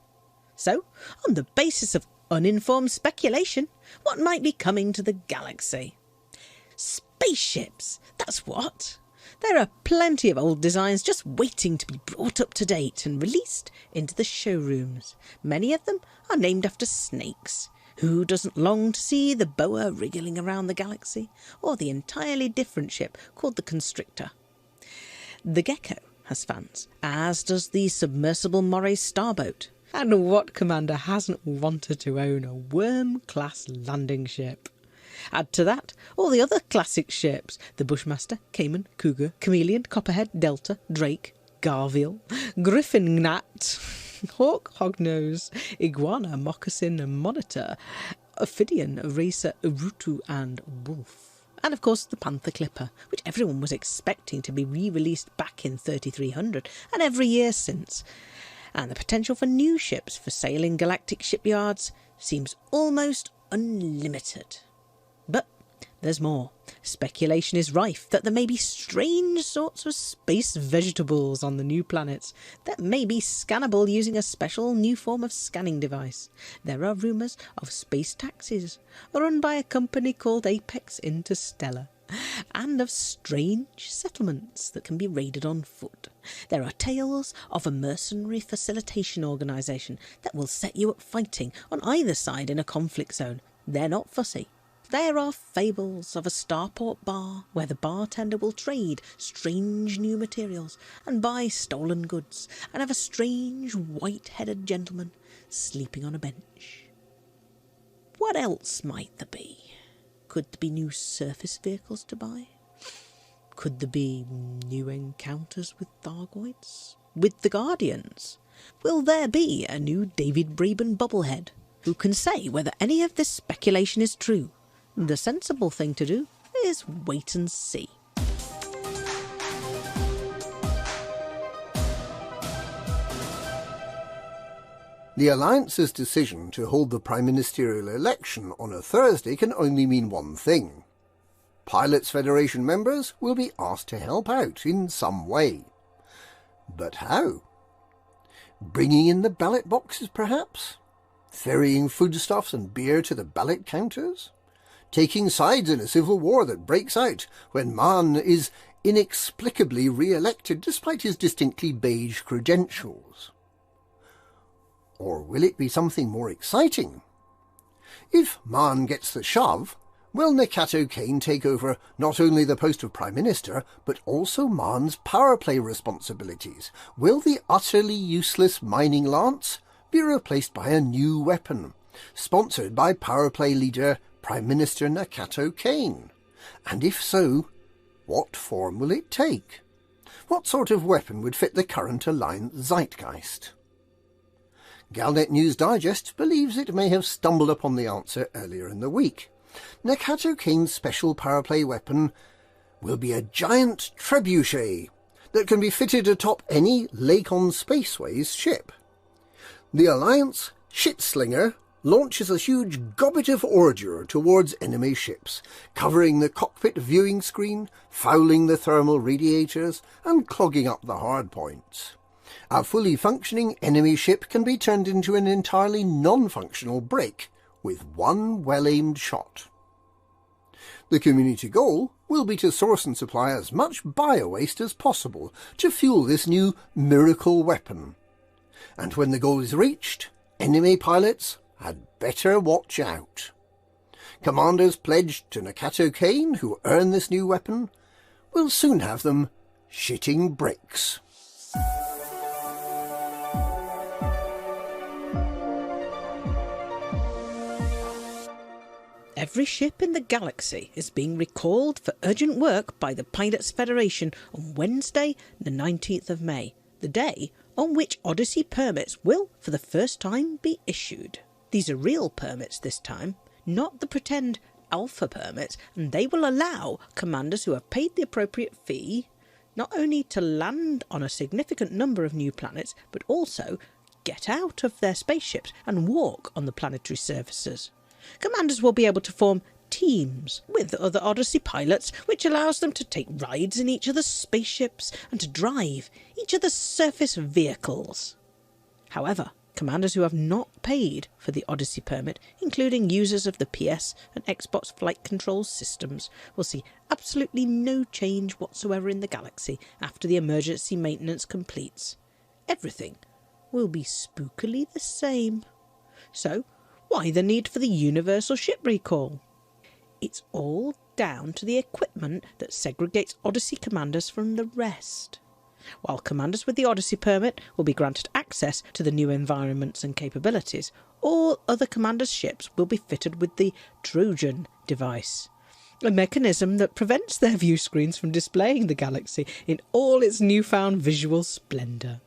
So, on the basis of uninformed speculation, what might be coming to the galaxy? Spaceships, that's what. There are plenty of old designs just waiting to be brought up to date and released into the showrooms. Many of them are named after snakes. Who doesn't long to see the boa wriggling around the galaxy, or the entirely different ship called the Constrictor? The Gecko has fans, as does the submersible Moray starboat. And what commander hasn't wanted to own a worm-class landing ship? Add to that all the other classic ships: the Bushmaster, Cayman, Cougar, Chameleon, Copperhead, Delta, Drake, Garviel, Griffin Gnat, Hawk, Hognose, Iguana, Moccasin, Monitor, Ophidian, Racer, Urutu and Wolf. And of course the Panther Clipper, which everyone was expecting to be re-released back in 3300 and every year since. And the potential for new ships for sale in galactic shipyards seems almost unlimited. But there's more. Speculation is rife that there may be strange sorts of space vegetables on the new planets that may be scannable using a special new form of scanning device. There are rumours of space taxis run by a company called Apex Interstellar, and of strange settlements that can be raided on foot. There are tales of a mercenary facilitation organisation that will set you up fighting on either side in a conflict zone. They're not fussy. There are fables of a starport bar where the bartender will trade strange new materials and buy stolen goods, and of a strange white-headed gentleman sleeping on a bench. What else might there be? Could there be new surface vehicles to buy? Could there be new encounters with Thargoids? With the Guardians? Will there be a new David Braben bobblehead? Who can say whether any of this speculation is true? The sensible thing to do is wait and see. The Alliance's decision to hold the Prime Ministerial election on a Thursday can only mean one thing. Pilots Federation members will be asked to help out in some way. But how? Bringing in the ballot boxes, perhaps? Ferrying foodstuffs and beer to the ballot counters? Taking sides in a civil war that breaks out when Maan is inexplicably re-elected despite his distinctly beige credentials? Or will it be something more exciting? If Maan gets the shove, will Nakato Kane take over not only the post of Prime Minister, but also Maan's power play responsibilities? Will the utterly useless mining lance be replaced by a new weapon, sponsored by power play leader Prime Minister Nakato Kane? And if so, what form will it take? What sort of weapon would fit the current Alliance zeitgeist? Galnet News Digest believes it may have stumbled upon the answer earlier in the week. Nakato Kane's special power play weapon will be a giant trebuchet that can be fitted atop any Lakon Spaceways ship. The Alliance Shitslinger launches a huge gobbet of ordure towards enemy ships, covering the cockpit viewing screen, fouling the thermal radiators, and clogging up the hardpoints. A fully functioning enemy ship can be turned into an entirely non-functional brick with one well-aimed shot. The community goal will be to source and supply as much bio-waste as possible to fuel this new miracle weapon. And when the goal is reached, enemy pilots had better watch out. Commanders pledged to Nakato Kane who earn this new weapon will soon have them shitting bricks. every ship in the galaxy is being recalled for urgent work by the Pilots Federation on Wednesday, the 19th of May, the day on which Odyssey permits will, for the first time, be issued. These are real permits this time, not the pretend alpha permits, and they will allow commanders who have paid the appropriate fee not only to land on a significant number of new planets, but also get out of their spaceships and walk on the planetary surfaces. Commanders will be able to form teams with other Odyssey pilots, which allows them to take rides in each other's spaceships and to drive each other's surface vehicles. However, commanders who have not paid for the Odyssey permit, including users of the PS and Xbox flight control systems, will see absolutely no change whatsoever in the galaxy after the emergency maintenance completes. Everything will be spookily the same. So, why the need for the universal ship recall? It's all down to the equipment that segregates Odyssey commanders from the rest. While commanders with the Odyssey permit will be granted access to the new environments and capabilities, all other commanders' ships will be fitted with the Trojan device, a mechanism that prevents their view screens from displaying the galaxy in all its newfound visual splendour.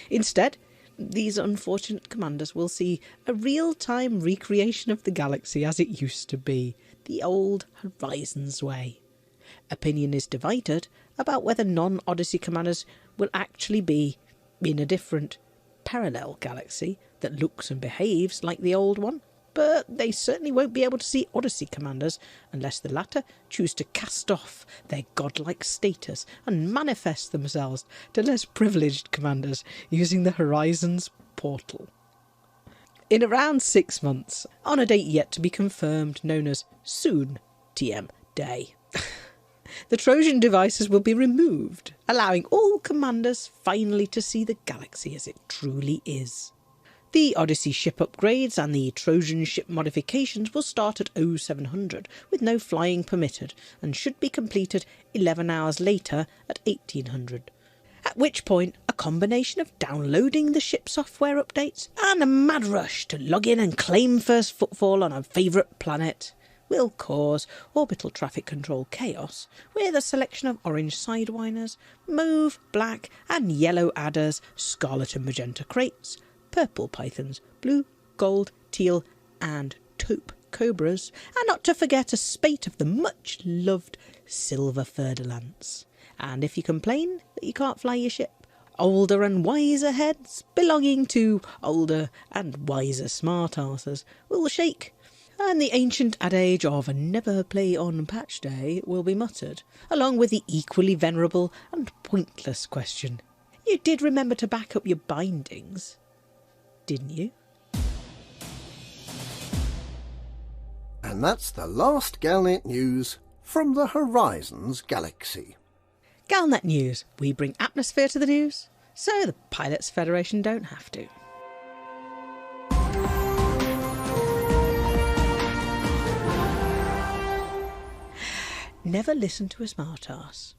Instead, these unfortunate commanders will see a real-time recreation of the galaxy as it used to be, the old Horizons way. Opinion is divided about whether non-Odyssey commanders will actually be in a different, parallel galaxy that looks and behaves like the old one, but they certainly won't be able to see Odyssey commanders unless the latter choose to cast off their godlike status and manifest themselves to less privileged commanders using the Horizons portal. In around 6 months, on a date yet to be confirmed known as Soon TM Day, the Trojan devices will be removed, allowing all commanders finally to see the galaxy as it truly is. The Odyssey ship upgrades and the Trojan ship modifications will start at 0700 with no flying permitted and should be completed 11 hours later at 1800. At which point, a combination of downloading the ship software updates and a mad rush to log in and claim first footfall on a favourite planet will cause orbital traffic control chaos, with a selection of orange sidewinders, mauve, black and yellow adders, scarlet and magenta crates, purple pythons, blue, gold, teal and taupe cobras, and not to forget a spate of the much-loved silver fer-de-lance. And if you complain that you can't fly your ship, older and wiser heads belonging to older and wiser smartasses will shake, and the ancient adage of never play on patch day will be muttered, along with the equally venerable and pointless question, you did remember to back up your bindings, didn't you? And that's the last Galnet news from the Horizons galaxy. Galnet News. We bring atmosphere to the news, so the Pilots Federation don't have to. Never listen to a smartass.